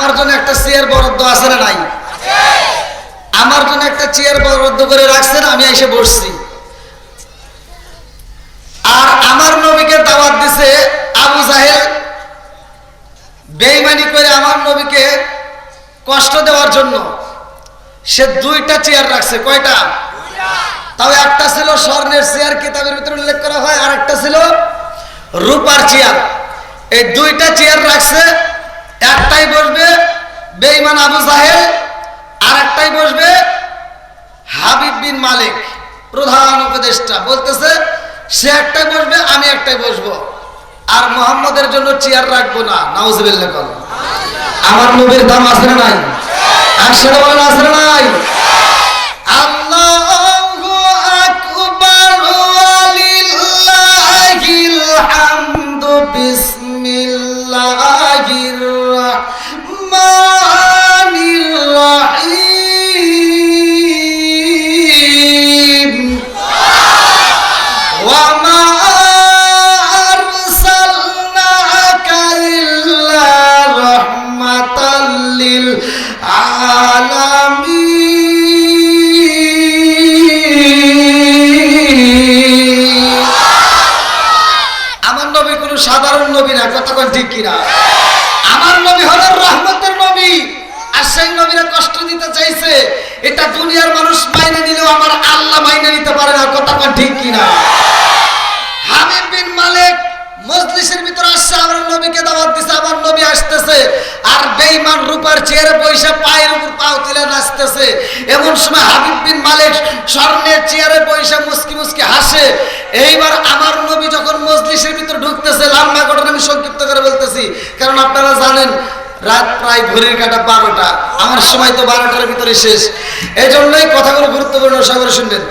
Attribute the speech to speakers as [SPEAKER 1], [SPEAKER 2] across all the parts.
[SPEAKER 1] আমার জন্য একটা চেয়ার বরাদ্দ আছে না নাই? আমার জন্য একটা চেয়ার বরাদ্দ করে রাখছেন, আমি এসে বসছি। আর আমার নবীকে দাওয়াত দিছে আবু জাহেল, বেঈমানি করে আমার নবীকে কষ্ট দেওয়ার জন্য সে দুইটা চেয়ার রাখছে। কয়টা? তাও একটা ছিল স্বর্ণের চেয়ার, কিতাবের ভিতরে উল্লেখ করা হয়, আর একটা ছিল রূপার চেয়ার। এই দুইটা চেয়ার রাখছে, একটাই বসবে বেঈমান আবু জাহেল, আর একটাই বসবে হাবিব বিন মালিক, প্রধান উপদেষ্টা। বলতেছে সে একটাই বসবে, আমি একটাই বসবো, আর মুহাম্মদের জন্য চেয়ার রাখবো না। নাউজুবিল্লাহ। আমার নবীর দাম আছে না নাই? একসাথে বলেন আছে না নাই? আল্লাহু আকবার ওয়ালিল্লাহিল হামদু বিসমিল্লাহির রাহমানির রাহিম ওয়া মা আরসালনাকা ইল্লা রাহমাতাল লিল আলামিন। আমার নবী কোনো সাধারণ নবী না, কতক্ষণ ঠিক কিনা? আমার নবী হলেন রহমতের নবী, আর সেই নবীরা কষ্ট দিতে চাইছে, এটা দুনিয়ার মানুষ মাইনে নিলেও আমার আল্লাহ মাইনে নিতে পারে না, কতক্ষণ ঠিক কিনা? হাবিব বিন মালিক মজলিসের ভিতর আসছে, আমার নবীকে দাওয়াত দিছে, আমার নবী আসতেছে, আর বেঈমান রূপার চেয়ারে বসে পায়ের উপর পাও তুলে নাচতেছে। এমন সময় হাবিব বিন মালিক স্বর্ণের চেয়ারে বসে মুস্কি মুস্কি হাসে। এইবার আমার নবী যখন মজলিসের ভিতর ঢুকতেছে, লম্বা ঘটনা আমি সংক্ষিপ্ত করে বলতেছি, কারণ আপনারা জানেন রাত প্রায় ঘড়ির কাঁটা 12টা, আমার সময় তো 12টার ভিতরে শেষ, এই জন্যই কথাগুলো গুরুত্বপূর্ণ, সবাই শুনবেন।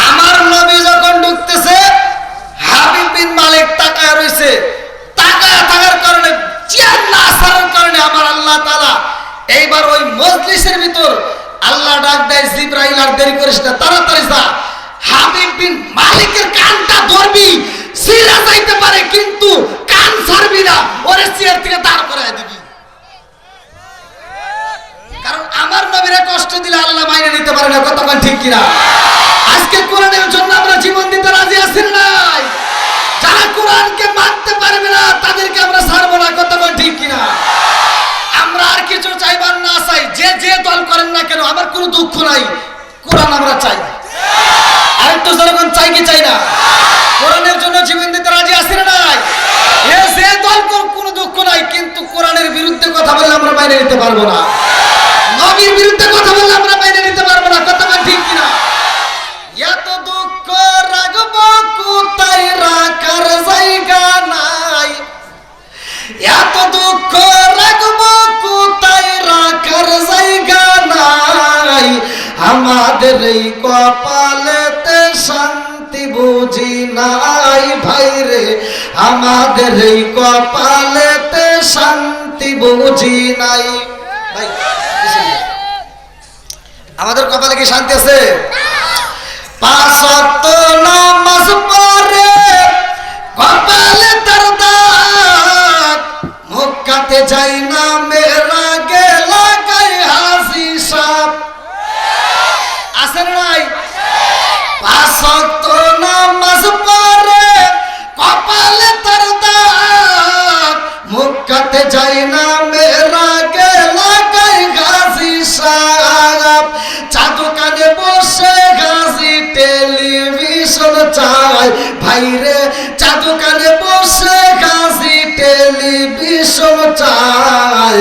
[SPEAKER 1] আমার নবী যখন ঢুকতেছে, হাবিব বিন মালিক তাকায় রইছে। তাকায় থাকার কারণে, চেয়ার না আসার কারণে আমার আল্লাহ তাআলা এইবার ওই মজলিসের ভিতর আল্লাহ ডাক দেয়, জিবরাইল আর দেরি করিস না, তাড়াতাড়ি যা, হাবিব বিন মালিকের কানটা ধরবি, সিরা যাইতে পারে কিন্তু কান ছাড়বি না, ওরে চেয়ার থেকে দাঁড় করায় দিবি। কারণ আমার নবীরা কষ্ট দিলে আল্লাহ মাইনে নিতে পারে না, কতক্ষণ ঠিক কিনা? আজকে কোরআনের জন্য আমরা জীবন দিতে রাজি আছি নাই? যারা কোরআনকে মানতে পারবে না তাদেরকে আমরা ছাড়বো না, কতক্ষণ ঠিক কিনা? আমরা আর কিছু চাইবার না চাই, যে যে দল করেন না কেন আমার কোনো দুঃখ নাই, কোরআন আমরা চাই। আরেকটু জনগণ চাই কি চাই না? কোরআনের জন্য জীবন দিতে রাজি আছি না নাই? এ যে দল কোনো দুঃখ নাই, কিন্তু কোরআনের বিরুদ্ধে কথা বললে আমরা মাইনে নিতে পারবো না, নবীর বিরুদ্ধে কথা বললে আমরা মাইনে নিতে পারবো না, কতক্ষণ ঠিক কিনা? এত দুঃখ রাখবো কোথায়, রাখার জায়গা নাই, এত দুঃখ রাখবো কোথায়, রাখার জায়গা নাই, আমাদের এই কপালেতে শান্তি বুঝি নাই ভাইরে, আমাদের এই কপালেতে শান্তি বুঝি নাই। ভাই আমাদের কপালে কি শান্তি আছে? 5 ওয়াক্ত নামাজ পড়ে কপালে তার দাগ, মক্কাতে যাই না মেরা গেলা গায় হাসি সাপ। আছে নাই? 5 ওয়াক্ত নামাজ পড়ে কপালে তার দাগ, মক্কাতে যাই না মেরা গেলা গায় হাসি সাপ। চাদু কানে বসে গাজি টেলিভিশন চাই ভাইরে, চাদু কানে বসে গাজি টেলিভিশন চাই,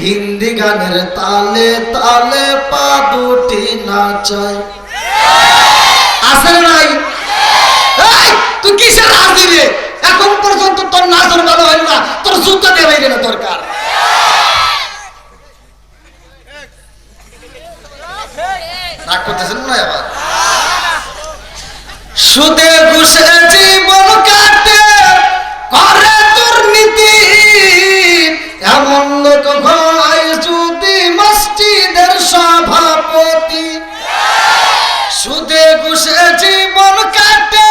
[SPEAKER 1] হিন্দি গানের তালে তালে পা দুটি নাচাই। আছে নাই? তুই কিসের রাজি রে? এখন পর্যন্ত তোর নাচর ভালো হয় না, তোর জুতো দিয়ে বাইরে না দরকার। রাগ করতেছেন না? আবার সুদে ঘুষে জীবন কাটে করে দুর্নীতি, এমন লোক হয় যদি মসজিদের সভাপতি। সুদে ঘুষে জীবন কাটে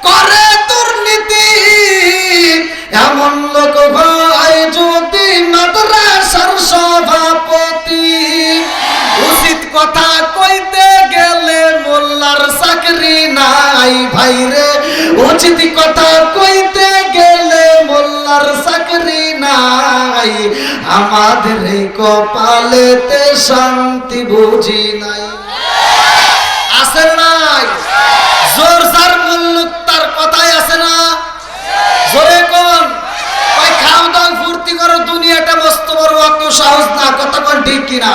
[SPEAKER 1] করে দুর্নীতি, এমন লোক হয় যদি মাদ্রাসার উচিত কথা কইতে গেলে মোল্লার চাকরি নাই, আমাদের কপালেতে শান্তি বুঝি নাই। আছে নাই? জোর যার মুল্লুক তার কথাই আছে না? জোরে কোন? ওই খাও দাও ফুর্তি করো, দুনিয়াটা মস্ত বড়, অত সহজ না। কথা কোন ঠিক কিনা?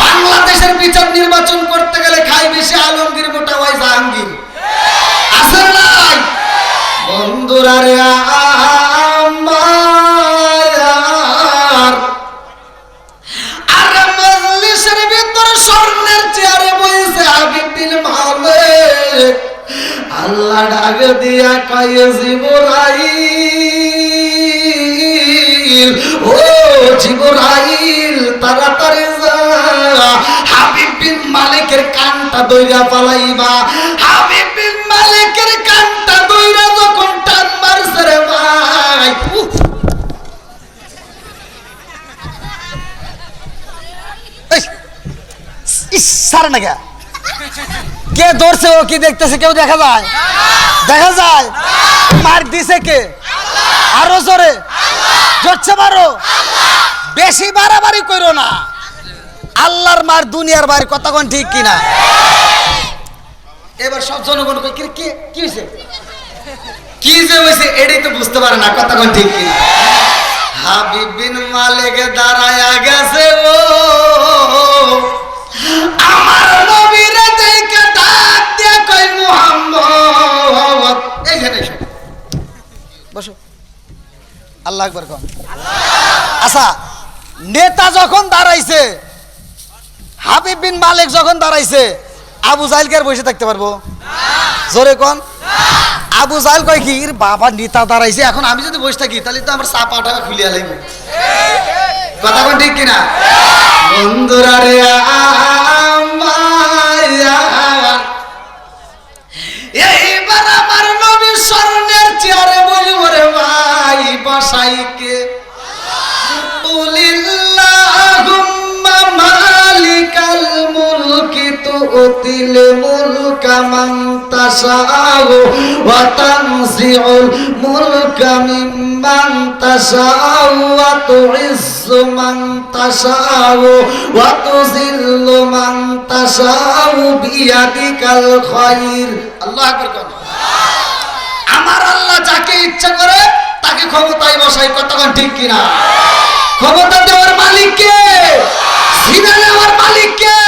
[SPEAKER 1] বাংলাদেশের বিচার নির্বাচন করতে গেলে খাই বেশি আলমগীর, মোটা ওই জাহাঙ্গীর। আছে নাই? বন্ধুরা রে আমার, আর মজলিসের ভিতর স্বর্ণের চেয়ারে বসে হাবিব বিন মালিক আল্লাহ ডাক দিয়া কয় জিবরাইল, ও জিবরাইল তাড়াতাড়ি যা, হাবিব বিন মালিকের কানটা দইরা পালাইবা। হাবিব বিন মালিকের কানটা দইরা যখন টান মারছে রে ভাই,
[SPEAKER 2] সারে না কে ধরছে, ও কি দেখতেছে? কেউ দেখা যায়? দেখা যায়? মার দিছে কে? আরো জোরে জোরছে মারো, বেশি বাড়াবাড়ি করো না। আল্লাহর মার দুনিয়ার মার, কথা কোন ঠিক কিনা?
[SPEAKER 1] এবার সব জনগণ কই কি কি হইছে, কি যে হইছে এটাই তো বুঝতে পারে না। কথা কোন ঠিক কিনা? হাবিব বিন মালিক দাঁড়ায়া গেছে, ও আমার নবীরে দেখে ডাক দিয়ে কই মুহাম্মদ, এইখানে এসো,
[SPEAKER 2] বসো। আল্লাহ আকবার কোন। আচ্ছা, নেতা যখন দাঁড়াইছে, হাবিব বিন মালিক যখন দাঁড়াইছে, আবু জাহেল কে বসে থাকতে পারবো? জোরে কোন। আবু জাহেল কয় কি, বাবা নেতা দাঁড়াইছে, এখন আমি যদি বসে থাকি তাহলে তো আমার চাপা টাকা খুলিয়া লাগবে।
[SPEAKER 1] কথা কোন ঠিক কিনা? বন্ধুরা রে আমার, এইবার আমার নবী স্বর্ণের চেয়ারে বলব রে ভাই, বসাইকে কুলিল্লাহুম্মা মালিকাল মুলকি তুতিল মুলকা মান তাশাউ ওয়া তানজিউল মুলকা মিম্মান তাশাউ ওয়া তুইজ্জু মান তাশাউ ওয়া তুযিল্লু মান তাশাউ বিয়াদিকাল খায়র। আল্লাহু আকবার কোন। আমার আল্লাহ যাকে ইচ্ছা করে তাকে ক্ষমতায় বসায়। কথা কোন ঠিক কিনা? ক্ষমতা দেওয়ার মালিক কে? সিনা নেওয়ার মালিক কে?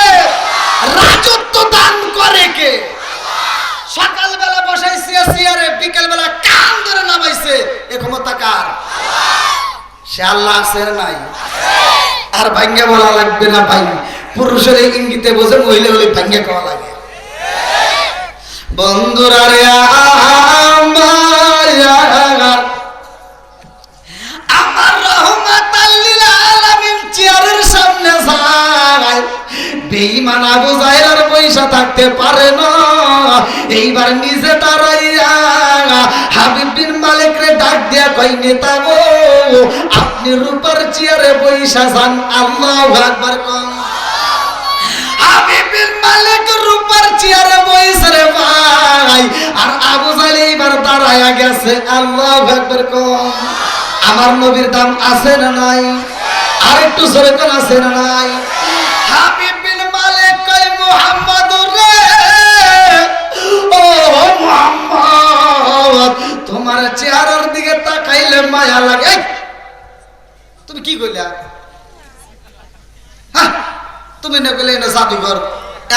[SPEAKER 1] রাজত্ব দান করে কে? সকালবেলা বসাইছে চেয়ারে, বিকেলবেলা কান ধরে নামাইছে, এ ক্ষমতা কার? সে আল্লাহ আছে নাই? আর ভাঙ্গে বলা লাগবে না ভাই, পুরুষের ইঙ্গিতে বোঝে, মহিলা হলে ভাঙ্গে খাওয়া লাগে। বন্ধুরা রে আমার রহমাতাল লিল আলামিন চেয়ারের সামনে যায়, বেঈমান আবু জাহেল আর পয়সা থাকতে পারে না। এইবার নিজে দাঁড়াইয়া হাবিব বিন মালিক রে ডাক দিয়া কই, নেতা গো আপনি রূপার চেয়ারে পয়সা যান। আল্লাহু আকবার কোন। হাবিব বিন মালিক রূপার চেয়ারে বসে রে ভাই, আর আবু জাহেল এইবার দাঁড়ায়া গেছে। আল্লাহু আকবার কোন। আমার নবীর দাম আছে না নাই? আর একটু জোরে কোন, আছে না নাই? হাবিব বিন মালিক কই, মুহাম্মদ রে, ও মুহাম্মদ তোমার চেহারার দিকে তাকাইলে মায়া লাগে। তুমি কি কইলা? হ্যাঁ, তুমি না কইলে না জাদুঘর,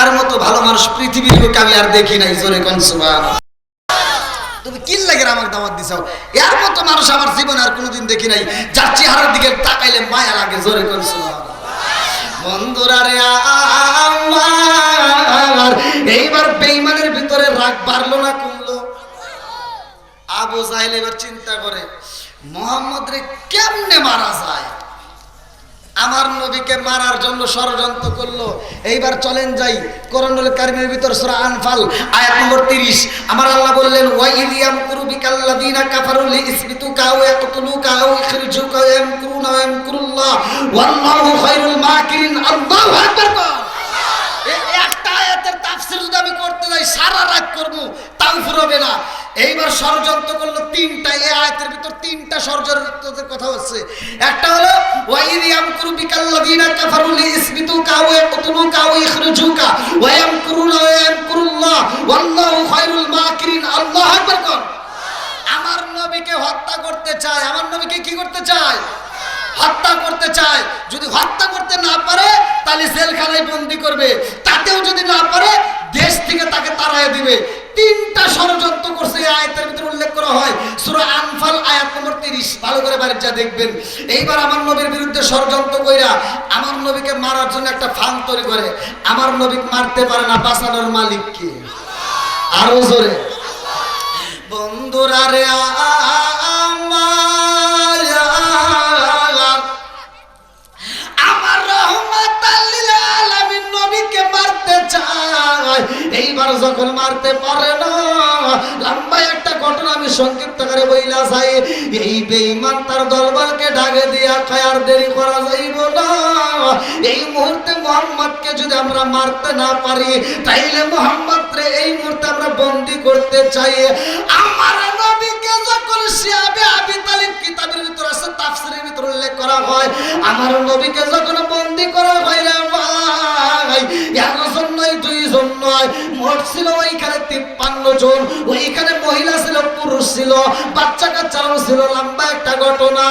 [SPEAKER 1] এর মতো ভালো মানুষ পৃথিবীর লোক আমি আর দেখি নাই। জোরে কোন সুবহানাল্লাহ। তুমি কি লাগে আমাকে দাওয়াত দিছো? এর মতো মানুষ আমার জীবনে আর কোনোদিন দেখি নাই, যার চেহারার দিকে তাকাইলে মায়া লাগে। জোরে কোন সুবহানাল্লাহ। বন্ধুরা রে আমার, এইবার বেঈমানের ভিতরে রাগ বাড়লো না কমলো? আবু জাহেল এবার চিন্তা করে, মুহাম্মদ রে কেমনে মারা যায়। আমার নবীকে মারার জন্য ষড়যন্ত্র করলো। এইবার চলেন যাই কোরআনুল কারীমের ভিতর সূরা আনফাল আয়াত নম্বর 30। আমার আল্লাহ বললেন, ওয়া ইলিয়াম কুরুবিকাল্লাযিনা কাফারু লিইসবিতুকা ওয়া ইয়াকতুলুকা আও ইখরিজুকা ওয়া ইয়ামকুরুনা ওয়া ইয়ামকুরুল্লাহ ওয়াল্লাহু খায়রুল মাকিরিন। আল্লাহু আকবার। একটা আয়াতের তাফসীর যদি আমি করতে যাই সারা রাত করব, তাও ফুরবে না। এইবার ষড়যন্ত্র করলো তিনটা, এই আয়াতের ভিতর তিনটা ষড়যন্ত্রের কথা হচ্ছে। একটা হলো ওয়াইদ ইয়ামকুরু বিকাল্লাযিনা কাফারু লিইসবিতুকা ওয়া ইয়াকতুলুকা ওয়া ইখরিজুকা ওয়া ইয়ামকুরুনা ওয়া ইয়ামকুরুল্লাহ ওয়াল্লাহু খায়রুল মাকিরিন। আল্লাহু আকবার কোন। আমার নবীকে হত্যা করতে চায়, আমার নবীকে কি করতে চায়? হত্যা করতে চায়। যদি হত্যা করতে না পারে তাহলে জেলখানায় বন্দী করবে, তাতেও যদি না পারে দেশ থেকে তাকে তাড়ায় দিবে। তিনটা ষড়যন্ত্র করছে এই আয়াতের ভিতরে উল্লেখ করা হয় সূরা আনফাল আয়াত নম্বর 30। ভালো করে বাড়ি যা দেখবেন। এইবার আমার নবীর বিরুদ্ধে ষড়যন্ত্র কইরা আমার নবীকে মারার জন্য একটা ফান তৈরি করে। আমার নবীকে মারতে পারে না, বাঁচানোর মালিক কে? আরো জোরে বন্ধুরা রে আমার রহমাতাল লিল আলামিন নবীকে মারতে চায়। এইবার যখন মারতে পারে না, লম্বা একটা ঘটনা আমি সংক্ষিপ্ত করে বইলা যাই। এই বেঈমান তার দরবারকে ডাকে দিয়া কয় আর দেরি করা যাইব না, এই মুহূর্তে মুহাম্মদকে যদি আমরা মারতে না পারি তাইলে মুহাম্মদ রে এই মুহূর্তে আমরা বন্দী করতে চাই। আমার নবীকে যখন শিয়াবে আবি তালিব কিতাবের ভিতর আছে, তাফসীরের ভিতর উল্লেখ করা হয়, আমার নবীকে যখন বন্দী করা হয় রে ভাই, একজন নয় দুইজন নয়, মোট ছিল ওইখানে 53 জন। ওইখানে মহিলা ছিল, পুরুষ ছিল, বাচ্চা কাচ্চাও ছিল। লম্বা একটা ঘটনা।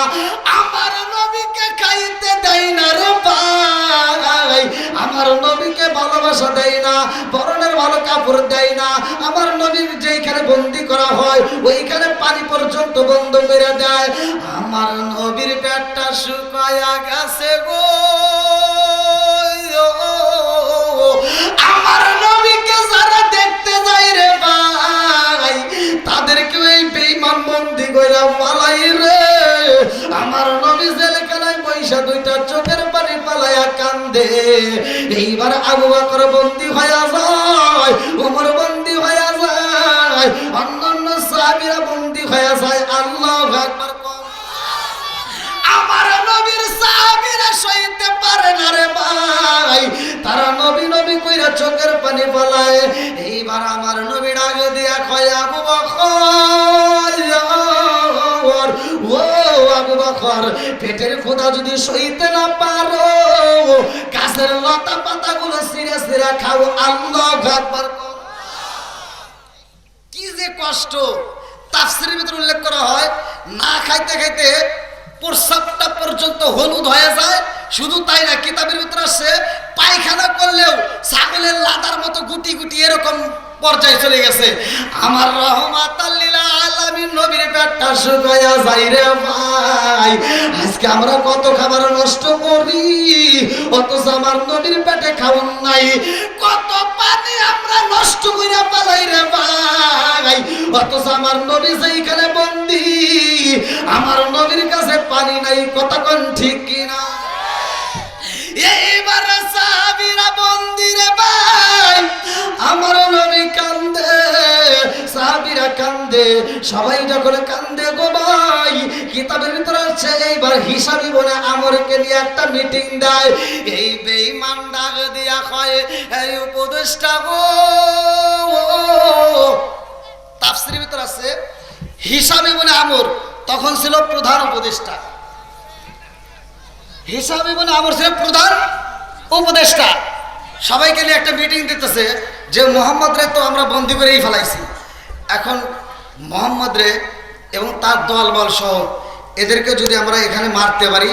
[SPEAKER 1] আমার নবীকে খাইতে দেয় না রে ভাই, আমার নবীকে ভালোবাসা দেয় না, পরনের ভালো কাপড় দেয় না। আমার নবীর যেইখানে বন্দী করা হয় ওইখানে পানি পর্যন্ত বন্ধ করে দেয়। আমার নবীর পেটটা শুকায়া গেছে গো। আমার নবীকে যারা দেখতে যায় রে ভাই, তাদেরকে এই বেঈমান বন্দী কইরা পালাই রে। আমার নবী জেলখানায় বৈশা দুইটা চোখের পানি পালায়া কান্দে। এইবার আবু বকর বন্দী হয়ে যায়, ওমর বন্দী হয়ে যায়, অন্যান্য সাহাবীরা বন্দী হয়ে যায়। আল্লাহু আকবার। আমার নবীর সাহাবীরা সইতে পারে না রে ভাই, তারা নবী নবী কইরা চোখের পানি ফলায়। এইবার আমার নবী ডাক দিয়া কয় আবু বকর, ও আবু বকর, পেটের ক্ষুধা যদি সইতে না পারো গাছের লতা পাতাগুলো ছিঁড়ে ছিঁড়ে খাও। আল্লাহু আকবার। কি যে কষ্ট! তাফসীরের ভিতরে উল্লেখ করা হয়, না খাইতে খাইতে প্রস্রাবটা পর্যন্ত হলুদ হয়ে যায়। শুধু তাই না, কিতাবের ভিতরে আসছে পায়খানা করলেও ছাগলের লাদার মতো গুটি গুটি এরকম পর্যায়ে চলে গেছে। আমার রহমাতাল লিল আলামিন নবীর পেটটা শুকায়া যায় রে ভাই। আজকে আমরা কত খাবার নষ্ট করি, অথচ আমার নবীর পেটে খাওন নাই। কত পানি আমরা নষ্ট করে পালাই রে ভাই, অথচ আমার নবী যেইখানে বন্দী, আমার নবীর কাছে পানি নাই। কথা কোন ঠিক কিনা? এইবার সাহাবীরা বন্দী রে ভাই, আমার নবী কান্দে, সাহাবীরা কান্দে, সবাই যখন কান্দে গো ভাই, কিতাবের ভিতরে আছে এইবার হিসাবি বলে আমরকে নিয়ে একটা মিটিং দেয়। এই বেঈমান ডাক দিয়া কয়, এই উপদেশটা গো, তাফসীরের ভিতরে আছে হিসাবি বলে আমর তখন ছিল প্রধান উপদেষ্টা। হিসাবে বলে আমার ছিল প্রধান উপদেষ্টা। সবাইকে নিয়ে একটা মিটিং দিতেছে যে মোহাম্মদ রে তো আমরা বন্দী করেই ফেলাইছি, এখন মোহাম্মদ রে এবং তার দলবল সহ এদেরকে যদি আমরা এখানে মারতে পারি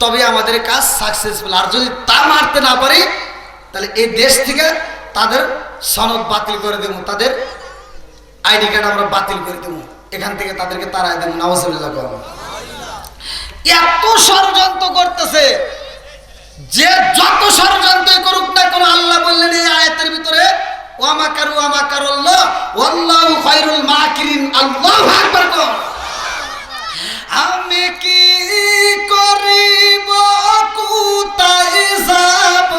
[SPEAKER 1] তবে আমাদের কাজ সাকসেসফুল, আর যদি তা মারতে না পারি তাহলে এই দেশ থেকে তাদের সনদ বাতিল করে দেবো, তাদের আইডি কার্ড আমরা বাতিল করে দেবো, এখান থেকে তাদেরকে তাড়াই দেবো। নাউজুবিল্লাহ। এত ষড়যন্ত্র করতেছে, যে যত ষড়যন্ত্রই করুক না কেন, আল্লাহ বললেন এই আয়াতের ভিতরে ওয়া মাকারু ওয়া মাকারুল্লাহ ওয়াল্লাহু খায়রুল মাকিরিন। আল্লাহু আকবার। আমি কি করিব, কোথায় যাব,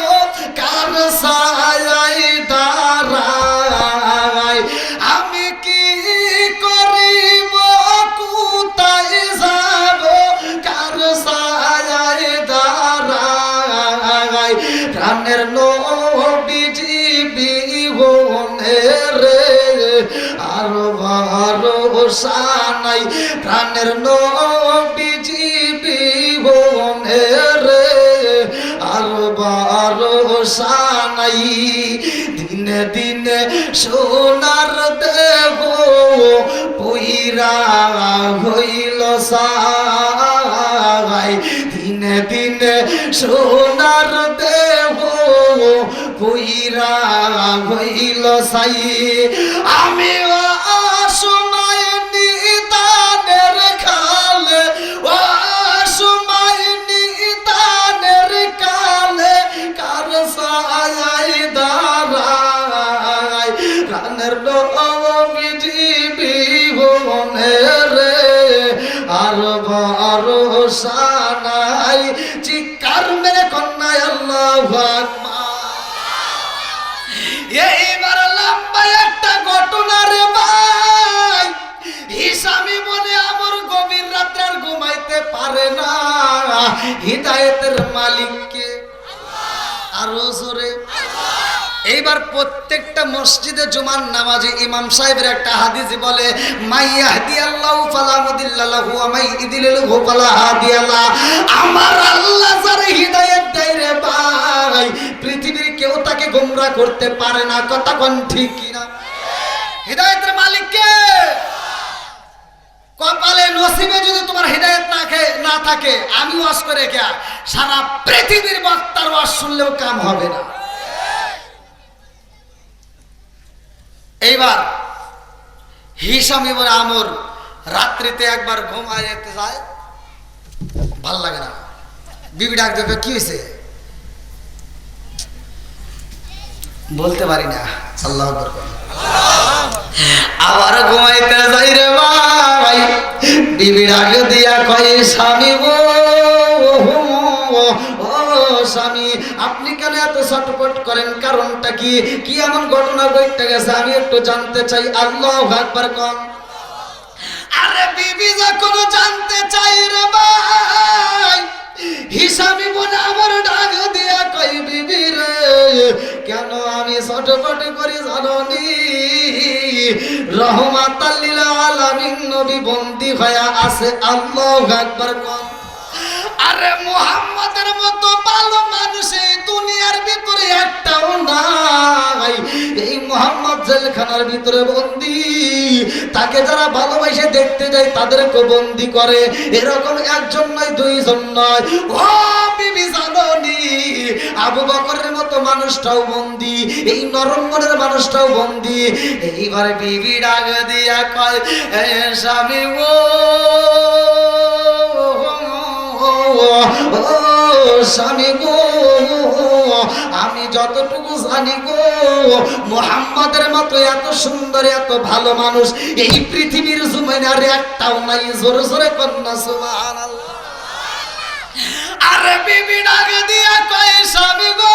[SPEAKER 1] কার ছায়ায় দাঁড়াই, আমি কি করিব, কোথায় যাব, কার ছায়ায় দাঁড়াই, প্রাণের নবীজি বিহনে রে আর নাই প্রাণের নবীজি বিবনে রে আর ভরসা নাই দিনে দিনে সোনার দেহ পইরা হইল সাই দিনে দিনে সোনার দেহ পইরা হইল সাই আমি অসময় নিদানের খালে অসময় নিদানের কালে কার সায়াই দাঁড়ায় প্রাণের নবীজি বিবনে রে আর ভরসা নাই চিৎকার মেরে কন্যায় আল্লাহু আকবার। এইবার লম্বা একটা ঘটনা রে ভাই, হিসামি মনে আমার গভীর রাত্রে আর ঘুমাইতে পারে না, হিদায়েতের মালিককে আরো জোরে। এইবার প্রত্যেকটা মসজিদে জুমার নামাজে ইমাম সাহেবের একটা হাদিস বলে মাইয়াহদিয়াল্লাহু ফালা মুদিল্লা লাহু ওয়া মাইয়ুদ্লিলহু ফালা হাদিয়া লা। আমার আল্লাহ যারে হিদায়াত দেয় রে ভাই, পৃথিবীর কেউ তাকে গোমরা করতে পারে না। কথা কোন ঠিক কি না? হিদায়াতের মালিক কে? কপালে নসিবে যদি তোমার হিদায়াত না থাকে, আমি ওয়াজ করে কে সারা পৃথিবীর বক্তার ওয়াজ শুনলেও কাম হবে না। এইবার হিসাম ইবনে আমর রাত্রিতে একবার ঘুমায় যেতে যায়, ভাল লাগে না। বিবি ডাক দেবে, কি হয়েছে? বলতে পারি না। আল্লাহু আকবার। আবার ঘুমাইতে যাই রে ভাই, বিবি ডাক দিয়া কয় স্বামী গো, ও স্বামী আপনি কেন এত ছটফট করেন, কারণটা কি? কি এমন ঘটনা ঘটে গেছে আমি একটু জানতে চাই। আল্লাহু আকবার কোন। আরে বিবি যখন জানতে চাই রে ভাই, হিসামি বলে আমার ডাক দিয়া কই বিবি রে কেন আমি ছটফট করি জাননি? রহমাতাল লিল আলামিন নবী বন্দী হয়ে আছে। আল্লাহু আকবার কোন। আরে মুহাম্মাদের মতো ভালো মানুষ এই দুনিয়ার ভিতরে একটাও নাই। এই মুহাম্মদ জেলখানার ভিতরে বন্দী, তাকে যারা ভালোবাসে দেখতে যায় তাদেরকে বন্দী করে। এরকম একজন নয়, দুইজন নয়। ও বিবি জানোনি, আবু বকরের মতো মানুষটাও বন্দী, এই নরম মনের মানুষটাও বন্দী। এইবার বিবি ডাক দিয়া কয় স্বামী গো, ও স্বামী গো, আমি যতটুকু জানি গো, মুহাম্মাদের মতো এত সুন্দর এত ভালো মানুষ এই পৃথিবীর জমিনে আর একটাও নাই। জোরে জোরে কন্যা সুবহানাল্লাহ। আরে বিবি ডাক দিয়া কয় স্বামী গো,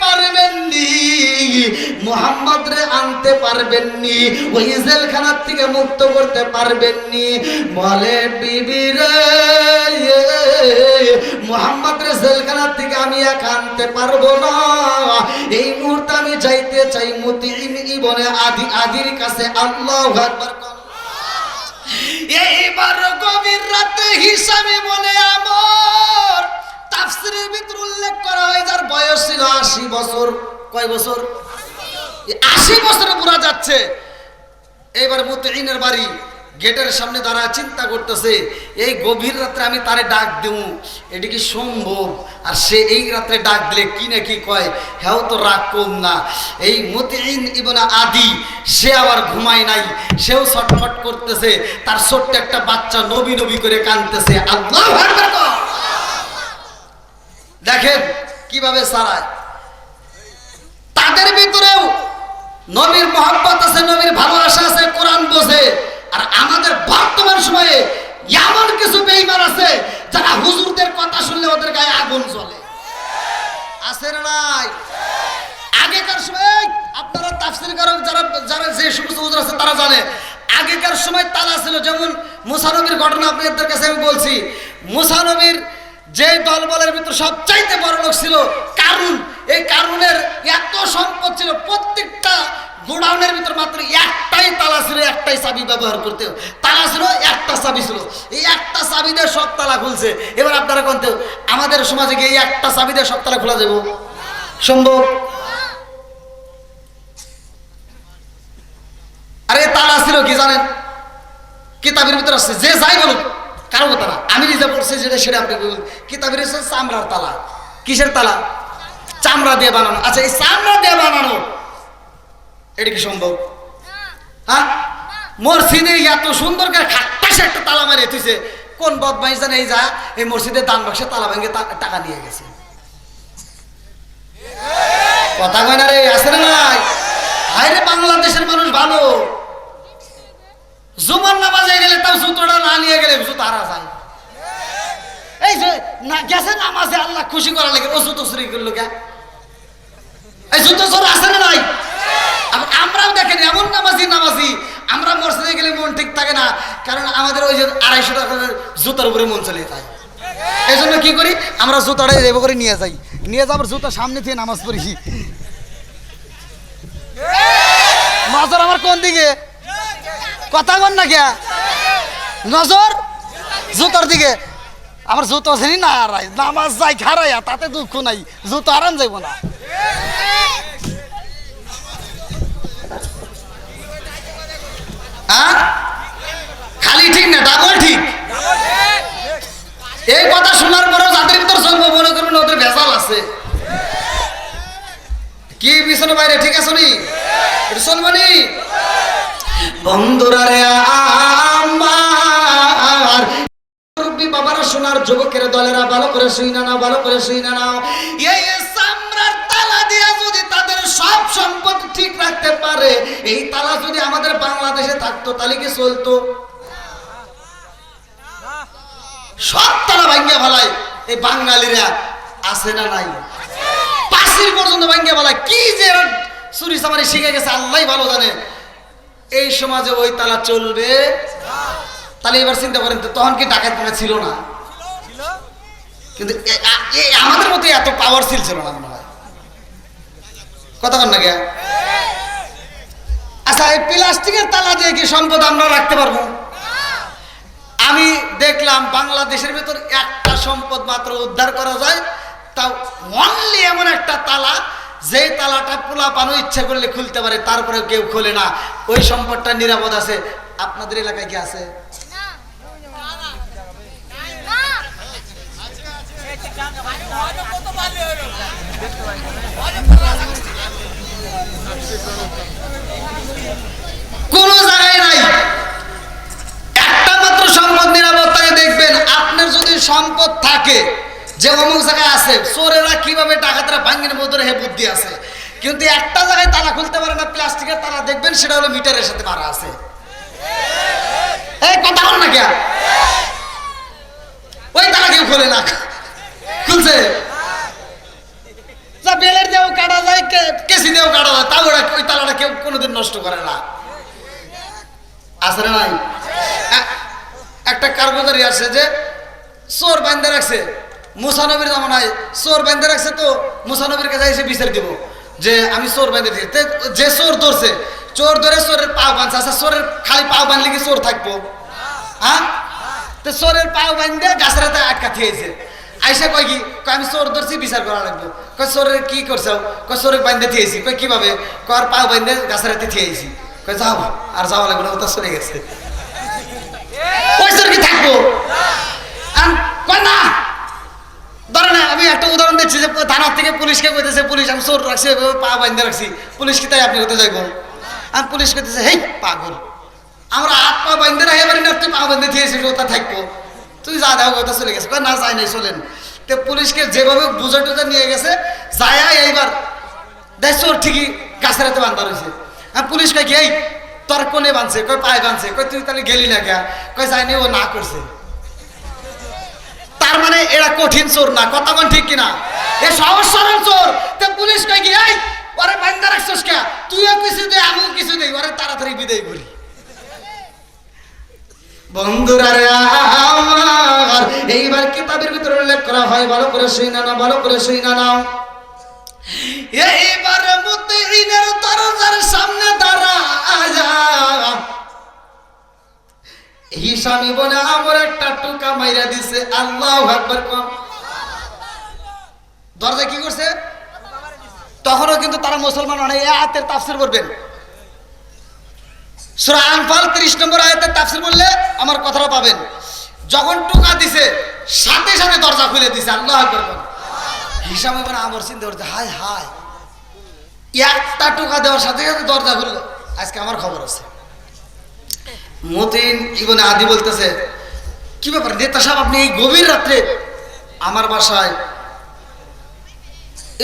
[SPEAKER 1] পারবেননি মুহাম্মদ রে আনতে পারবেননি, ওই জেলখানার থেকে মুক্ত করতে পারবেননি। বলে বিবি রে মুহাম্মদ রে জেলখানার থেকে আমি একা আনতে পারবো না। এই মুহূর্তে আমি যাইতে চাই মুতিইন ইবনে আদির কাছে। আল্লাহু আকবার। এইবার গভীর রাতে হিসাবে বলে আমার তাফসীরের ভিতর উল্লেখ করা হয় যার বয়স ছিল 80 বছর। কয় বছর? 80 বছরে পুরা যাচ্ছে। এইবার মুতিইনের বাড়ি গেটের সামনে দাঁড়ায় চিন্তা করতেছে, এই গভীর রাত্রে আমি তারে ডাক দেব, এটি কি সম্ভব? আর সে এই রাত্রে ডাক দিলে কি না কি কয়, হ্যাঁ তো রাগ কম না। এই মুতিইন ইবনে আদি সে আবার ঘুমায় নাই, সেও ছটফট করতেছে, তার ছোট্ট একটা বাচ্চা নবী নবী করে কাঁদতেছে। আল্লাহু আকবার। দেখেন কিভাবে সারায়। তাদের ভিতরেও নবীর মহব্বত আছে, নবীর ভালোবাসা আছে, কোরআন বোঝে। আর আমাদের বর্তমান সময়ে এমন কিছু বেঈমান আছে যারা হুজুরদের কথা শুনলে ওদের গায়ে আগুন জ্বলে। আছে না নাই? আগেকার সময় আপনারা তাফসীর কারক যারা যে সমস্ত হুজুর আছে তারা জানে, আগেকার সময় তালা ছিল। যেমন মুসা নবীর ঘটনা আপনাদের কাছে আমি বলছি। মুসা নবীর যে দলবলের ভিতর সবচাইতে বড় লোক ছিল কারুন, এই কারণের এত সম্পদ ছিল, প্রত্যেকটা গোডাউনের ভিতর মাত্র একটাই তালা ছিল, একটাই চাবি ব্যবহার করতে, তালা ছিল একটা চাবি ছিল, এই একটা চাবি দিয়ে সব তালা খুলছে। এবার আপনারা কোনতে আমাদের সমাজে গিয়ে এই একটা চাবি দিয়ে সব তালা খোলা যাবে সম্ভব? আরে তালা ছিল কি জানেন, কিতাবের ভিতরে আসছে, যে যাই বলুক কারো কথা না, আমি নিজে পড়ছি যেটা সেটা আপনি বলুন। কিতাবের হচ্ছে চামড়ার তালা। কিসের তালা? চামড়া দিয়ে বানানো। আচ্ছা, এই চামড়া দিয়ে বানানো এটা কি সম্ভব? হ্যাঁ, মসজিদে এত সুন্দর করে খাট্টাসে একটা তালা মারিয়ে তুইছে, কোন বদমাইশ জানে এই যা এই মসজিদের দান বাক্সে তালা ভেঙে টাকা নিয়ে গেছে। কথা কয় না রে, আছে না নাই? হায়রে বাংলাদেশের মানুষ ভালো, জুমার নামাজে গেলে তাও জুতোটা না নিয়ে গেলে জুতো হারা যায়। এই যে না গেছে নামাজে আল্লাহ খুশি করার লাগে, ও জুতো চুরি করলো কে? এই জুতো চোর আছে না নাই? আমরাও দেখেন এমন নামাজি আমরা মসজিদে গেলে মন ঠিক থাকে না, কারণ আমাদের ওই যে 250 টাকার জুতার উপরে মন চলে যায়। এই জন্য কি করি, আমরা জুতাটা এভাবে করে নিয়ে যাই, নিয়ে যাবার জুতা সামনে থেকে নামাজ পড়ি। নজর আমার কোন দিকে? কথা বল না কে? নজর জুতার দিকে। আমার জুতো চিনি না হারাই, নামাজ যাই খারাইয়া তাতে দুঃখ নাই, জুতো আরাম যাইব না। খালি ঠিক না, ডাবল ঠিক। এই কথা শোনার পরেও যাদের ভিতর জন্ম মনে করবেন ওদের ভেজাল আছে। কি পিছনে বাইরে ঠিক আছে নি? এটা শুনবানি বন্ধুরা রে আমার মুরব্বি বাবারা, শোনার যুবকের দলেরা, ভালো করে শুই না নাও, ভালো করে শুই না নাও। এই চামড়ার তালা দিয়া যদি তাদের সব সম্পদ ঠিক রাখতে পারে, এই তালা যদি আমাদের বাংলাদেশে থাকতো তাহলে কি চলতো? সব তালা ভাঙ্গা ফেলায় এই বাঙালিরা, আছে না নাই? পাঁচিল পর্যন্ত ভাঙ্গা ফেলায়। কি যে চুরি চামারি শিখে গেছে আল্লাহ ভালো জানে। এই সমাজে ওই তালা চলবে? তাহলে এবার চিন্তা করেন তো, তখন কি ডাকাত মনে ছিল না? কিন্তু আমাদের মতো এত পাওয়ারফুল ছিল না মনে হয়। কথা বল না কে? আচ্ছা, এই প্লাস্টিকের তালা দিয়ে কি সম্পদ আমরা রাখতে পারবো? আমি দেখলাম বাংলাদেশের ভিতর একটা সম্পদ মাত্র উদ্ধার করা যায়, তাও অনলি এমন একটা তালা, যে তালাটা পোলা পানো ইচ্ছা করলে খুলতে পারে, তারপরে কেউ খোলে না। ওই সম্পদটা নিরাপদ আছে। আপনাদের এলাকায় কি আছে? কোন জায়গায় নাই। একটা মাত্র সম্পদ নিরাপদ থাকে। দেখবেন আপনার যদি সম্পদ থাকে যে অমুক জায়গায় আছে, চোরেরা কিভাবে ডাকাতরা ভাঙ্গির মধ্যে হে বুদ্ধি আছে, কিন্তু একটা জায়গায় তালা খুলতে পারে না, প্লাস্টিকের তালা, দেখবেন সেটা হলো মিটারের সাথে মারা আছে। এই কথা বল না কে? ওই তালা কেউ খোলে না, খুলছে যা বেলের দিয়েও কাটা যায়, কেসি দিয়েও কাটা যায়, তাও ওই তালাটা কেউ কোনোদিন নষ্ট করে না। আছে না নাই? একটা কারগুজারি আছে যে চোর বান্ধে রাখছে, মুসানবীর জামানায় চোর বান্ধে রাখছে, তো মুসানবীর কাছে এসে বিচার দিব যে আমি চোর বান্ধে দিই। যে চোর ধরছে, চোর ধরে চোরের পাও বাঁধছে। আচ্ছা, চোরের খালি পাও বাঁধলে কি চোর থাকবো? হ্যাঁ, তো চোরের পাও বাঁধে গাছের হাতে আটকা থিয়েছে। আইসা কয় কি, আমি চোর ধরছি, বিচার করা লাগবে। কয় চোরের কি করছো? কয় চোরের বান্ধে থিয়েছি। কয় কিভাবে? কয় পাও বান্ধে গাছের হাতে থিয়েছি। কয় যাও, আর যাওয়া লাগবে না, ও তো চলে গেছে। ওই চোর কি থাকবো? কয় না, ধরে না। আমি একটা উদাহরণ দিচ্ছি যে থানার থেকে পুলিশকে কইতেছে, পুলিশ আমি চোর রাখছি, পা বান্ধে রাখছি। পুলিশ কি তাই আপনি হতে যাইবো? আমি পুলিশ কইতেছে, হেই পাগল, আমরা হাত পা বান্ধে রাখি পারি না, তুই পা বান্ধে দিয়েছিস, ওটা থাকবো, তুই যা দাও, ওটা চলে গেছে। না যাই নাই, চলেন। তো পুলিশকে যেভাবে বুঝা টুজা নিয়ে গেছে, যায় এইবার দেখ চোর ঠিকই গাছের হাতে বান্ধা রয়েছে। হ্যাঁ, পুলিশ কয় কি, এই তোর কোনে বাঁধছে? কয় পায়ে বাঁধছে। কয় তুই তাহলে গেলি না কে? কয় যায়নি, ও না করছে। তার মানে এরা কঠিন চোর না। কথা কোন ঠিক কিনা? এ সহজ সরল চোর। তো পুলিশ কয় কি, এই ওরে বান্ধা রাখছিস কে? তুইও কিছু দে, আমিও কিছু দেই, ওরে তাড়াতাড়ি বিদায় করি। বন্ধুরা রে আমার, এইবার কিতাবের ভিতরে উল্লেখ করা হয়, ভালো করে শুই না নাও, ভালো করে শুই না নাও। এইবার মুতিনের দরজার সামনে দাঁড়ায়া হিসাম ইবনে আমর একটা টোকা মাইরা দিছে। আল্লাহু আকবার কম। দরজা কি করছে? তখনও কিন্তু তারা মুসলমান হয় না। এই আয়াতের তাফসীর করবেন, সূরা আনফাল 30 নম্বর আয়াতের তাফসীর বললে আমার কথাটা পাবেন। যখন টোকা দিছে সাথে সাথে দরজা খুলে দিছে। আল্লাহু আকবার কম। হিসাম ইবনে আমর চিন্তা করতে, হায় হায়, একটা টোকা দেওয়ার সাথে সাথে দরজা খুললো, আজকে আমার খবর আছে। মতিন ইবনে আদি বলতেছে, কি ব্যাপার নেতা সাহেব, আপনি এই গভীর রাত্রে আমার বাসায়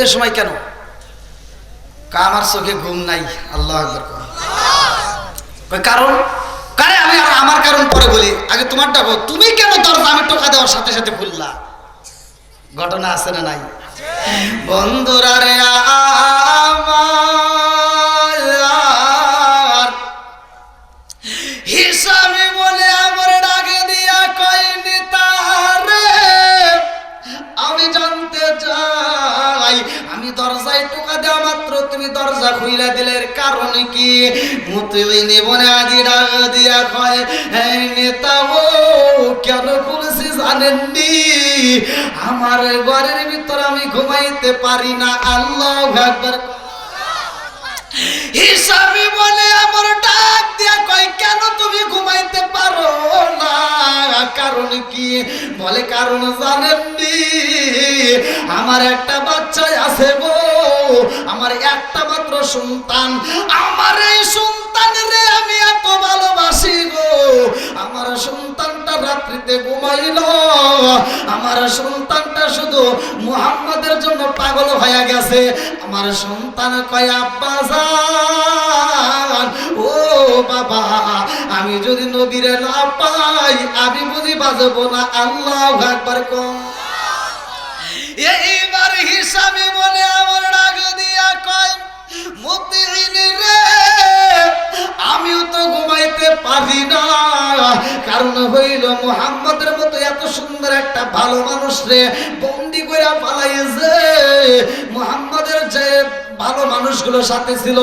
[SPEAKER 1] এ সময় কেন? আমার চোখে ঘুম নাই। আল্লাহু আকবার। কারণ আমি আর আমার কারণ পরে বলি, আগে তোমার ডাকো, তুমি কেন দরজা আমি টোকা দেওয়ার সাথে সাথে খুললা? ঘটনা আছে না নাই? বন্ধুরা রে আমার, হিসাবে বলে আমার ডাকে দিয়া কয়, নেতা রে আমি জানতে চাই, আমি দরজায় টোকা দেওয়া মাত্র তুমি দরজা খুইলা দিলের কারণ কি? মুতিন ইবনে আদি ডাক দিয়া কয়, এই নেতা ও কেন খুলছি জানেননি? আমার ঘরের ভিতর আমি ঘুমাইতে পারি না। আল্লাহু আকবার। হিসাবে বলে আমার ডাক দিয়া কয়, কেন তুমি ঘুমাইতে পারো না? কারণ কি? বলে কারণ জানেননি, আমার একটা বাচ্চা আছে গো, আমার একটা মাত্র সন্তান, আমার এই সন্তানের আমি এত ভালোবাসি গো, আমার সন্তানটা রাত্রিতে ঘুমাইল, আমার সন্তানটা শুধু মুহাম্মাদের জন্য পাগল হয়ে গেছে। আমার সন্তান কয়, আব্বা জান, ও বাবা, আমি যদি নবীরে না পাই আমি বুঝি বাজবো না। আল্লাহু আকবার কম। এইবার হিসাবে বলে আমার ডাক দিয়া কয়, মুতিন রে আমিও তো ঘুমাইতে পারি না, কারণ হইল মুহাম্মদের মতো এত সুন্দর একটা ভালো মানুষ রে বন্দি করে পালাইছে। মুহাম্মদের যে ভালো মানুষগুলো সাথে ছিল,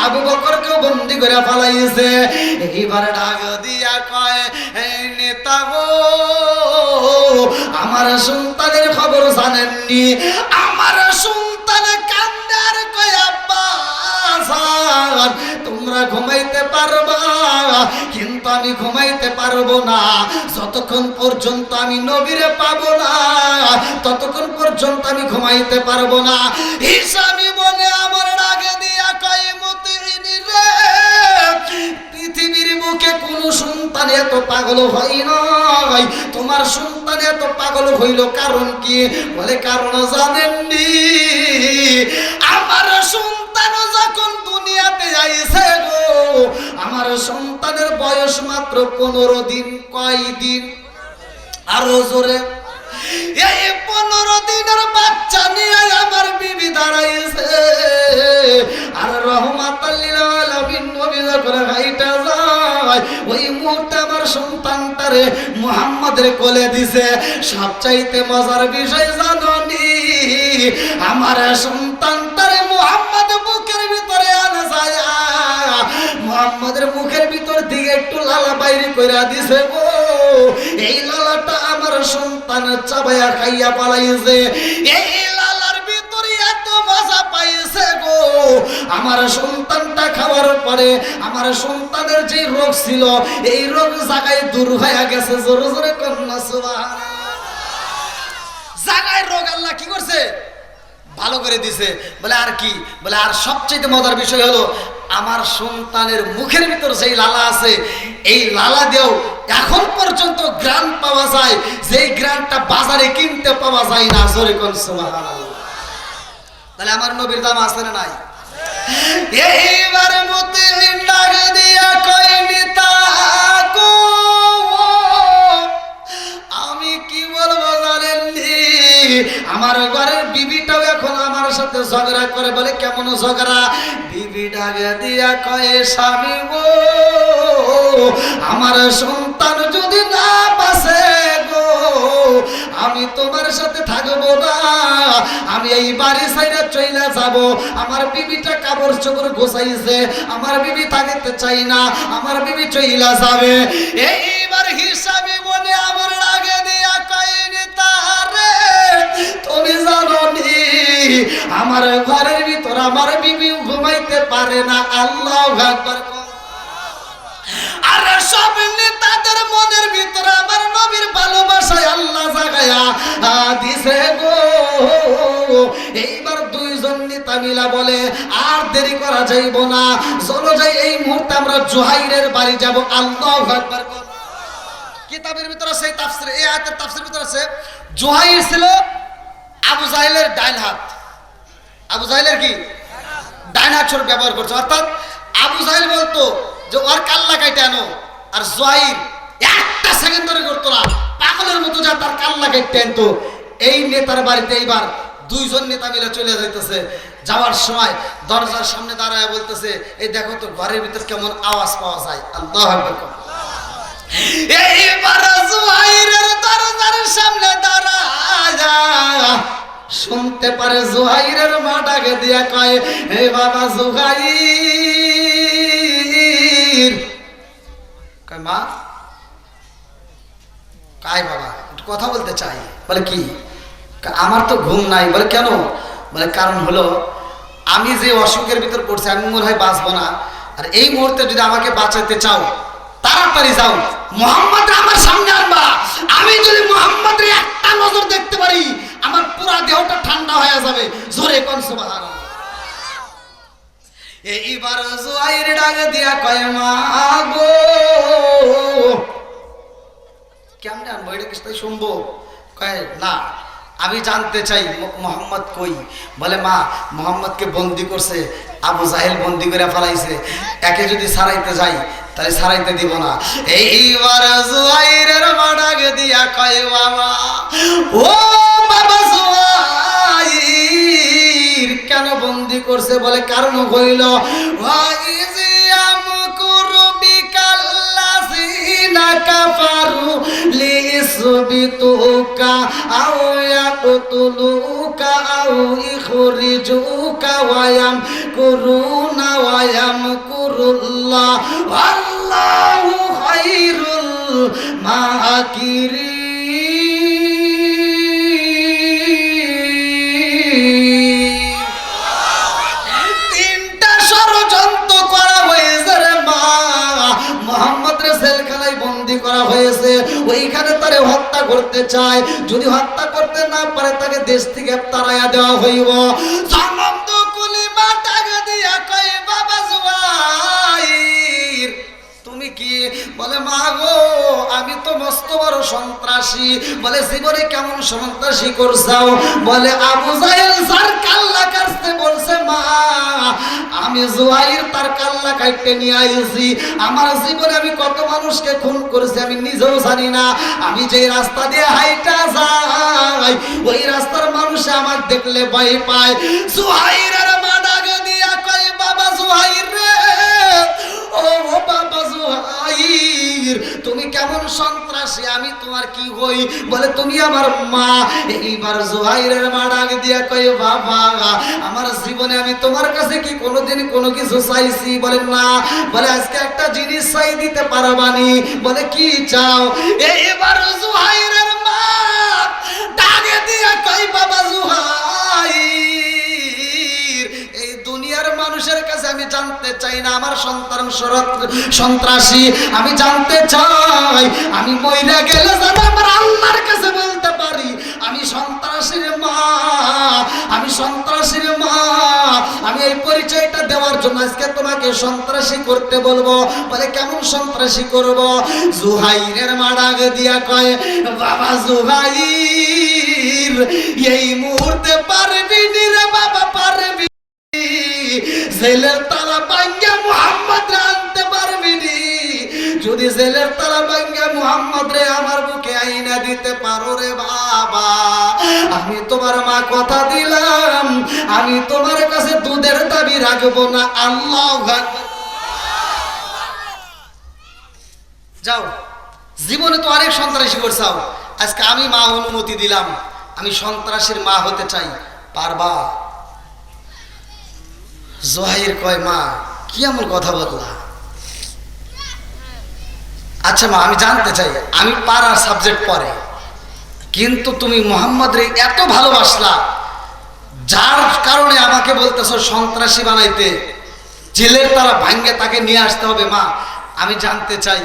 [SPEAKER 1] আবু বকরকেও বন্দি করে পালাইছে। এইবার ডাক দিয়া কয়, এই নেতা গো, আমার সন্তানের খবর জানেননি? আমার সন্তান কান্দে আর কয়, আব্বা জান, তোমরা ঘুমাইতে পারবা, কিন্তু আমি ঘুমাইতে পারবো না যতক্ষণ পর্যন্ত আমি নবীরে পাবো না, ততক্ষণ পর্যন্ত আমি ঘুমাইতে পারবো না। হিসাবি বলে আমার ডাকে দিয়া কয়, মুতিন রে পৃথিবীর বুকে কোনো সন্তান এত পাগল হয় নাই, তোমার সন্তান এত পাগল হইল কারণ কি? বলে কারণ জানেননি, আমার সন্তান যখন দুনিয়াতে আইছে গো, আমার সন্তানের বয়স মাত্র 15 দিন। কয় দিন? আরো জোরে। এই 15 দিনের বাচ্চা নিয়ে আমার বিবি দাঁড়াইছে, আর রহমাতাল লিল আলামিন নবী যখন হাইটা যায়, ওই মুহূর্তে আমার সন্তানটারে মুহাম্মদের কোলে দিছে। সবচাইতে মজার বিষয় জানোনি, আমার সন্তানটারে মুহাম্মদ বুকের ভিতরে আনা যায়, মুহাম্মদের মুখের ভিতর দিকে একটু লালা বাইরে কইরা দিছে গো। এই লালাটা আমার সন্তান চাবাইয়া খাইয়া পালাইছে। এই লালার ভিতরে এত মজা পাইছে গো, আমার সন্তানটা খাওয়ার পরে আমার সন্তানের যে রোগ ছিল, এই রোগ জায়গায় দূর হয়ে গেছে। জোরে জোরে কন্যা সুবহানাল্লাহ। জায়গায় রোগ আল্লাহ কি করছে? ভালো করে দিছে। বলে আর কি? বলে আর সবচেয়ে মজার বিষয় হলো, আমার সন্তানের মুখের ভিতর যেই লালা আছে, এই লালা দিয়েও এখন পর্যন্ত গ্রান পাওয়া যায়, যেই গ্রানটা বাজারে কিনতে পাওয়া যায় না। জোরে কোন সুবহানাল্লাহ। তাহলে আমার নবীর দাম আছে না নাই? এইবার মুতিন ডাক দিয়া কয়, নেতা গো, আমি কি বলবো জানেননি, আমার ঘরের বিবিটাও এখন আমার সাথে ঝগড়া করে। বলে কেমন ঝগড়া? বিবি ডাক দিয়া কয়, স্বামী গো, আমার সন্তান যদি না বাঁচে গো, আমি তোমার সাথে থাকবো না, আমি এই বাড়ি ছাইরা চইলা যাব। আমার বিবিটা কাপড় চোপড় গোছাইছে, আমার বিবি থাকতে চাই না, আমার বিবি চইলা যাবে। এইবার হিসাবে মনে আমার লাগে দিয়া কইনি তারে, তুমি জানো নি আমার ঘরের ভিতর আমার বিবি ঘুমাইতে পারে না। আল্লাহু আকবার। আর সব নেতাদের মনের ভিতরে আমার নবীর ভালোবাসায় আল্লাহ জাগায়া দিছে গো। এইবার দুইজন নেতা মিলা বলে আর দেরি করা যাইব না, চলো যাই এই মুহূর্তে আমরা জুহাইরের বাড়ি যাব। আল্লাহু আকবার। কিতাবের ভিতরে আছে তাফসীর, এই আয়াতের তাফসীরের ভিতরে আছে জুহাইর ছিল আবু জাহেলের ডাইন হাত। আবু জাহেলের কি ডাইন হাত ছোট ব্যবহার করছে, অর্থাৎ আবু জাহেল বলতো যে ওর কাল্লা কাইটা আনো, আর জুহাইর একটা সেকেন্ড ধরে করতো না, পাগলের মতো যা তার কাল্লা কাইটা আনতো। এই নেতার বাড়িতে এইবার দুইজন নেতা মিলে চলে যাইতেছে, যাওয়ার সময় দরজার সামনে দাঁড়ায় বলতেছে এই দেখো তো ঘরের ভিতর কেমন আওয়াজ পাওয়া যায়। আল্লাহু আকবার। এইবার জুহাইরের দরজার সামনে দাঁড়ায় শুনতে পারে জুহাইরের মা ডাকে দিয়া কয় হে বাবা জুহাইর। কয় মা, কাই বাবা একটু কথা বলতে চাই। বলে কি? আমার তো ঘুম নাই। বলে কেন? বলে কারণ হলো আমি যে অসুখের ভিতর পড়ছি আমি মনে হয় বাঁচবো না, আর এই মুহূর্তে যদি আমাকে বাঁচাতে চাও তাড়াতাড়ি যাও, মুহাম্মদ আমার সামনে আনবা। আমি যদি মুহাম্মদের একটা নজর দেখতে পারি আমার পুরো দেহটা ঠান্ডা হয়ে যাবে। জোরে কোন সুবহানাল্লাহ। এইবার জুহাইর ডাকে দিয়া কয় মা গো, কেমনে আনবো এটা কিছু শুনবো? কয় না, আমি জানতে চাই মোহাম্মদ কই। বলে মা, মোহাম্মদকে বন্দি করছে আবু জাহেল, বন্দি করে ফেলাইছে, একে যদি ছাড়াইতে যাই তাহলে ছাড়াইতে দিব না। এইবার জুহাইরের মা ডাকে দিয়া কয় বাবা, ও বাবা জুহাইর কেন বন্দি করছে? বলে কারণ হইল কাফারু লিসবিতুকা আও ইয়াকতুলুকা আও ইখরিজুকা ওয়া ইয়ামকুরুনা ওয়া ইয়ামকুরুল্লাহ আল্লাহু খায়রুল মাকিরিন। তিনটা ষড়যন্ত্র করা হয়েছে রে মা, মোহাম্মদ রে জেলখানায় বন্দী করা হয়েছে, ওইখানে তারে হত্যা করতে চায়, যদি হত্যা করতে না পারে তাকে দেশ থেকে তাড়াইয়া দেওয়া হইব। সমস্ত কুলিমা টাকা দিয়া কয় বাবা জুহাইর তুমি কি? বলে মা গো, আমি তো মস্ত বড় সন্ত্রাসী। বলে জীবনে কেমন সন্ত্রাসী করছাও? বলে আবু জাহেল যার কাল্লা কাটতে বলছে মা, আমি জুহাইর তার কাল্লা কাটতে নিয়ে আইছি। আমার জীবনে আমি কত মানুষকে খুন করেছি আমি নিজেও জানি না। আমি যে রাস্তা দিয়ে হাইটা যাই ওই রাস্তার মানুষ আমার দেখলে ভয় পায়। জুহাইরের মা ডাকে দিয়া কয় বাবা জুহাইর রে, ও বাবা জুহাইর তুমি কেমন সন্ত্রাসী, আমি তোমার কি হই? বলে তুমি আমার মা। এইবার জুহাইরের মা ডাক দিয়া কয় বাবা আমার জীবনে আমি তোমার কাছে কি কোনোদিন কোনো কিছু চাইছি? বলে না। বলে আজকে একটা জিনিস চাই, দিতে পারবানি? বলে কি চাও? এইবার জুহাইরের মা ডাকে দিয়া কয় বাবা জুহাইর এই দুনিয়ার মানুষের কাছে আমি জানতে চাই না আমার সন্তান সন্ত্রাসী, আমি জানতে চাই আমি মইরা গেলে যেন আমার আল্লাহর কাছে বলতে পারি আমি সন্ত্রাসীর মা, আমি সন্ত্রাসীর মা। আমি এই পরিচয়টা দেওয়ার জন্য আজকে তোমাকে সন্ত্রাসী করতে বলবো। বলে কেমন সন্ত্রাসী করব? জুহাইরের মা ডাক দিয়া কয় বাবা জুহাইর এই মুহূর্তে পারবি রে বাবা, পারবি? জেলের তালা ভাঙ্গা মুহাম্মদ রে আনতে পারবি? যদি জেলের তালা ভাঙ্গা মুহাম্মদ রে আমার বুকে আইনা দিতে পারো রে বাবা, আমি তোমার মা কথা দিলাম আমি তোমার কাছে দুধের দাবি রাখবো না। আল্লাহু আকবার। যাও, জীবনে তো অনেক সন্ত্রাসী করছাও, আজকে আমি মা অনুমতি দিলাম, আমি সন্ত্রাসীর মা হতে চাই, পারবা? জোহাইর কয়, মা কি এমন কথা বললা? আচ্ছা মা, আমি জানতে চাই, আমি পারার সাবজেক্ট পড়ে, কিন্তু তুমি মোহাম্মদ রে এত ভালোবাসলা, যার কারণে আমাকে বলতেছো সন্ত্রাসী বানাইতে, জেলের তারা ভাঙ্গে তাকে নিয়ে আসতে হবে। মা আমি জানতে চাই,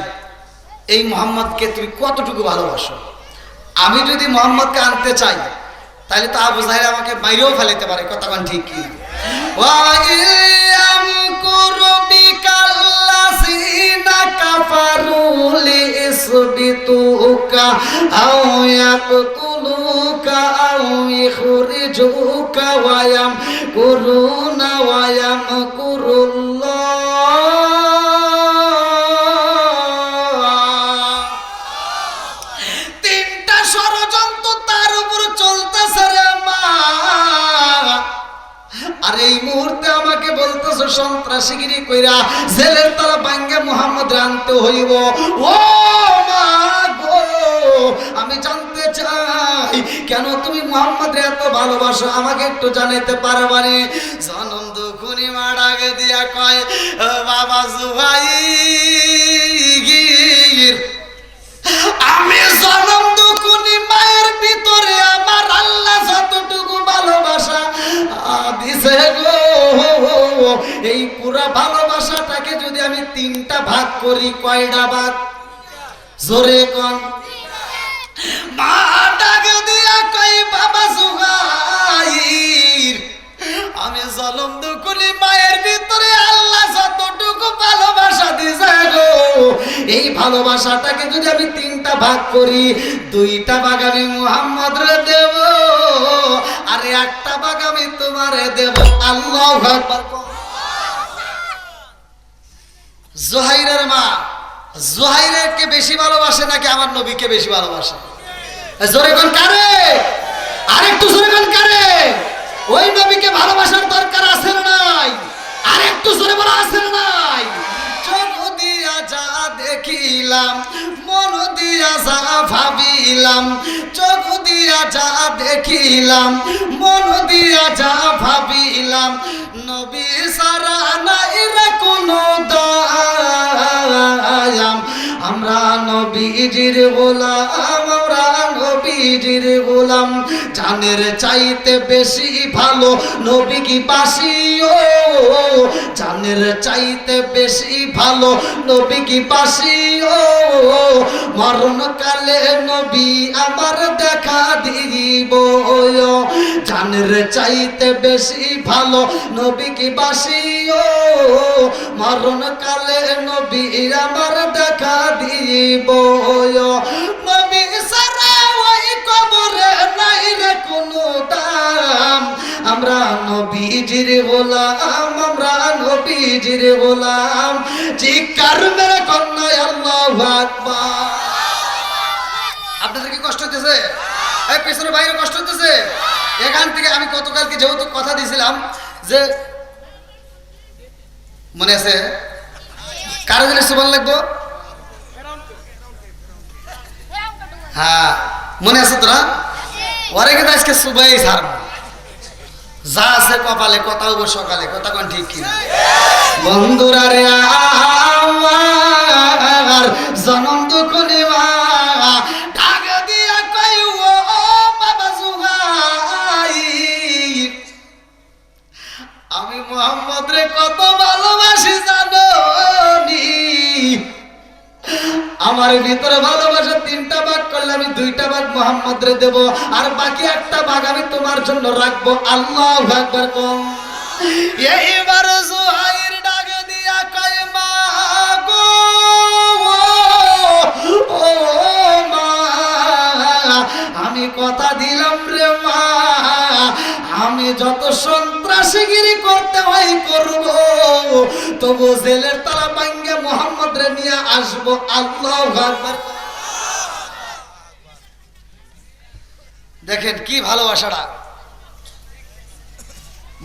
[SPEAKER 1] এই মোহাম্মদকে তুমি কতটুকু ভালোবাসো? আমি যদি মোহাম্মদকে আনতে চাই, তাহলে তো আবু জাহেল আমাকে মাইরেও ফেলাইতে পারে, কথা কোন ঠিক কি? তিনটা ষড়যন্ত্র তার উপর চলতেছে রে মা, আর এই মুহূর্তে আমাকে বলতেছো সন্ত্রাসীগিরি কইরা জেলের তারা ভাঙ্গে মোহাম্মদ আনতে হইব। ও মা গো, আমি জানতে চাই কেন তুমি মোহাম্মদ এত ভালোবাসো, আমাকে একটু জানাইতে পারবানি? জনম দুখুনি মা ডাকে দিয়া কয়, বাবা জুবাইর, আমি জনম দুখুনি মায়ের ভিতরে আমার আল্লাহ যতটুকু ভালোবাসা দিছে গো, এই পুরা ভালোবাসাটাকে যদি আমি তিনটা ভাগ করি, কয়টা ভাগ? জোরে কোন? মা ডাকে দিয়া কয়, বাবা জুবাইর, আমি জনম দুখুনি মায়ের ভিতরে আল্লাহ যতটুকু ভালোবাসা দিছে গো, এই ভালোবাসাটাকে যদি আমি তিনটা ভাগ করি, দুইটা ভাগ আমি মুহাম্মদ রে দেব, আর একটা ভাগ আমি তোমারে দেব। আল্লাহু আকবার। জোহাইরের মা জোহাইরকে বেশি ভালোবাসে নাকি আমার নবীকে বেশি ভালোবাসে? জোরে কোন কারে? আরেকটু জোরে কোন কারে? ওই নবীকে ভালোবাসার দরকার আছে না নাই? আরেকটু জোরে বলা আছে না নাই? চোখ দিয়া যা দেখিলাম, মন দিয়া যা ভাবিলাম, চোখ দিয়া যা দেখিলাম, মন দিয়া যা ভাবিলাম, নবী সারা নাই রে কোনো দায়াম, আমরা নবীজির গোলাম, আমরা নবীজির গোলাম, জানের চাইতে বেশি ভালো নবী কি বাসি, ও জানের চাইতে বেশি ভালো নবী কি বাসি, ও মরণ কালে নবী আমার দেখা দিব, জানের চাইতে বেশি ভালো নবী কি বাসি, ও মরণ কালে নবী আমার দেখা দিব, নবী সারা ওই কবরে নাই রে কোনো দাম, আমরা নবীজির গোলাম, আমরা নবীজির গোলাম। চিৎকার মেরে কন্যা আল্লাহু আকবার। আপনাদের কি কষ্ট হতেছে? এই পেছনে বাইরে কষ্ট হতেছে? এখান থেকে আমি গতকালকে যেহেতু কথা দিয়েছিলাম যে, মনে আছে কারো দিনে সুবহান লাগবো? হ্যাঁ মনে আছে তোরা? ওরে কিন্তু আজকে সুবাই ছাড়, যা আছে কপালে কথা হবো সকালে, কথা কোন ঠিক কিনা? বন্ধুরা রে আমার জনম দুখুনি মা ডাক দিয়া কই, ও বাবা জুবাইর, আমি মুহাম্মদ রে কত ভালোবাসি জানো নি? আমার ভিতরে ভালোবাসা তিনটা ভাগ করলে আমি দুইটা ভাগ মুহাম্মদ রে দেব, আর বাকি একটা ভাগ আমি তোমার জন্য রাখবো। আল্লাহু আকবার কোন? এইবার জুহাইর ডাক দিয়া কয়, মা গো, ও মা, আমি কথা দিলাম রে মা, আমি যত সন্ত্রাসীগিরি করতে হয় করব, তবু জেলের তালা ভাঙ্গে মুহাম্মদ রে নিয়ে আসবো। আল্লাহু আকবার। দেখেন কি ভালোবাসাটা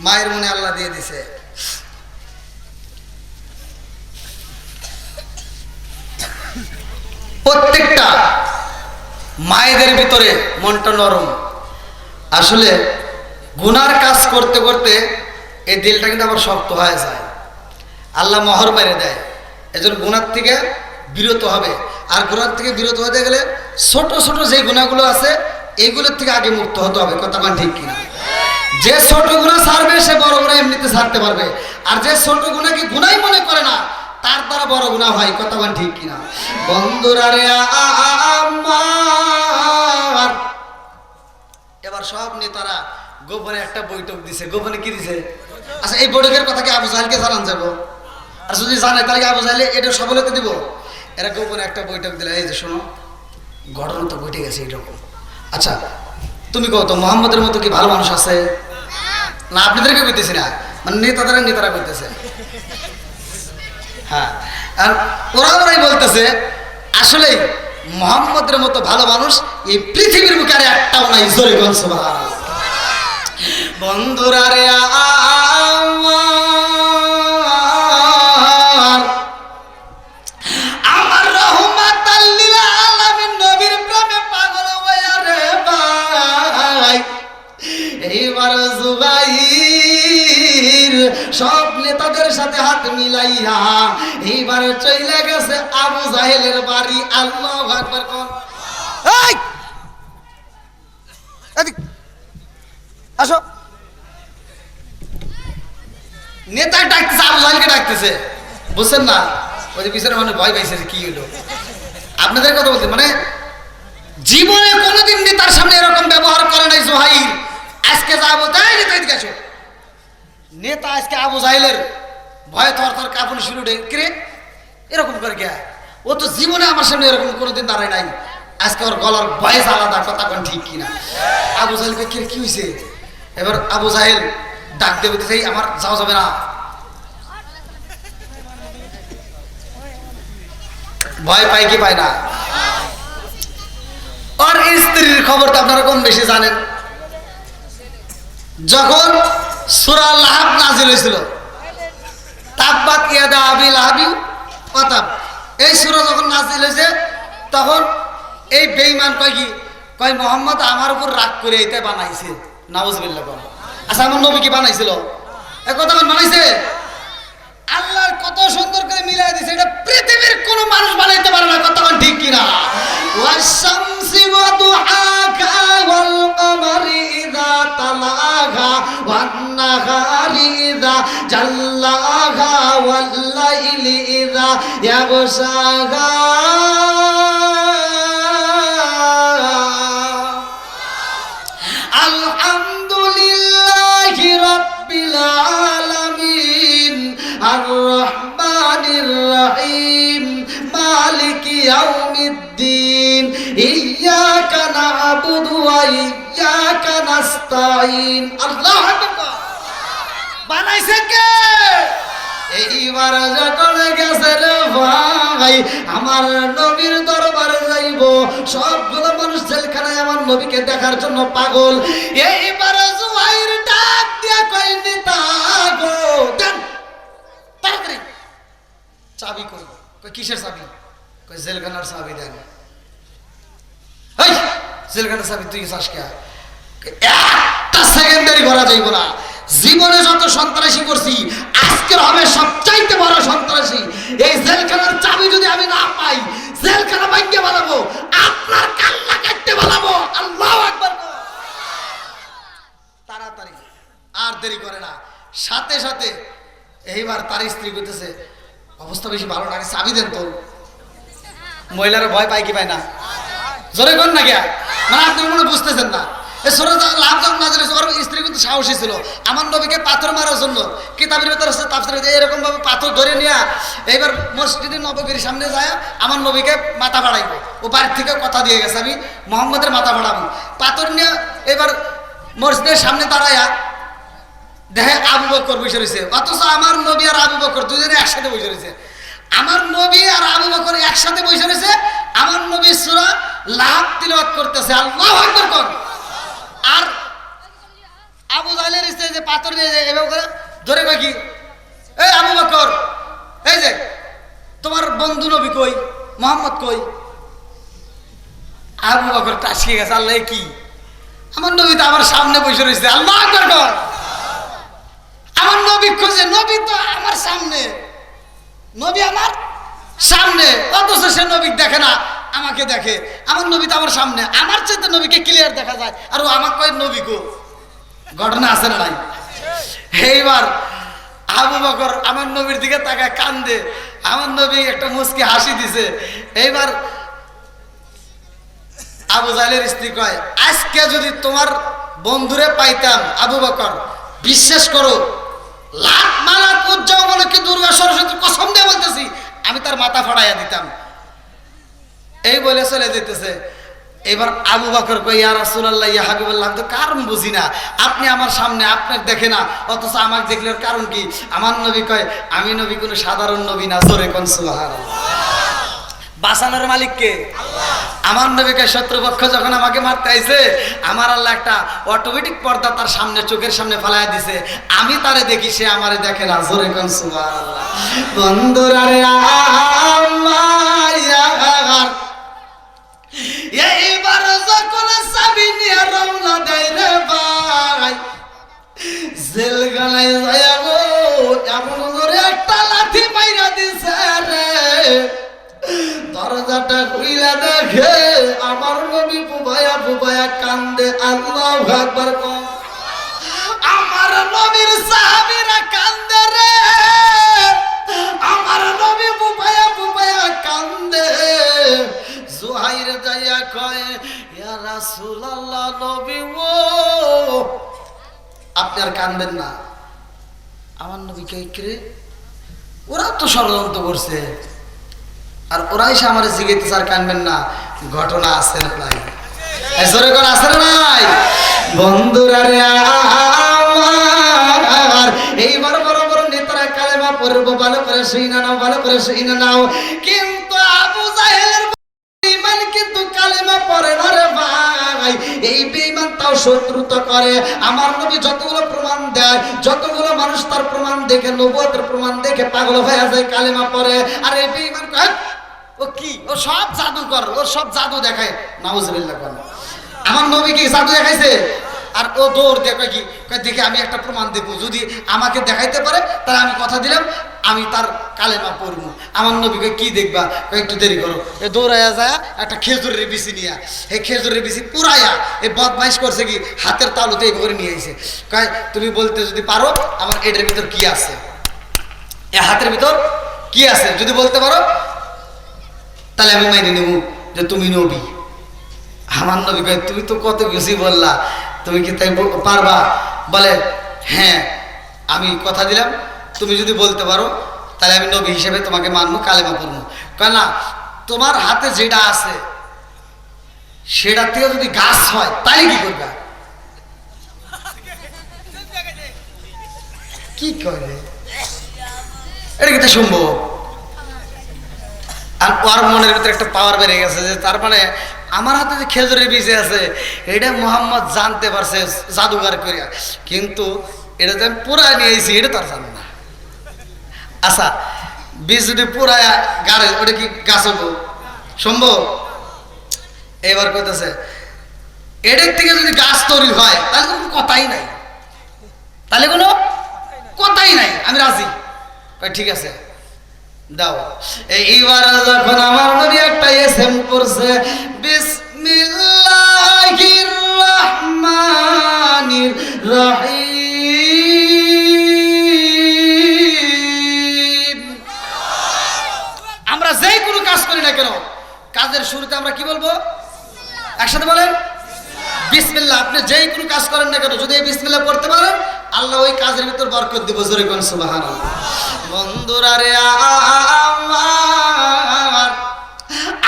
[SPEAKER 1] মায়ের মনে আল্লাহ দিয়ে দিছে। প্রত্যেকটা মায়েদের ভিতরে মনটা নরম। আসলে গুনার কাজ করতে করতে এই দিলটা কিন্তু আবার শক্ত হয়ে যায়, আল্লাহ মোহর মেরে দেয়। এজন্য গুনার থেকে বিরত হবে। আর গুনার থেকে বিরত হতে গেলে ছোট ছোট যে গুণাগুলো আছে এইগুলোর থেকে আগে মুক্ত হতে হবে। কথা কান ঠিক কিনা? যে ছোট গুণা ছাড়বে সে বড় গুণা এমনিতে ছাড়তে পারবে, আর যে ছোট গুণাকে গুনাই মনে করে না তার দ্বারা বড় গুণা হয়। কথা কান ঠিক কিনা? বন্ধুরা রে আমার, এবার সব নেতারা গোপনে একটা বৈঠক দিছে। গোপনে কি দিছে? আচ্ছা, এই বৈঠকের কথা কি আবু জাহেলকে জানান যাবো? আর যদি জানে তাহলে আবু জাহেল এটা সফলতা দিব। এরা গোপনে একটা বৈঠক দিলে, এই যে শোনো, ঘটনা তো ঘটে গেছে এইরকম। আচ্ছা তুমি কও তো, মোহাম্মদের মতো কি ভালো মানুষ আছে? না আপনাদেরকে কইতেছি না, মানে নেতারা কইতেছে। হ্যাঁ, আর ওরাই বলতেছে আসলে মোহাম্মদের মতো ভালো মানুষ এই পৃথিবীর বুকে আর একটাও নাই। জোরে বল সুবহানাল্লাহ। বন্ধুরা রে আমার রহমাতাল লিল আলামিন নবীর প্রেমে পাগল হইয়া রে ভাই, এইবার জুবাইর সব নেতাদের সাথে হাত মিলাইয়া এইবার চলে গেছে আবু জাহেলের বাড়ি। আল্লাহু আকবার কোন।
[SPEAKER 2] এই এদিক আসো।
[SPEAKER 1] নেতা ডাকতেছে, আবু জাহেলকে ডাকতেছে, বুঝছেন না? ওই যে পিছনে মানুষ ভয় পাইছে কি হলো। আপনাদের কথা বলতে মানে জীবনে কোনোদিন নেতার সামনে এরকম ব্যবহার করে নাই জোহাইর। আজকে যা বলতে নেতা এদিকে আসো, নেতা আজকে আবু জাহেলের ভয়ে থর কাঁপুনি শুরু করে এরকম করে গিয়া। ও তো জীবনে আমার সামনে এরকম কোনোদিন দাঁড়ায় নাই। আজকে ওর গলার ভয়েস আলাদা। কথা কোন ঠিক কিনা? আবু জাহেলকে কি হয়েছে? এবার আবু জাহেল ডাক দিয়ে বলতে চাই, আমার যাওয়া যাবে না। ভয় পায় কি পায় না? ওর স্ত্রীর খবর তো আপনারা কম বেশি জানেন। যখন সূরা লাহাব নাযিল হয়েছিল, তাব্বাত ইয়াদা আবি লাহাবি ওয়া তাব, এই সূরা যখন নাযিল হয়েছে তখন এই বেঈমান কয় মুহাম্মদ আমার উপর রাগ করে এটা বানাইছে। নাউজুবিল্লাহ। আচ্ছা আমার নবী কি বানাইছিল? এই কথা বানাইছে? আল্লাহ কত সুন্দর করে মিলাই দিয়েছে, এটা পৃথিবীর কোন মানুষ বানাইতে পারে না। কথা ঠিক কিনা? ওয়াশ-শামসি ওয়া দুহাকা ওয়াল কমারি ইযা তালাহা ওয়ান নাহারি ইযা জাল্লাহা ওয়াল লাইলি ইযা ইয়াগশাহা। আলহামদুলিল্লাহি রাব্বিল আলামিন আর-রহমানির রহিম মালিকি ইয়াউমিদ্দিন ইয়্যাকা না'বুদু ওয়া ইয়্যাকা নাস্তাঈন। আল্লাহু আকবার। বানাইছে কে? এইবার যখন গেছে রে ভাই, আমার নবীর দরবারে যাইব, সবগুলো মানুষ জেলখানায় আমার নবীকে দেখার জন্য পাগল। এইবার জুহাইর ডাক দিয়া কই, নেতা গো দেন তাড়াতাড়ি চাবি। কই কিসের চাবি? কই জেলখানার চাবি দেন। এই জেলখানার চাবি তুই চাস কে? একটা সেকেন্ডারি করা যাইব না। জীবনে যত সন্ত্রাসী করছি আজকের হবে সবচাইতে বড় সন্ত্রাসী। এই জেলখানার চাবি যদি আমি না পাই, জেলখানা ভাঙিয়ে বানাবো, আপনার কাল্লা কাটতে বানাবো। আল্লাহু আকবার। তাড়াতাড়ি, আর দেরি করে না। সাথে সাথে এইবার তার স্ত্রী কইতেছে, অবস্থা বেশি ভালো না, চাবি দেন তো। মহিলারা ভয় পায় কি পায় না? জোরে কোন না গিয়া, মানে আপনি মনে বুঝতেছেন না। স্ত্রী কিন্তু সাহসী ছিল। আমার নবীকে পাথর মারার জন্য কিতাবের ভেতরে এরকম ভাবে পাথর ধরে নিয়ে এইবার মসজিদে নববীর সামনে যায় আমার নবীকে মাথা বাড়াইবো। ও বাড়ির থেকে কথা দিয়ে গেছে, আমি মোহাম্মদের মাথা বাড়াবো। পাথর নিয়ে এবার মসজিদের সামনে দাঁড়ায়া দেখে আবু বকর বসে রয়েছে, অথচ আমার নবী আর আবু বকর দুজনে একসাথে বসে রয়েছে। আমার নবী আর আবু বকর একসাথে বসে রয়েছে। আমার নবী সূরা লাহাব তিলাওয়াত করতেছে। আল্লাহু আকবার কোন। আর আবু জাহেলের স্ত্রী যে পাথর নিয়ে যায় এভাবে করে ধরে কয় কি, এই আবু বকর, এই যে তোমার বন্ধু নবী কই, মোহাম্মদ কই? আবু বকর টাসকে গেছে, আল্লাহ কি আমার নবী তো আমার সামনে বসে রয়েছে, আল্লাহ আকবার কর। আমার নবী খোঁজে, নবী তো আমার সামনে, নবী আমার সামনে, অথচ সে নবী দেখে না, আমাকে দেখে। আমার নবী তো আমার সামনে, আমার চেয়ে নবীকে ক্লিয়ার দেখা যায়, আর ও আমার কয় নবী গো। ঘটনা আছে না নাই? এইবার আবু বকর আমার নবীর দিকে তাকায় কান্দে, আমার নবী একটা মুচকি হাসি দিছে। এইবার আবু জাহেলের স্ত্রী কয়, আজকে যদি তোমার বন্ধুরে পাইতাম আবু বকর, বিশ্বাস করো লাখ মালাত উজ্জ্বলকে দুর্গা সরস্বতীর কসম দিয়ে বলতেছি, আমি তার মাথা ফাড়াইয়া দিতাম। এই বলে চলে যেতেছে। এবার আবু বকর কই, ইয়া রাসূলুল্লাহ ইয়া হাবিবাল্লাহ, আমি তো কারণ বুঝি না, আপনি আমার সামনে, আপনাকে দেখে না, অথচ আমাকে দেখলে কারণ কি? আমার নবী কয়, আমি নবী কোনো সাধারণ নবী না, জোরে কোন সুবহানাল্লাহ। বাঁচানোর মালিক কে? আমার নবীকে শত্রুপক্ষ যখন আমাকে মারতে আইছে, আমার আল্লাহ একটা অটোমেটিক পর্দা তার সামনে, চোখের সামনে ফালাইয়া দিছে, আমি তারে দেখি, সে আমারে দেখে না, জোরে কোন সুবহানাল্লাহ। বন্ধুরা রে আমার, এইবার যখন চাবি নিয়ে রওনা দেয় রে ভাই, জেলখানায় যায় গো, এমন করে একটা লাথি মাইরা দিছে রে, দরজাটা খুইলা দেখে আমার নবী বুবায়া বুবায়া কান্দে, আল্লাহু আকবার কও। আমার নবীর সাহাবীরা কান্দে রে, আমার নবী বুবায়া বুবায়া কান্দে। জুহাইর যাইয়া কয়, ইয়া রাসূলুল্লাহ, নবী ও, আপনি আর কাঁদবেন না। আমার নবী কে রে, ওরা তো ষড়যন্ত্র করছে, আর ওরাই এসে আমার জিজ্ঞেস, আর কাঁদবেন না। ঘটনা আছে না নাই? জোরে করে আছে না নাই? বন্ধুরা রে আমার, এইবার বড় বড় নেতারা কালেমা পড়ব, ভালো করে শুইনা নাও, ভালো করে শুইনা নাও। কিন্তু আবু জাহেলের বেঈমান কিন্তু কালেমা পড়ে না রে ভাই, এই বেঈমান তাও শত্রুতা করে। আমার নবী যতগুলো প্রমাণ দেয়, যতগুলো মানুষ তার প্রমাণ দেখে, নবুয়তের প্রমাণ দেখে পাগল হয়ে যায়, কালেমা পড়ে। আর এই বেঈমান কয়, ও কি, ও সব জাদুকর, ও সব জাদু দেখায়, নাউজুবিল্লাহ। আমার নবী কি জাদু দেখাইছে? আর ও দৌড় দিয়ে কয় কি, কয় দেখে আমি একটা প্রমাণ দেবো, যদি আমাকে দেখাইতে পারে তাহলে আমি কথা দিলাম আমি তার কালেমা পড়বো। আমার নবীকে কি দেখবা, কয় একটু দেরি করো। এ দৌড়াইয়া যায় একটা খেজুরের বিচি নিয়ে, এই খেজুরের বিচি পুরাইয়া এই বদমাইশ করছে কি, হাতের তালুতে এই করে নিয়ে আইছে। কয় তুমি বলতে যদি পারো আমার এটার ভিতর কি আছে, এ হাতের ভিতর কি আছে যদি বলতে পারো, তাহলে আমি মাইনে নেব যে তুমি নবী। আমার নবী কয়, তুমি তো কত কিছুই বললা, তুমি কি তাই পারবা? বলে হ্যাঁ, আমি কথা দিলাম, তুমি যদি বলতে পারো তাহলে আমি নবী হিসেবে তোমাকে মানবো, কালেমা পড়বো। কয় না, তোমার হাতে যেটা আছে সেটা থেকে যদি গাছ হয় তাহলে কি করবে? কি করে এটা কি সম্ভব? আর ওর মনের ভিতরে একটা পাওয়ার বেড়ে গেছে, যে তার মানে আমার হাতে যে খেজুরের বীজ আছে এটা মোহাম্মদ জানতে পারছে জাদুঘর করিয়া, কিন্তু এটা যে আমি পুরায় নিয়ে এসেছি এটা তার জানে না। আচ্ছা, বীজ যদি পুরায় গাড়ে, ওটা কি গাছ হবো সম্ভব? এবার কইতেছে এটার থেকে যদি গাছ তৈরি হয় তাহলে কোনো কথাই নাই, তাহলে কোনো কথাই নাই, আমি রাজি। ঠিক আছে দাও। এইবার যখন আমার নবী একটা এসএম করছে, বিসমিল্লাহির রহমানির রহিম। আমরা যেই কোনো কাজ করি না কেন, কাজের শুরুতে আমরা কি বলবো? একসাথে বলেন বিসমিল্লাহ। আপনি যেই কোনো কাজ করেন না কেন, যদি এই বিসমিল্লাহ পড়তে পারেন, আল্লাহ ওই কাজের ভিতর বরকত দিব, জোরে কোন সুবহানাল্লাহ। বন্ধুরা রে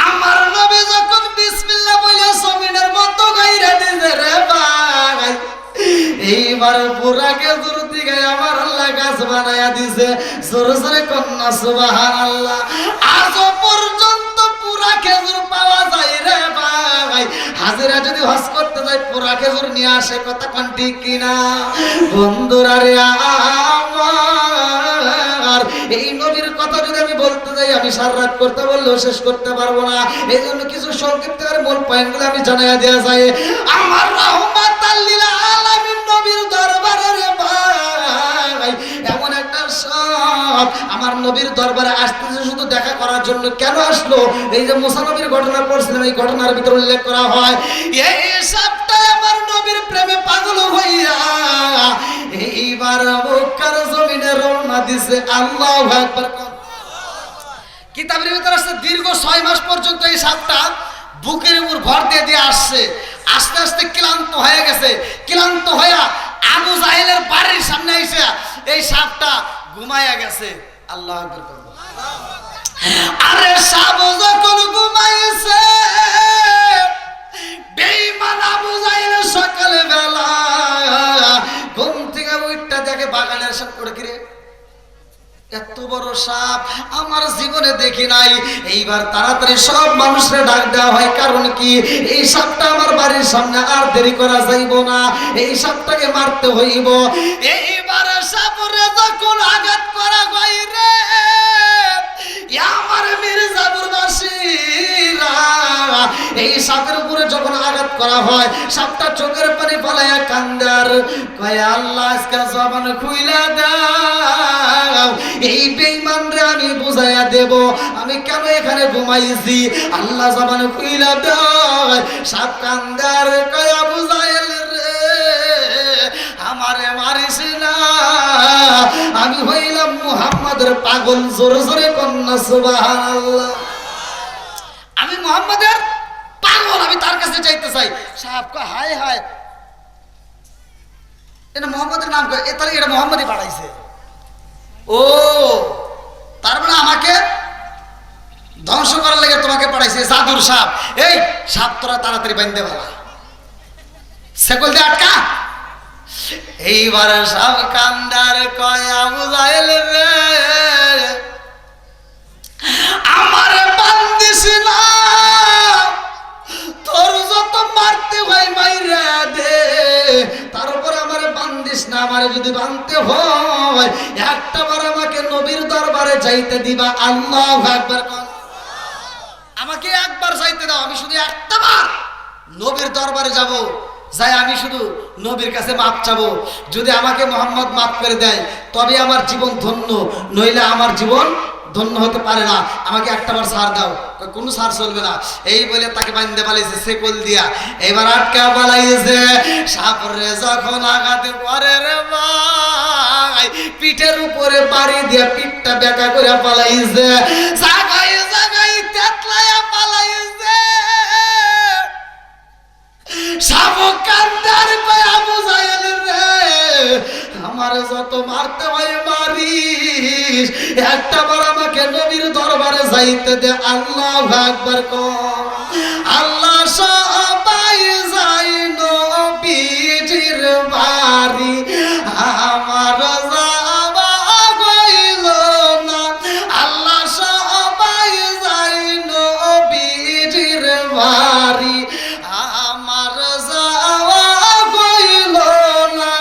[SPEAKER 1] আমার নবী যখন বিসমিল্লাহ বলে জমিনের মতো গাইরা দিছে রে ভাই, এইবার পুরা খেজুর দিকে আমার আল্লাহ গাছ বানায়া দিছে, জোরে জোরে কন্যা সুবহানাল্লাহ। আজ পর্যন্ত পুরা খেজুর পাওয়া যায় রে ভাই, হাজিরা যদি হজ করতে যায় পুরা খেজুর নিয়ে আসে, কথা কোন ঠিক কিনা? বন্ধুরা রে আমার আমার, এই নবীর কথা যদি আমি বলতে যাই আমি সারা রাত করতে বললেও শেষ করতে পারবো না। এই জন্য কিছু সংক্ষিপ্ত করে মূল পয়েন্টগুলো আমি জানাইয়া দেওয়া যায়। আমার রাহমাতাল লিল আলামিন নবীর দরবারে রে ভাই এমন একটা সব আমার নবীর দরবারে আসতেছে শুধু দেখা করার জন্য। কেন আসলো? এই যে মুসা নবীর ঘটনা পড়ছিলাম, এই ঘটনার ভিতরে উল্লেখ করা হয় এই সবটা আমার নবীর প্রেমে পাগল হইয়া এইবার মক্কার জমিনে রওনা দিছে। আল্লাহু আকবার। কিতাবের ভিতরে আছে দীর্ঘ 6 মাস পর্যন্ত এই সাপটা বুকের উপর ভর দিয়ে দিয়ে আসছে। আস্তে আস্তে ক্লান্ত হয়ে গেছে। ক্লান্ত হইয়া আবু জাহেলের বাড়ির সামনে এসে এই সাপটা ঘুমায়া গেছে। আল্লাহু আকবার। আরে সাপ যখন ঘুমাইছে বেঈমান আবু জাহেল সকালে বেলা ঘুম থেকে উঠটা দেখে বাগানের সাপ করে কিরে এত বড় সাপ আমার জীবনে দেখি নাই। এইবার তাড়াতাড়ি সব মানুষের ডাক দেওয়া হয়, কারণ কি এই সাপটা আমার বাড়ির সামনে আর দেরি করা যাইব না, এই সাপটাকে মারতে হইব। এইবার সাপরে যখন আঘাত করা হয় রে আমার মির্জাপুর বাসীরা এই সাপের উপরে যখন আঘাত করা হয় সাপটা চোখের পানি ফলাইয়া কান্দার কয় আল্লাহ আজকে জবান খুইলা দাও, এই বেঈমানরে আমি বুঝাইয়া দেব আমি কেন এখানে ঘুমাইছি। আল্লাহ জবান খুইলা দাও। সাপ কান্দার কয় আবু জাহেল রে আমারে মারিস না, আমি হইলাম মুহাম্মাদের পাগল। জোরে জোরে কন্যা সুবহানাল্লাহ। আমি মুহাম্মাদের পাগল, আমি তার কাছে যাইতে চাই। সাহেব কয় হায় হায় এটা মুহাম্মাদের নাম কয়, তাহলে এটা মুহাম্মাদই পাঠাইছে। ও তার মানে আমাকে ধ্বংস করার লেগে তোমাকে পাঠাইছে জাদুর সাপ। এই সাপ তোরা তাড়াতাড়ি বাঁধতে ভালা, সেকল দিয়ে আটকা। এইবার সাপ কান্দার কয় আবু জাহেল রে আমারে বান্দিস না, তোর যত মারতে হয় মাইরা দে, তারপরে আমারে বান্দিস না। আমারে যদি বানতে হয় একটা বার আমাকে নবীর দরবারে যাইতে দিবা। আল্লাহু আকবার। আমাকে একবার যাইতে দাও, আমি শুধু একটা বার নবীর দরবারে যাব, যাই আমি শুধু নবীর কাছে মাপ চাবো। যদি আমাকে মোহাম্মদ মাফ করে দেয় তবে আমার জীবন ধন্য, নইলে আমার জীবন ধন্য হতে পারে না। আমাকে একটাবার ছাড় দাও। কোনো ছাড় চলবে না। এই বলে তাকে বাঁধতে পালাইছে সেকল দিয়া। এবার আটকা পালাইছে। সাপরে যখন আঘাতে পরে রে ভাই পিঠের উপরে বাড়ি দিয়া পিঠটা বেঁকা করে পালাইছে। জাগাই জাগাই তেতলায়া পালাইছে। সাপ কান্দার কয় আবু জাহেল রে আমারে যত মারতে হয় মারিস, একটা বার আমাকে নবীর দরবারে যাইতে দে। আল্লাহু আকবার। আল্লাহ সবাই যাই নবীজির বাড়ি, আমার যাওয়া হইল না। আল্লাহ সবাই যাই নবীজির বাড়ি, আমার যাওয়া হইল না।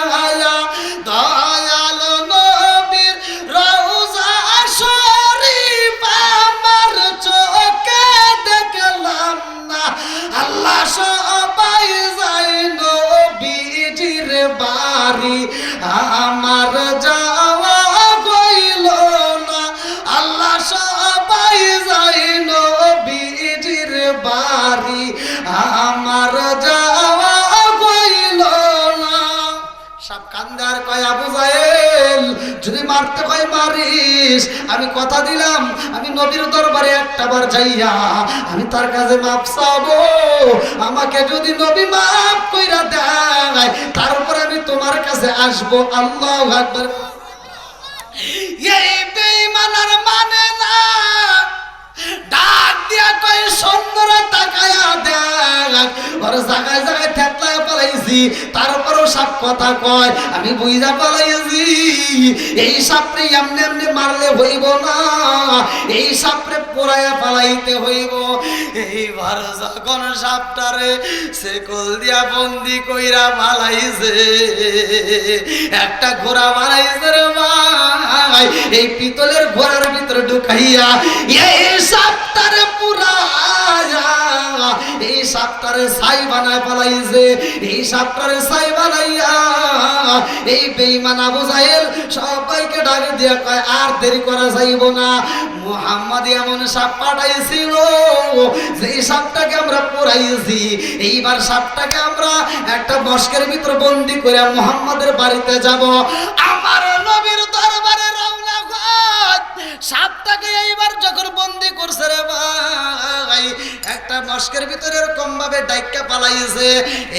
[SPEAKER 1] দয়াল নবীর রওজা শরীফ আমার চোখে দেখলাম না। আল্লাহ সবাই যাই নবীজির বাড়ি, আমার যাওয়া হইল না। আল্লাহ সবাই যাই নবীজির বাড়ি, আমার যাওয়া হইল না। সব কান্দার কয় আবু জাহেল যদি মারতে কয় মারিস, আমি কথা দিলাম আমি নবীর দরবারে একটা বার যাইয়া আমি তার কাছে মাপ চাবো। আমাকে যদি নবী মাফ কইরা দেয় তারপর আমি তোমার কাছে আসবো। আল্লাহু আকবার। এই বেঈমানার মানে না, ডাক দিয়া কয় সুন্দর তাকায়া দেখ ওর জায়গায় জায়গায় থেতলায় পালাইছি, তারপরও সাপ কথা কয় আমি বুঝা পালাইছি এই সাপরে এমনি এমনি মারলে হইব না, এই সাপরে পোড়াইয়া পালাইতে হইব। এইবার যখন সাপটারে শেকল দিয়া বন্দি কইরা পালাইছে, একটা ঘোড়া বানাইছে রে ভাই, এই পিতলের ঘোড়ার ভিতরে ঢুকাইয়া এই সাপটারে পুরাইয়া এই সাপটারে ছাই বানায় পালাইছে। এই সাপটারে ছাই বানাইয়া এই বেঈমান আবু জাহেল সবাইকে ডাকে দিয়া কয় আর দেরি করা যাইব না, মুহাম্মদ এমন সাপ পাঠাইছিল যে সাপটাকে আমরা পুরাইছি, এইবার সাপটাকে আমরা একটা মস্কের ভিতরে বন্দি করে মুহাম্মাদের বাড়িতে যাব। আমার নবীর দরবারে রওনা হয়। সাপটাকে এইবার যখন বন্দি করছে রে ভাই, একটা মস্কের ভিতরে এরকম ভাবে ডাইকা পালাইছে,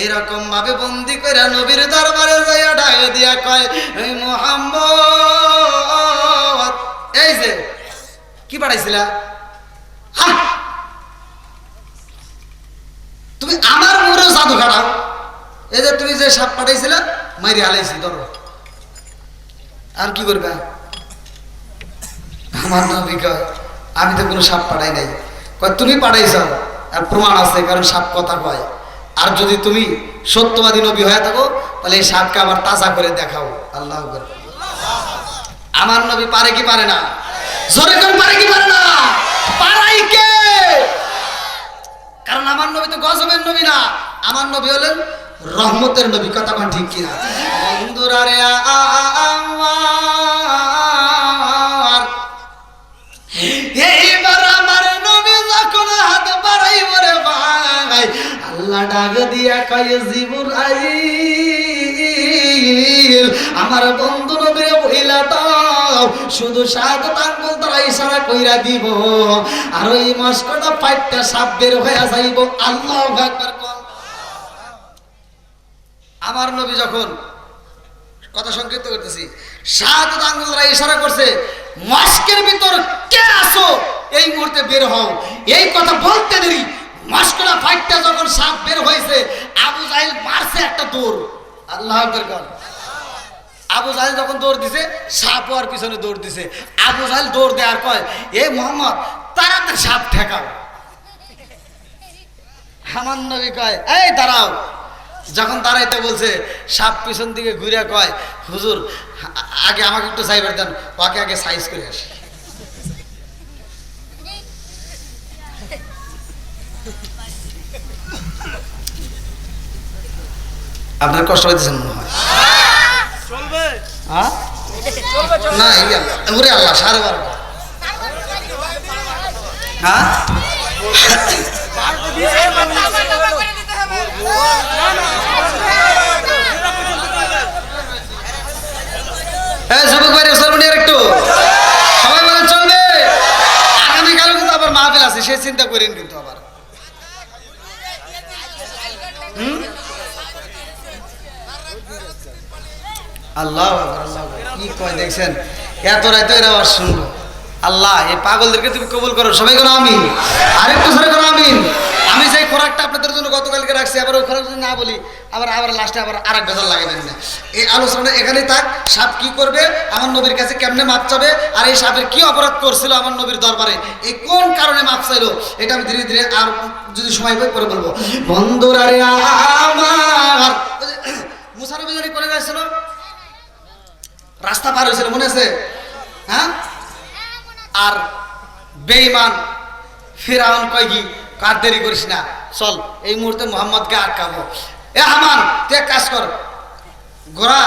[SPEAKER 1] এরকম ভাবে বন্দি করে নবীর দরবারে যাইয়া ডাকে দিয়া কয় এই মুহাম্মদ, এই যে কি পাঠাইছিলা, তুমি আমার মুখে জাদু খাটাও, এই যে তুমি যে সাপ পাঠাইছিলা মাইরি হালাইছি, ধরো আর কি করবে। আমার নবী কয় আমি তো কোনো সাপ পাঠাই নাই। কয় তুমি পাঠাইছ, আর প্রমাণ আছে, কারণ সাপ কথা কয়। আর যদি তুমি সত্যবাদী নবী হয়ে থাকো তাহলে এই সাপকে আবার তাজা করে দেখাও। আল্লাহু আকবার। আমার নবী পারে কি পারে না? জোরে কোন পারে কি পারে না? পারাই কে? কারণ আমার নবী তো গজবের নবী না, আমার নবী হলেন রহমতের নবী। কথা কোন ঠিক কিনা? বন্ধুরা রে আমার, এইবার আমার নবী যখন হাত বাড়াইব রে ভাই, আল্লাহ ডাক দিয়া কয় জিবরাইল আমার বন্ধু নবীরে বইলা দাও, শুধু 7 আঙ্গুল দ্বারা ইশারা কইরা দিব, আর ওই মস্কটা পাইটটা সাপ বের হয়ে যাইব। আল্লাহু আকবার। আমার নবী যখন কথা সংক্ষিপ্ত করতেছি, 7 আঙ্গুল দ্বারা ইশারা করছে, মস্কের ভিতর কে আসো এই মুহূর্তে বের হও। এই কথা বলতে দেরি মস্কটা ফাইটটা যখন সাপ বের হয়েছে, আবু জাহেল মারছে একটা দৌড়। আল্লাহু আকবার। আবু জাহেল যখন দৌড় দিছে, সাপ আর পিছনে দৌড় দিছে। আবু জাহেল দৌড় দেওয়ার কয় এ মোহাম্মদ তাড়াতাড়ি সাপ ঠেকাও। আমার নবী কয় এই দাঁড়াও। যখন দাঁড়াইতে বলছে, সাপ পিছন দিকে ঘুরে কয় হুজুর আগে আমাকে একটু সাইবার দেন, ওকে আগে সাইজ করে আসি। আপনার কষ্ট হইতেছেন মনে হয়? না ওরে আল্লাহ 12:30। হ্যাঁ যুবক ভাই একটু সবাই বলে চলবে। আগামীকাল কিন্তু আবার মাহফিল আছে, সে চিন্তা করেন কিন্তু আবার। আল্লাহ কি কয় দেখছেন, এত রাইতে এরা আবার শুনবো। আল্লাহ এই পাগলদেরকে তুমি কবুল করো। সবাই করো আমিন। আরেকটু সরে করো আমিন। আমি যে খোরাকটা আপনাদের জন্য গতকালকে রাখছি, আবার ওই খোরাক যদি না বলি আবার লাস্টে আবার আরেক গজল লাগাবেন না। এই আলোচনা এখানেই থাক। সাপ কি করবে, আমার নবীর কাছে কেমনে মাপ চাবে, আর এই সাপের কি অপরাধ করছিল আমার নবীর দরবারে, এই কোন কারণে মাপ চাইলো, এটা আমি ধীরে ধীরে আর যদি সময় পাই পরে বলবো। বন্ধুরা রে আমার, মুসা নবী জানি করে গেছিল, রাস্তা পার হয়েছিল মনে আছে? হ্যাঁ, আর বেঈমান ফিরআউন কয় কি কার দেরি করিস না, চল এই মুহূর্তে মুহাম্মদকে আটকাবো। এ হামান তুই এক কাজ কর, ঘোড়া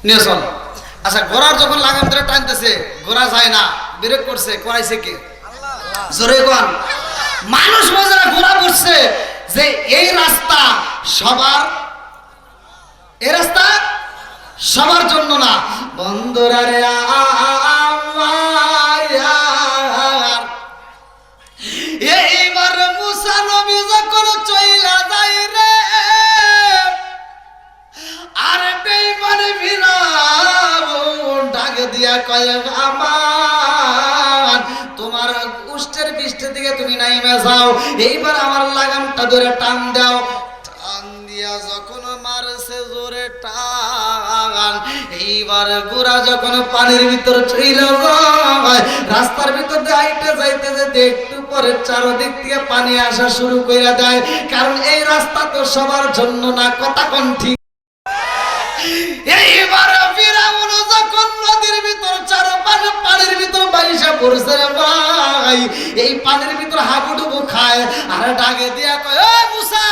[SPEAKER 1] নিয়ে চল। আচ্ছা ঘোড়ার যখন লাগাম ধরে টানতেছে, ঘোড়া যায় না, ব্রেক করছে, করাইছে কে? জোরে কোন। মানুষ বোঝা ঘোড়া বুঝছে যে এই রাস্তা সবার, এই রাস্তা সবার জন্য না। বন্ধুরা রে আমার, এইবার মুসা নবী যখন চইলা যায় রে, আর বেঈমান ফিরআউন ডাক দিয়া কয় আমার তোমার উষ্টের পৃষ্ঠের দিকে তুমি নাইমে যাও, এইবার আমার লাগামটা ধরে টান দাও। টান দিয়া টান। এইবার গোরা যখন পানির ভিতর চইলা যায়, রাস্তার ভিতর দিয়ে হাইটে যাইতে যেতে একটু পরে চারদিক থেকে পানি আসা শুরু করে দেয়, কারণ এই রাস্তা তো সবার জন্য না। কথা কোন ঠিক? এইবার ফিরাউন যখন নদীর ভিতর চারপাশে পানির ভিতর বাইসা পড়ছে রে ভাই, এই পানির ভিতর হাবুডুবু খায় আর ডাকে দিয়া কয়, ও মুসা,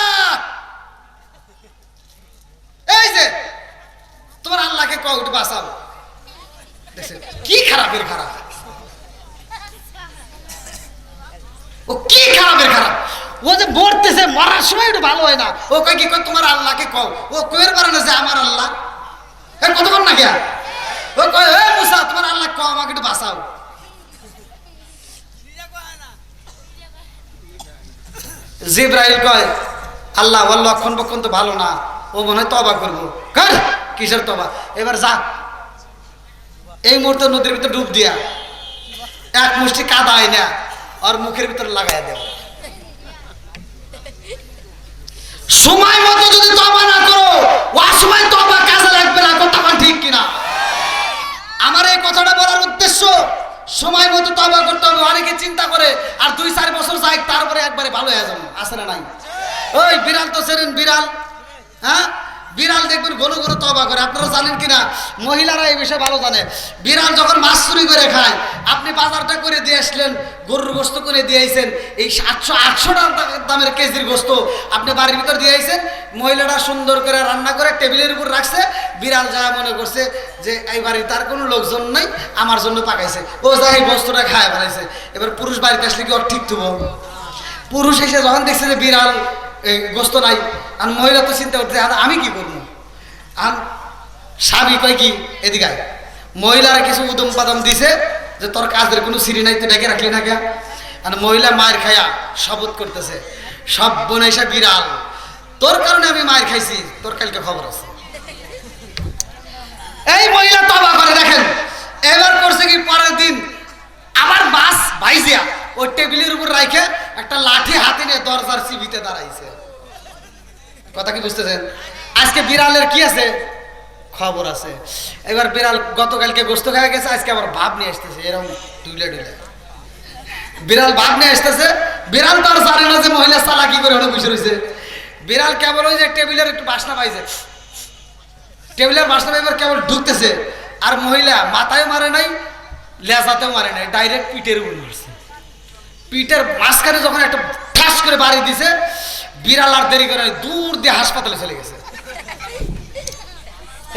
[SPEAKER 1] এই যে তোমার আল্লাহকে কও একটু বাঁচাও। দেখছেন কি খারাপের খারাপ, ও কি খারাপের খারাপ। ও যে মরতেছে, মরার সময় একটু ভালো হয় না। ও কয় কি, তোমার আল্লাহকে কও। ও কয়ের পারে যে আমার আল্লাহ কতক্ষণ না গিয়া, ও কয়, হে মুসা, তোমার আল্লাহ কও, আমাকে একটু বাঁচাও। জিবরাইল কয়, আল্লাহ ওর লক্ষণ বক্ষণ তো ভালো না, ও মনে হয় তবা করবো। কর কিসের তবা, এবার যা এই মুহূর্তে নদীর ভিতর ডুব দিয়া এক মুষ্টি কাদা আয় না আর মুখের ভিতরে লাগাই দেব। সময় মতো যদি তবা না করো, অসময় তবা কাজে লাগবে না। কথা ঠিক কিনা? আমার এই কথাটা বলার উদ্দেশ্য, সময় মতো তবা করতে হবে। অনেকে চিন্তা করে আর 2-4 বছর যাই তারপরে একবারে ভালো হয়ে যাবো, আসে না নাই? ওই বিড়াল তো চেনেন, বিড়াল, হ্যাঁ বিড়াল দেখবেন ঘন ঘন তবা করে। আপনারা জানেন কিনা, মহিলারা এই বিষয়ে ভালো জানে। বিড়াল যখন মাছ চুরি করে খায়, আপনি বাজারটা করে দিয়ে আসলেন, গরুর গোস্ত করে দিয়ে আইছেন, এই 700-800 দামের কেজির গোস্ত আপনি বাড়ির ভিতর দিয়ে আইছেন, মহিলাটা সুন্দর করে রান্না করে টেবিলের উপর রাখছে, বিড়াল যা মনে করছে যে এই বাড়ির তার কোনো লোকজন নাই, আমার জন্য পাকাইছে, ও যা এই গোস্তটা খায় বানাইছে। এবার পুরুষ বাড়িতে আসলে কি ওর ঠিক থুব? পুরুষ এসে যখন দেখছে যে বিড়াল গোস্ত নাই, আর মহিলা তো চিন্তা করতে আমি কি করবো। আর স্বামী কয় কি, এদিকে মহিলারা কিছু উদম পাদম দিছে যে তোর কাজের কোনো সিঁড়ি নাই, তুই ডেকে রাখলি না কে? আর মহিলা মায়ের খায়া শপথ করতেছে, সব বনেসা বিড়াল, তোর কারণে আমি মায়ের খাইছি, তোর কালকে খবর আছে। এই মহিলা তবা করে, দেখেন এবার করছে কি, পরের দিন আবার মাছ ভাইজিয়া ওই টেবিলের উপর রাখে একটা লাঠি হাতে নিয়ে দরজার চিবিতে দাঁড়াইছে। কথা কি বুঝতেছেন? আজকে বিড়ালের কি আছে, খবর আছে। এবার বিড়াল গতকালকে গোস্ত খাওয়া গেছে, আজকে আবার ভাব নিয়ে আসতেছে, এরকম ডুলে ডুলে বিড়াল ভাব নিয়ে আসতেছে। বিড়াল তো আর জানে না যে মহিলা চালাকি করে ওটা বসে রয়েছে। বিড়াল কেবল ওই যে টেবিলের একটু বাসনা পাইছে, টেবিলের বাসনা এবার কেবল ঢুকতেছে, আর মহিলা মাথায় মারে নাই, লেজাতেও মারে নাই, ডাইরেক্ট পিঠের উপর মারছে। পিঠের মাঝখানে যখন একটা ঠাস করে বাড়ি দিছে, বিড়াল আর দেরি করে দূর দিয়ে হাসপাতালে চলে গেছে।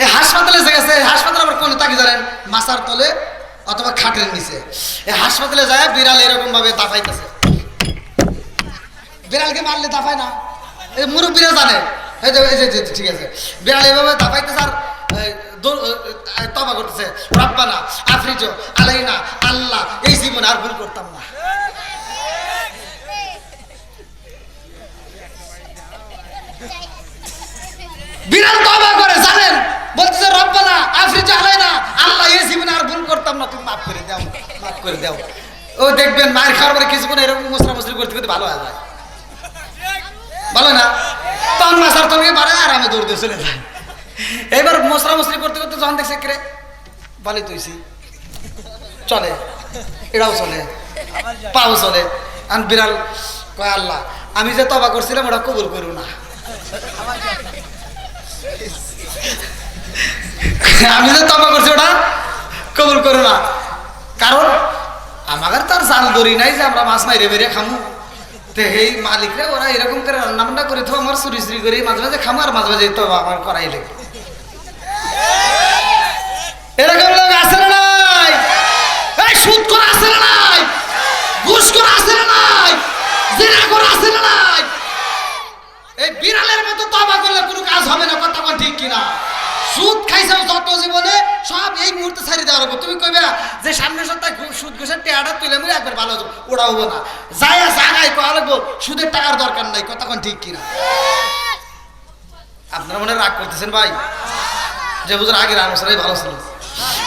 [SPEAKER 1] এই হাসপাতালে গেছে, হাসপাতালে আবার কোন তাকে জানেন, মাথার তলে অথবা খাটের নিচে। এই হাসপাতালে যায় বিড়াল এরকম ভাবে দাফাইতেছে। বিড়ালকে মারলে দাফায় না, এই মুরব্বীরা জানে। এই যে ঠিক আছে, বিড়াল এভাবে দাফাইতেছে আর তবা করতেছে, রব্বানা আফরিজ আলাইনা, আল্লাহ এই জীবনে আর ভুল করতাম না। বিড়াল তওবা করে, জানেন, বলতেছে রব্বানা আফরিজ আলাইনা, আল্লাহ এই জীবনে আর ভুল করতাম না, তুমি মাফ করে দাও, মাফ করে দাও। ও দেখবেন মায়ের খাওয়ার পরে কিছুক্ষণ এরকম মশলা মশলি করতে করতে ভালো হয়ে যায়, ভালো না? তখন মাছার তলকে বাড়ায় আর আমি দৌড় দিয়ে চলে যাই। এবার মশলা মশলি করতে করতে যখন দেখছে কে ভালোই তুইছি, চলে, এটাও চলে, পাও চলে। আর বিড়াল কয়, আল্লাহ আমি যে তওবা করছিলাম ওটা কবুল করো না, আমি যে তওবা করছি ওটা কবুল করো না, কারণ আমাদের তার জাল দড়ি নাই যে আমরা মাছ মাইরে বেরিয়ে খামু। তো এই মালিকরা ওরা এরকম করে রান্না বান্না করে তো আমার চুরি চুরি করে মাঝে মাঝে খামু, আর মাঝে মাঝে তওবা আমার করাই লাগে। এরকম লোক আছে না নাই? এই সুদ করা আছে না নাই? ঘুষ করা আছে না নাই? জিনা করা আছে না নাই? এই বিড়ালের মতো তওবা করলে কোনো কাজ হবে না। কথা বল ঠিক কিনা? সুদ খাইছাও যত জীবনে সব এই মুহূর্তে ছাড়ি দেওয়া হবে। তুমি কইবে যে সামনের সপ্তাহে সুদ ঘুষের টাকাটা তুলে মিলে একবার ভালো হবে, ওটা হবো না। যাই জায়গায় কয়া লাগবো সুদের টাকার দরকার নাই। কথা কোন ঠিক কিনা? আপনারা মনে রাগ করতেছেন ভাই, যে বুঝুন আগের আলোচনাই ভালো ছিল।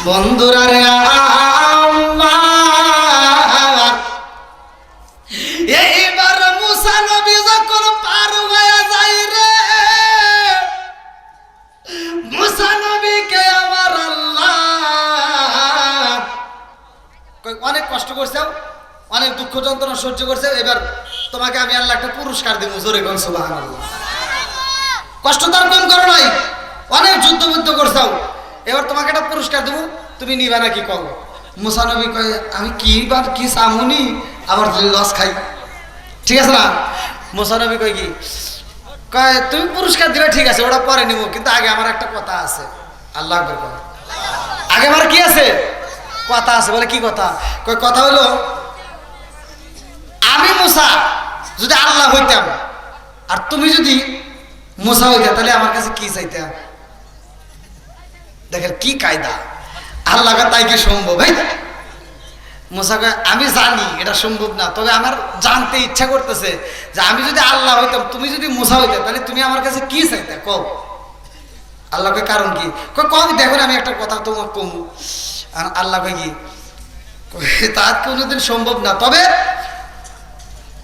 [SPEAKER 1] বন্ধুরা রে আমার, এইবার মুসা নবী যখন পার হয়ে যায় রে, অনেক কষ্ট করছো, অনেক দুঃখ যন্ত্রণা সহ্য করছে, এবার তোমাকে আমি আল্লাহ একটা পুরস্কার দেবো, জোরে কোন সুবহানাল্লাহ। কষ্ট তার কম করো নাই, অনেক যুদ্ধ বুদ্ধ করছাও, এবার তোমাকে একটা পুরস্কার দেবো, তুমি নিবা নাকি কও? মুসা নবী কয় আমি কি চামুনি আবার লস খাই, ঠিক আছে না? মুসা নবী কয় কি কয় তুমি পুরস্কার দিবে ঠিক আছে, ওটা পরে নিব, কিন্তু আগে আমার একটা কথা আছে। আল্লাহ আকবার কয়, আগে আমার কি আছে? কথা আছে। বলে কি কথা? কয় কথা হলো আমি মুসা যদি আল্লাহ হইতাম আর তুমি যদি মুসা হইতা, তাহলে আমার কাছে কি চাইতা? দেখেন কি কায়দা, আল্লাহ তাই কি সম্ভব? মুসা কয় আমি জানি এটা সম্ভব না, তবে আমার জানতে ইচ্ছা করতেছে যে আমি যদি আল্লাহ হইতাম, তুমি যদি মুসা হইতা, তাহলে তুমি আমার কাছে কি চাইতা কও? আল্লাহ কয় কারণ কি? কম দেখো আমি একটা কথা তোমার কমু। আল্লাহ কয় কি তার কোনোদিন সম্ভব না, তবে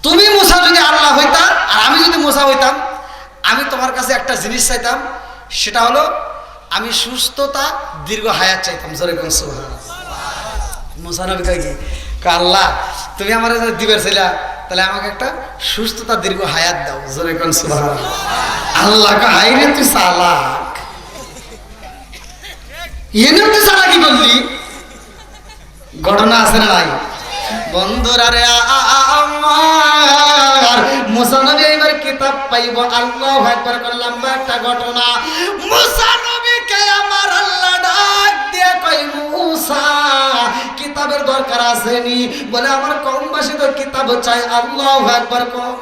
[SPEAKER 1] তুমি মুসা যদি আল্লাহ হইতা আর আমি যদি মুসা হইতাম, আমি তোমার কাছে একটা জিনিস চাইতাম, সেটা হলো আমি সুস্থতা দীর্ঘ হায়াত চাইতাম, জোরে কোন সুবহানাল্লাহ। মুসা নবী কয় কি আল্লাহ তুমি আমার দিবের ছিলা, তাহলে আমাকে একটা সুস্থতা দীর্ঘ হায়াত দাও, জোরে কোন সুবহানাল্লাহ। আল্লাহ কয় হাই রে তুই চালাক, এনে তুই চালাকি করলি। ঘটনা আছে না নাই বন্ধুরা রে? আমার মুসা নবী এবার কিতাব পাইব, আল্লাহু আকবার করে লম্বা একটা ঘটনা। মুসা নবীকে আমার আল্লাহ ডাক দিয়ে কই মুসা কিতাবের দরকার আসেনি? বলে আমার কমবাসী তো কিতাব চাই, আল্লাহু আকবার কর।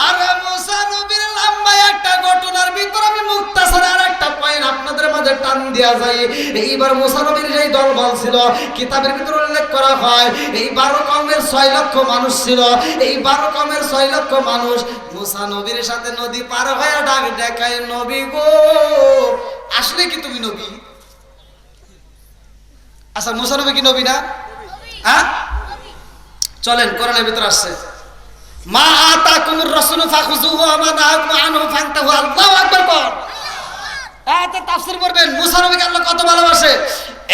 [SPEAKER 1] আরে মুসা নবীর লম্বা একটা ঘটনার ভিতর আমি মুক্তাসার আর একটা পয়েন্ট আপনাদের মাঝে টান দেয়া যায়। এইবার মুসা নবীর যেই দলবল ছিল, কিতাবের ভিতর উল্লেখ করা হয় এই 12 কওমের 6 লক্ষ মানুষ ছিল। এই 12 কওমের 6 লক্ষ মানুষ মুসা নবীর সাথে নদী পার হয়ে ডাক দেখায়, নবী গো আসলে কি তুমি নবী? আচ্ছা মুসা নবী কি নবী না? হ্যাঁ চলেন কোরআনের ভিতর আসছে, মা আতাকুমুর রাসূলু ফাখুযুহু ওয়া মা নাহাকুম আনহু ফান্তাহু। আল্লাহু আকবার কর। এতে তাফসীর করবেন মুসা নবীকে আল্লাহ কত ভালোবাসে।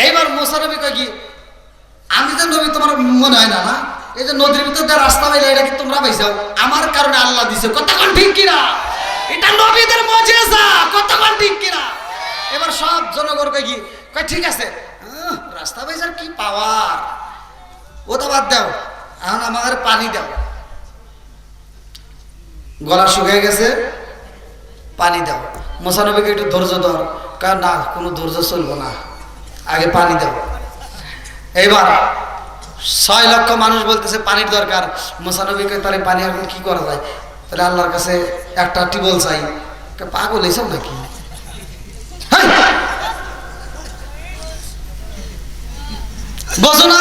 [SPEAKER 1] এইবার মুসা নবী কয় কি আমি যে নবী তোমার মনে হয় না, না এই যে নদীর ভিতর দিয়ে রাস্তা পাইলে এটা কি তোমরা পাইছাও? আমার কারণে আল্লাহ দিছে, কতক্ষণ ঠিক কিনা? এটা নবীদের মুজিজা, কতক্ষণ ঠিক কিনা? এবার সব জনগণ কয় কি কয় ঠিক আছে, রাস্তা পাইছার কি পাওয়ার, ও তো বাদ দাও, এখন আমাদের পানি দাও। গলা শুকিয়ে গেছে, পানি দাও। মুসা নবীকে একটু ধৈর্য ধর, কারণ না কোনো ধৈর্য চলবো না, আগে পানি দাও। এইবার 6 লক্ষ মানুষ বলতেছে পানির দরকার। মুসা নবীকে তাহলে পানি এখন কি করা যায়? তাহলে আল্লাহর কাছে একটা টিউবওয়েল চাই। পাগল এইসব নাকি? বোঝো না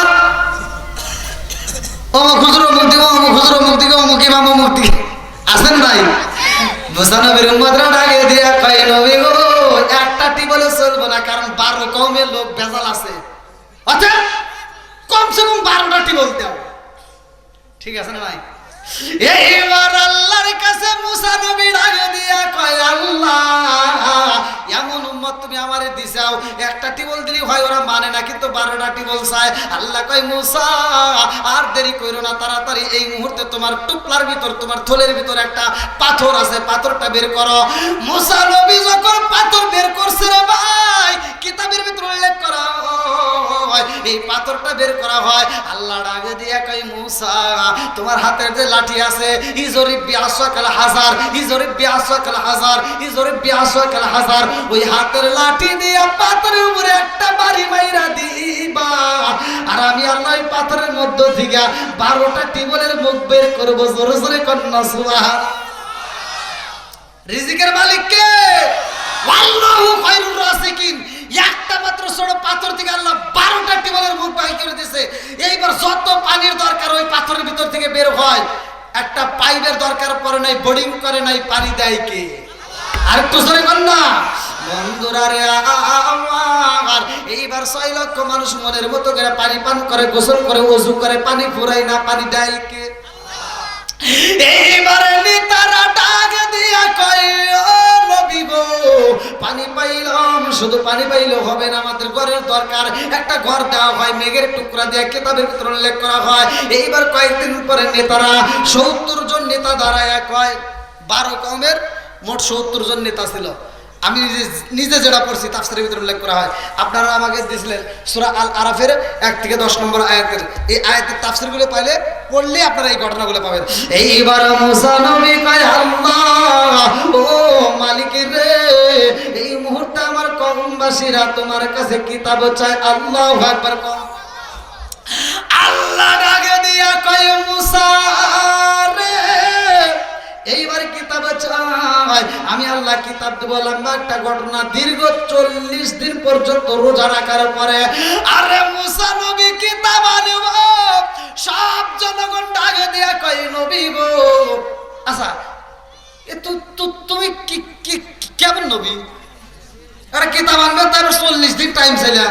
[SPEAKER 1] অমুক হুজুর অমুক দিকে, অমুক হুজুর অমুক দিকে, অমুক ইমাম অমুক দিকে আসেন ভাই। মুসা নবীর উম্মতরা ডাকে দিয়া কয় নবী গো একটা টিউবওয়েলে চলবো না, কারণ 12 কওমের লোক ভেজাল আছে, আচ্ছা কমসে কম 12টা টিউবওয়েল দাও, ঠিক আছে না ভাই? এইবার আল্লাহর কাছে মুসা নবী ডাকে দিয়া কয় আল্লাহ এমন উম্মত তুমি আমারে দিছাও, একটা টিউবওয়েল দিলি হয় ওরা মানে না, কিন্তু 12টা টিউবওয়েল চায়। আল্লাহ কয় মুসা আর দেরি করো না, তাড়াতাড়ি এই মুহূর্তে তোমার টুকলার ভিতর, তোমার থলের ভিতর একটা পাথর আছে, পাথরটা বের করো। মুসা নবী যখন পাথর বের করছে রে ভাই, কিতাবের ভিতর উল্লেখ করা হয় এই পাথরটা বের করা হয়। আল্লাহ ডাকে দিয়া কয় মুসা তোমার হাতের যে লাঠি আছে, ইজরিব বিআসাকাল হাজার, ইজরিব বিআসাকাল হাজার, ইজরিব বিআসাকাল হাজার, ওই হাতের লাঠি দিয়া পাথরের উপরে একটা বাড়ি মাইরা দিবা, আর আমি আল্লাহ ওই পাথরের মধ্য থেকে 12টা টিউবওয়েলের মুখ বের করবো। জোরে জোরে কন্যা সুবহান। রিজিকের মালিক কে? আল্লাহু খায়রুর রাযিকিন। একটা মাত্র ছোট পাথর থেকে আল্লাহ 12টা টিউবওয়েলের মুখ বাই করে দিয়েছে। এইবার যত পানির দরকার ওই পাথরের ভিতর থেকে বের হয়। একটা পাইপের দরকার পড়ে নাই, বোর্ডিং করে নাই, পানি দেয় কে? আর একটু জোরে বল না বন্ধুরা রে আমার। এইবার 6 লক্ষ মানুষ মনের মতো করে পানি পান করে, গোসল করে, ওযু করে, পানি ফুরাই না, পানি দেয় কে? এইবারে নেতারা ডাক দিয়া কয় ও নবী গো পানি পাইলাম, শুধু পানি পাইলেও হবে না, আমাদের ঘরের দরকার। একটা ঘর দেওয়া হয়, মেঘের টুকরা দিয়ে কিতাবের ভিতরে উল্লেখ করা হয়। এইবার কয়েকদিন পরে নেতারা 70 জন নেতা দাঁড়ায়, কয় 12 কওমের মোট 70 জন নেতা ছিল। আমি নিজে যেটা পড়ছি তাফসীরের ভিতরে উল্লেখ করা হয়। আপনারা আমাকে দিয়েছিলেন সূরা আল আরাফের 1 থেকে 10 নম্বর আয়াতের, এই আয়াতের তাফসীরগুলো পাইলে পড়লে আপনারা এই ঘটনাগুলো পাবেন। এইবার মুসা নবী কয়, আল্লাহ ও মালিক রে, এই মুহূর্তে আমার কওমবাসীরা তোমার কাছে কিতাব চায়। আল্লাহু আকবার। আল্লাহ ডাকে দিয়া কয়, মুসা রে, এইবার কিতাব চাই। আমি আল্লাহ কিতাব দেব। লম্বা একটা ঘটনা, দীর্ঘ 40 দিন পর্যন্ত রোজা রাখার পরে আরে মুসা নবী কিতাব আনব। সব জনগণ ডাকে দিয়া কয়, নবী গো, আচ্ছা তুমি কেমন নবী? আরে কিতাব আনবে, তার 40 দিন টাইম চাইলা।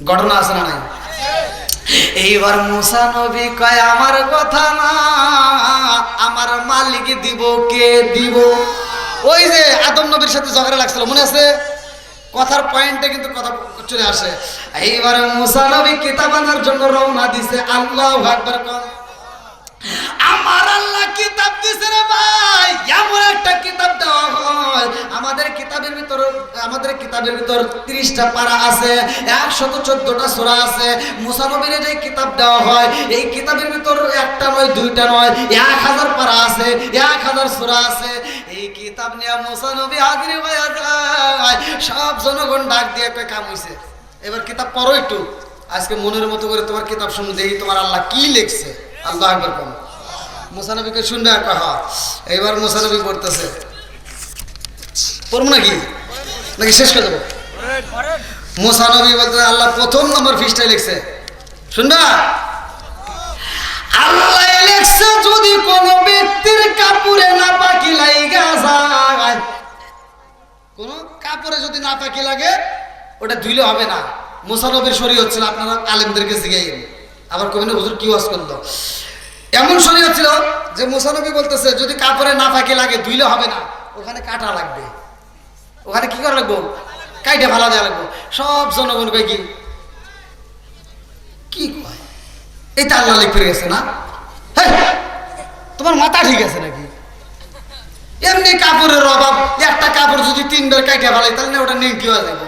[SPEAKER 1] ঘটনা আছে না নাই? এইবার মুসা নবী কয়, আমার কথা না, আমার মালিক দিব। কে দিব? ওই যে আদম নবীর সাথে ঝগড়া লাগছিল, মনে আছে? কথার পয়েন্টে কিন্তু কথা চলে আসে। এইবার মুসা নবী কিতাব আনার জন্য রওনা দিছে। আল্লাহু আকবার। আমার আল্লাহ কিতাব দিছে রে ভাই, এমন একটা কিতাব দেওয়া হয়। আমাদের কিতাবের ভিতর 30টা পারা আছে, 114টা সূরা আছে। মুসা নবীর যে কিতাব দেওয়া হয়, এই কিতাবের ভিতর একটা নয়, দুইটা নয়, 1000 পারা আছে, 1000 সূরা আছে। এই কিতাব নিয়ে মুসা নবী হাজির হয়ে যায়। সব জনগণ ডাক দিয়ে কয়, কাম হইছে, এবার কিতাব পড়ো একটু। আজকে মনের মতো করে তোমার কিতাব শুনে দেখি তোমার আল্লাহ কি লিখছে। আল্লাহু আকবার। কম মুসা নবীকে শুনবে কহা। এইবার মুসা নবী পড়তেছে, পড়বো নাকি শেষ করে দেবো? মুসা নবী বলতে, আল্লাহ প্রথম নম্বর পৃষ্ঠায় লিখছে, শুনবা? আল্লাহ লিখছে, যদি কোনো ব্যক্তির কাপড়ে নাপাকি লাগা যায়, কোন কাপড়ে যদি নাপাকি লাগে, ওটা ধুইলে হবে না। মুসা নবীর শরীয়ত ছিল, আপনারা আলেমদেরকে জিজ্ঞাসা। আবার কবিনে হুজুর কি ওয়াজ করলো, এমন শরীয়ত ছিল যে মুসা নবী বলতেছে, যদি কাপড়ে নাপাকি লাগে ধুইলে হবে না, ওখানে কাটা লাগবে। ওখানে কি করা লাগবো? কাইটা ভালো দেওয়া লাগবো। সব জনগণ কয়, কি কয়, এটা আল্লাহ লিখে গেছে না? তোমার মাথা ঠিক আছে নাকি? এমনি কাপড়ের অভাব, একটা কাপড় যদি 3 বার কাইটা ভালাই, তাহলে না ওটা নেই কি হয়ে যাবে।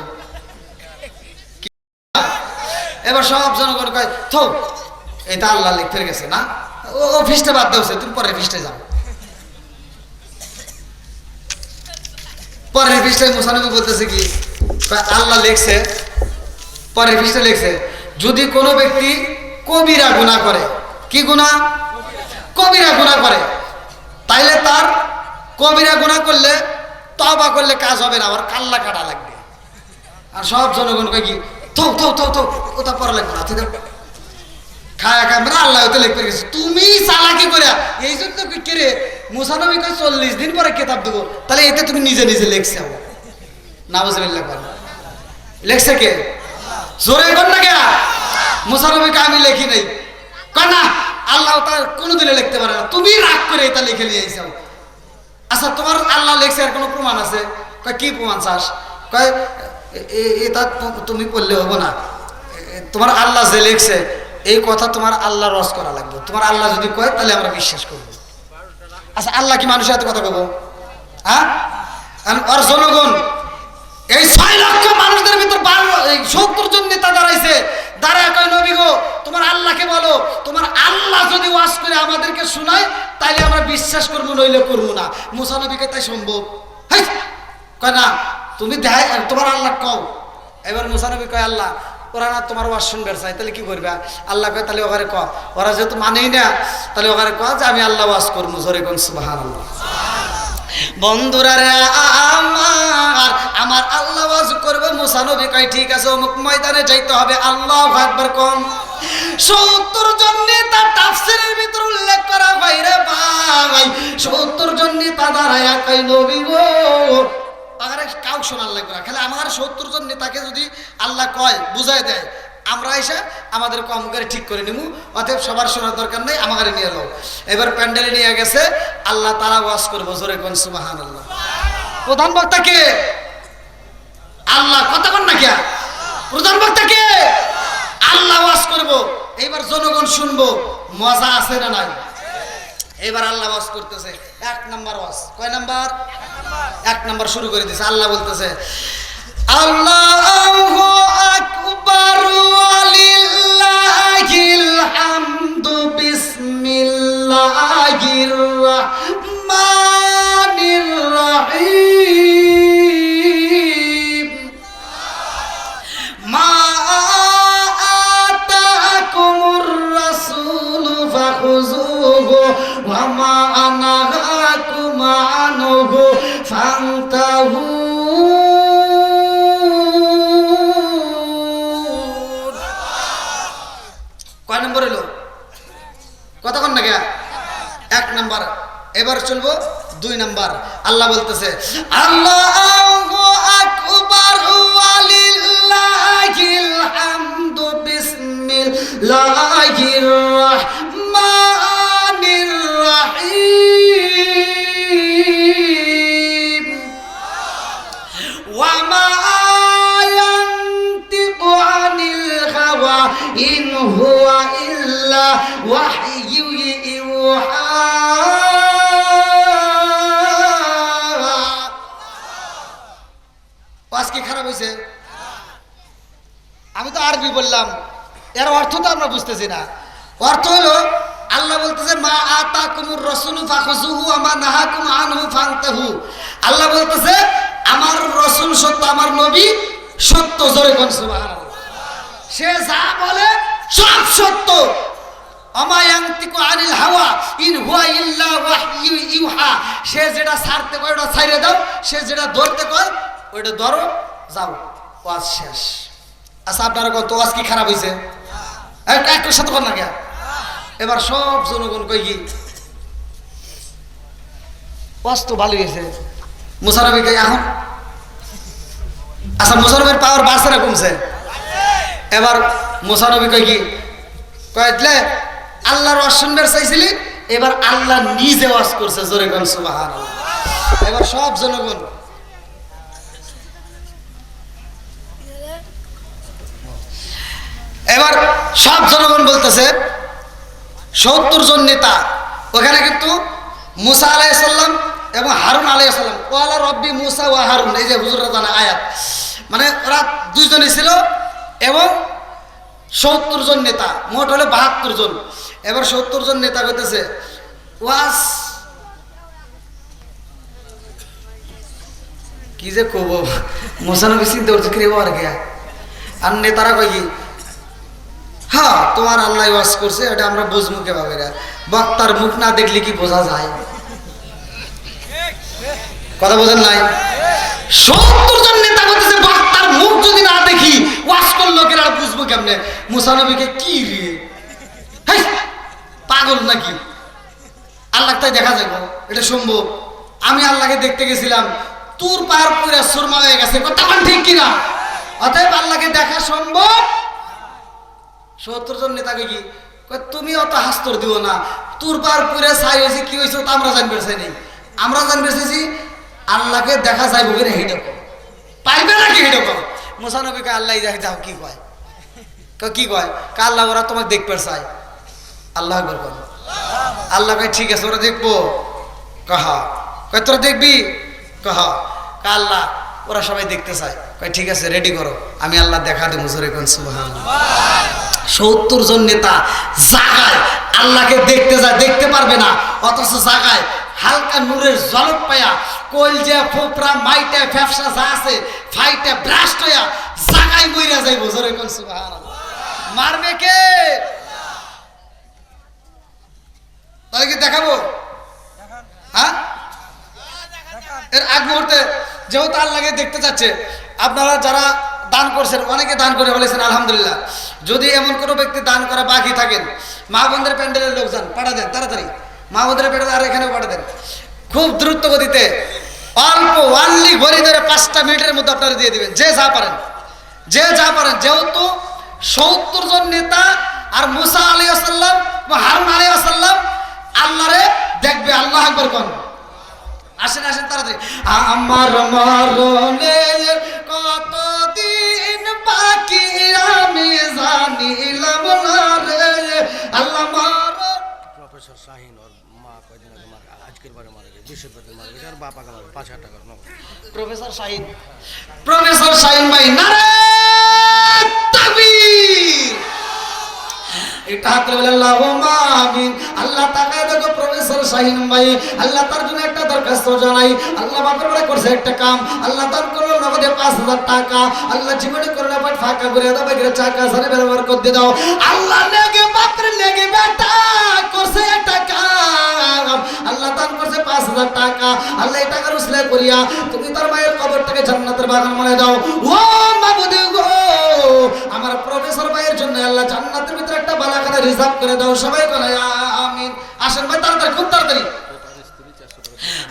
[SPEAKER 1] এবার সব জনগণ কয়, থো, এটা আল্লাহ লিখে গেছে না, ও ফিস্টে বাদ দেওছে, তুমি পরের ফিস্টে যাও। পরের পৃষ্ঠায় মুসা নবী বলতেছে কি, আল্লাহ লিখছে, পরের পৃষ্ঠায় লিখছে, যদি কোনো ব্যক্তি কবিরা গুনাহ করে, কি গুনাহ? কবিরা গুনাহ করে, তাইলে তার কবিরা গুনাহ করলে, তওবা করলে কাজ হবে না, আবার কাল্লা কাটা লাগবে। আর সব জনগণ কয় কি, থো থো থো থো, ওটা পড়া লাগবে না, ঠিক আছে? খায়া খায় আল্লাহ হতে লিখে গেছে। তুমি চালাকি করে, এই জন্য কে রে মুসা নবী কয় 40 দিন পরে কিতাব দেবো, তাহলে এতে তুমি নিজে নিজে লিখছো। নাউজুবিল্লাহ কর, লিখছে কে? জোরে কর না কে? মুসা নবীকে আমি লিখি নাই, কয় না, আল্লাহ তার কোনোদিনে লিখতে পারে না, তুমি রাগ করে এটা লিখে নিয়ে আইছো। আচ্ছা তোমার আল্লাহ লিখছে, আর কোনো প্রমাণ আছে? কয় কি প্রমাণ চাস? কয় এটা তুমি পড়লে হবো না, তোমার আল্লাহ যে লিখছে এই কথা তোমার আল্লাহ রস করা লাগবে। তোমার আল্লাহ যদি কয় তাহলে আমরা বিশ্বাস করবো। আচ্ছা আল্লাহ কি মানুষের সাথে কথা কব? হ্যাঁ, আর জনগণ এই 6 লক্ষ মানুষদের ভিতর 70 জন নেতা দাঁড়াইছে, দাঁড়ায় কয়, নবী গো, তোমার আল্লাহকে বলো, তোমার আল্লাহ যদি ওয়াজ করে আমাদেরকে শোনায় তাইলে আমরা বিশ্বাস করবো, নইলে করবো না। মুসা নবীকে তাই সম্ভব? কয় না, তুমি তোমার আল্লাহ কও। এবার মুসা নবী কয়, আল্লাহ ওরা না তোমার ওয়াজ শুনবে চাই, তাহলে কি করবে? আল্লাহ কয়, তাহলে ওখানে ক, ওরা যেহেতু মানেই না, তাহলে ওখানে ক যে আমি আল্লাহ ওয়াজ করবো। জোরে কোন সুবহানাল্লাহ। বন্ধুরা রে আমার আল্লাহ ওয়াজ করবে। মুসা নবী কয়, ঠিক আছে, অমুক ময়দানে যাইতে হবে। আল্লাহু আকবার কোন। 70 জন নেতা তাফসীরের ভিতর উল্লেখ করা হয় রে ভাই, 70 জন নেতা দাঁড়ায়া কয়, নবী গো, আরে কাউ শোনার লাগবে না, খালি আমার 70 জন নেতাকে যদি আল্লাহ কয় বুঝাই দেয়, আমরা এসে আমাদের কম করে ঠিক করে নিব, অতএব সবার শোনার দরকার নেই, আমাকে নিয়ে এলো। এবার প্যান্ডেলে নিয়ে গেছে, আল্লাহ তাআলা ওয়াজ করবো, জোরে কোন সুবহানাল্লাহ। প্রধান বক্তা কে? আল্লাহ। কথা বল না কে? প্রধান বক্তা কে? আল্লাহ ওয়াজ করবো। এইবার জনগণ শুনবো, মজা আছে না নাই? এবার আল্লাহ ওয়াজ করতেছে, 1 নাম্বার ওয়াজ। কয় নাম্বার? 1 নাম্বার শুরু করে দিয়েছে। আল্লাহ বলতেছে, আল্লাহু আকবার ওয়ালিল্লাহিল হামদু বিসমিল্লাহির রাহমানির রহিম মা আতাকুমুর রাসূলু ফাখুযুহু ওয়া মা নাহাকুম আনহু ফান্তাহু। কয় নম্বর হলো? কতক্ষণ না গিয়া? 1 নাম্বার। এবার চলবো 2 নাম্বার। আল্লাহ বলতেছে, আল্লাহু আকবার ওয়ালিল্লাহিল হামদু বিসমিল্লাহির রাহমানির রহিম ওয়া মা ইয়ানতিকু আনিল হাওয়া ইন হুয়া ইল্লা ওয়াহয়ু ইউহা। ওয়াজ কি খারাপ হয়েছে? আমি তো আরবি বললাম, এর অর্থ তো আমরা বুঝতেছি না। অর্থ হলো, আল্লাহ বলতেছে মা আতাকুমুর রাসূলু ফাখুযুহু ওয়া মা নাহাকুম আনহু ফান্তাহু। আল্লাহ বলতেছে আমার রাসূল সত্য, আমার নবী সত্য, জোরে কোন সুবহানাল্লাহ। সে যা বলে সব সত্য। আমা ইয়ানতিকু আনিল হাওয়া ইন হুয়া ইল্লা ওয়াহয়ু ইউহা। সে যেটা ছাড়তে কয় ওটা ছাইরে দাও, সে যেটা ধরতে কয় ওইটা ধরো, যাও। ওয়াজ শেষ। আচ্ছা আপনারা কত ওয়াজ কি খারাপ হয়েছে? একটু সাথে কর না কে? এবার সব জনগণ কই কি ওয়াজ তো ভালো হয়েছে। মুশারফি কে এখন? আচ্ছা মুশারফের পাওয়ার বাড়ছে না কমছে? এবার মুশারফি কই কি কয়লে আল্লাহর ওয়াজ শুনবার চাইছিলি, এবার আল্লাহ নিজে ওয়াজ করছে, জোরে কোন সুবহানাল্লাহ। এবার সব জনগণ এবার সব জনগণ বলতেছে 70 জন নেতা। ওখানে কিন্তু মুসা আলাইহিস সালাম এবং হারুন আলাইহিস সালাম, ওয়ালা রব্বি মুসা ওয়া হারুন, এই যে হুজুররা জানে আয়াত, মানে ওরা দুইজনই ছিল এবং 70 জন নেতা, মোট হলো 72 জন। এবার 70 জন নেতা কইতেছে ওয়াজ কি যে কব, মুসা নবী চিন্তা করছে কি আর গিয়া। আর নেতারা কই কি, হ্যাঁ তোমার আল্লাহ ওয়াজ করছে, এটা আমরা বুঝবো কিভাবে? বক্তার মুখ না দেখলে কি বোঝা যায়? কথা বোঝেন নাই? 70 জন নেতা বলতেছে বক্তার মুখ যদি না দেখি ওয়াজ করলো কেন বুঝবো কেমনে? মুসা নবীকে কি রে, হেই পাগল নাকি? আল্লাহ তাই দেখা যাবো, এটা সম্ভব? আমি আল্লাহকে দেখতে গেছিলাম, তোর পার পুরা সুরমা হয়ে গেছে, কথা ঠিক কিনা? অতএব আল্লাহকে দেখা সম্ভব। 70 জন নেতাকে কি তুমি অত হাস্তর দিও না, তোর পার পুরে ছাই হয়েছে, কি হয়েছে তা আমরা জানবে চাই নেই। আমরা জানবে চাইছি আল্লাহকে দেখা যাইব কিনা, হেঁটে পাইবে নাকি হেঁটে কর। মুসা নবীকে আল্লাহ দেখে যাও, কি কয়? কি কয়? আল্লাহ ওরা তোমাকে দেখবে চাই। আল্লাহ একবার কর। আল্লাহ কয় ঠিক আছে, ওরা দেখবো। কাহা কয় তোরা দেখবি? কাহা আল্লাহ ওরা সবাই দেখতে চায়। কয় ঠিক আছে, রেডি করো, আমি আল্লাহ দেখা দেবো, জোরে কোন সুবহানাল্লাহ। 70 জন নেতা জাগায় আল্লাহকে দেখতে যায়, দেখতে পারবে না, অথচ জাগায় হালকা নূরের ঝলক পায়া কলজা ফোপরা মাইটা ফ্যাপসা যা আছে ফাইটা ব্রাস্ট হইয়া জাগায় মইরা যাইবো, জোরে কোন সুবহানাল্লাহ। মারবে কে? তাহলে কি দেখাবো? হ্যাঁ, এর আগ মুহূর্তে যেহেতু আল্লাহকে দেখতে চাচ্ছে, আপনারা যারা দান করছেন, অনেকে দান করে বলেছেন আলহামদুলিল্লাহ। যদি এমন কোনো ব্যক্তি দান করা বাকি থাকেন, মা বোনদের প্যান্ডেলের লোকজন পাঠা দেন তাড়াতাড়ি, মা বোনদের প্যান্ডেল আর এখানেও পাঠা দেন খুব দ্রুত গতিতে, অল্প ওয়ানলি ঘড়ি ধরে 5টা মিনিটের মধ্যে আপনারা দিয়ে দিবেন, যে যা পারেন, যে যা পারেন। যেহেতু 70 জন নেতা আর মুসা আলাইহিস সালাম ও হারুন আলাইহিস সালাম আল্লাহরে দেখবে। আল্লাহু আকবার কোন। আসেন আসেন তাড়াতাড়ি। আমার মরণের কতদিন বাকি আমি জানিলাম না রে আল্লাহ মরণ।
[SPEAKER 3] প্রফেসর শাহিন ওর মা কয়দিন আগে মারা, আজকের বারে মারা গেছে, বৃহস্পতিবার মারা গেছে, আর বাপ আগে মারা গেছে, 5,000 টাকা নগদ।
[SPEAKER 1] প্রফেসর শাহিন ভাই নারে তাকবীর। এটা হাতে বলে আল্লাহুম্মা আমিন। আল্লাহ তাকায় দেখো প্রফেসর শাহিন ভাই, আল্লাহ তার জন্য একটা দরখাস্ত জানাই। আল্লাহ বাপের বলে করছে একটা কাম, আল্লাহ দান করলো নগদে 5,000 টাকা। আল্লাহ জীবনে করোনা পাট ফাঁকা করে দাও, বেগরে চাকা সারে ব্যবহার করতে দাও। আল্লাহ লেগে বাপের লেগে বেটা করছে একটা কাম, আল্লাহ দান করছে 5,000 টাকা। আল্লাহ এই টাকার উসলে করিয়া তুমি তার মায়ের কবরটাকে জান্নাতের বাগান মনে দাও। ও মাবুদ গো, আমার প্রফেসর ভাইয়ের জন্য আল্লাহ জান্নাতের ভিতরে একটা বালাখানা রিজার্ভ করে দাও। সবাই বলে আমিন। আসেন ভাই তাড়াতাড়ি, খুব তাড়াতাড়ি।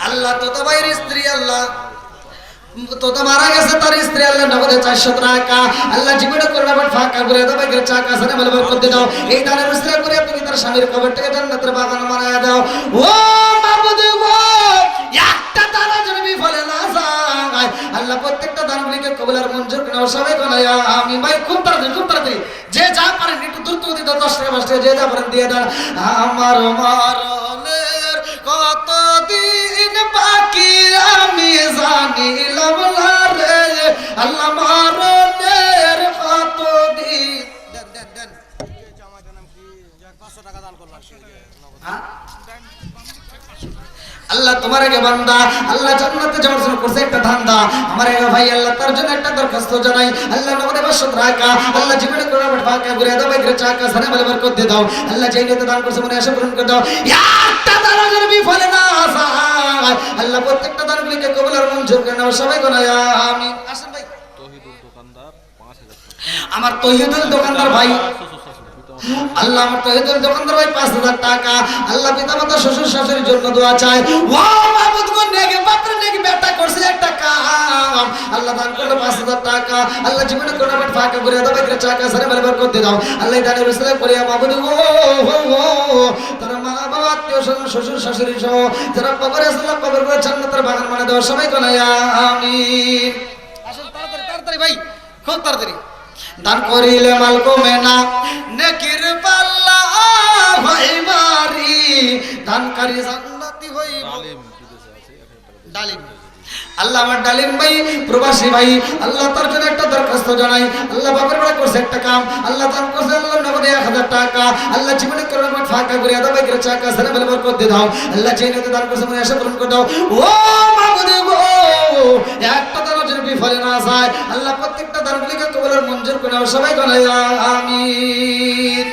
[SPEAKER 1] আল্লাহ তোতা ভাইয়ের স্ত্রী, আল্লাহ তোতা মারা গেছে, তার স্ত্রী আল্লাহ নগদে 400 টাকা। আল্লাহ জীবনে করোনা বাট ফাঁকা করে দাও, বেগরে চাকা সানে ব্যবহার করতে দাও। এই দানের উসলে করে তুমি তার স্বামীর কবরটাকে জান্নাতের বাগান বানায়া দাও। ও মাবুদ গো, একটা দানা যেন বিফলে না যায়। আল্লাহ প্রত্যেকটা দানগুলিকে কবুল আর মঞ্জুর করে নাও। সবাই বলে আমিন। ভাই খুব তাড়াতাড়ি, খুব তাড়াতাড়ি। যে যা পারেন একটু দ্রুত গতিতে 10 টাকা 5 টাকা যে যা পারেন দিয়ে দেন। আমার মরণের কতদিন বাকি আমি জানিলাম না রে আল্লাহ মরণের কতদিন। দেন দেন দেন।
[SPEAKER 3] জামাইটার নাম কি? 500 টাকা দান করলাম সে নগদ।
[SPEAKER 1] হ্যাঁ? আল্লাহ তোমার আগে বান্দা আল্লাহ জান্নাতে যাওয়ার জন্য করছে একটা ধান্দা। আমার আগে ভাই আল্লাহ তার জন্য একটা দরখাস্ত জানাই। আল্লাহ নগদে 500 টাকা। আল্লাহ জীবনে করোনা বাট ফাঁকা করে দাও, বেগরে চাকা সানে ব্যবহার করতে দাও। আল্লাহ যেই নিয়তে দান করছে মনে আশা পূরণ করে দাও। একটা দানা যেন বিফলে না যায়। আল্লাহ প্রত্যেকটা দানগুলিকে কবুল আর মঞ্জুর করে নাও। সবাই বলে আমিন। আসেন ভাই।
[SPEAKER 3] তৌহিদুল দোকানদার 5,000 টাকা।
[SPEAKER 1] আমার তৌহিদুল দোকানদার ভাই, আল্লাহ আমার তৌহিদুল দোকানদার ভাই 5,000 টাকা। আল্লাহ পিতামাতা শ্বশুর শাশুড়ির জন্য দোয়া চাই। ও মাবুদ গো, নেগে পাত্র নেগে বেটা করছে একটা কাম, আল্লাহ দান করলো 5,000 টাকা। আল্লাহ জীবনে করোনা বাট ফাঁকা করে দাও, বেগরে চাকা সারে ব্যবহার করতে দাও। আল্লাহ দানের উসলে করিয়া মাবুদ গো তার মা বাবা আত্মীয় স্বজন শ্বশুর শাশুড়ি সহ যারা কবরে আছে আল্লাহ কবর করে জান্নাতের বাগান মানে দাও। সবাই বলে আমিন। আসেন তাড়াতাড়ি তাড়াতাড়ি ভাই, খুব তাড়াতাড়ি। দান করিলে মাল কমে না, নেকির পাল্লা হয় ভারী, দানকারী জান্নাতি হইব। ডালিম আল্লাহ আমার ডালিম ভাই প্রবাসী ভাই, আল্লাহ তার জন্য একটা দরখাস্ত জানাই। আল্লাহ বাপের বাড়ি করছে একটা কাম, আল্লাহ দান করছে আল্লাহ নগদে 1,000 টাকা। আল্লাহ জীবনে করোনা বাট ফাঁকা করে দাও, বেগরে চাকা সানে ব্যবহার করতে দাও। আল্লাহ যেই নিয়তে দান করছে মনে আশা পূরণ করে দাও। ও মাবুদ গো, একটা দানও যেন বিফলে না যায়। আল্লাহ প্রত্যেকটা দানগুলিকে কবুল আর মঞ্জুর করে নাও। সবাই বলে আমিন।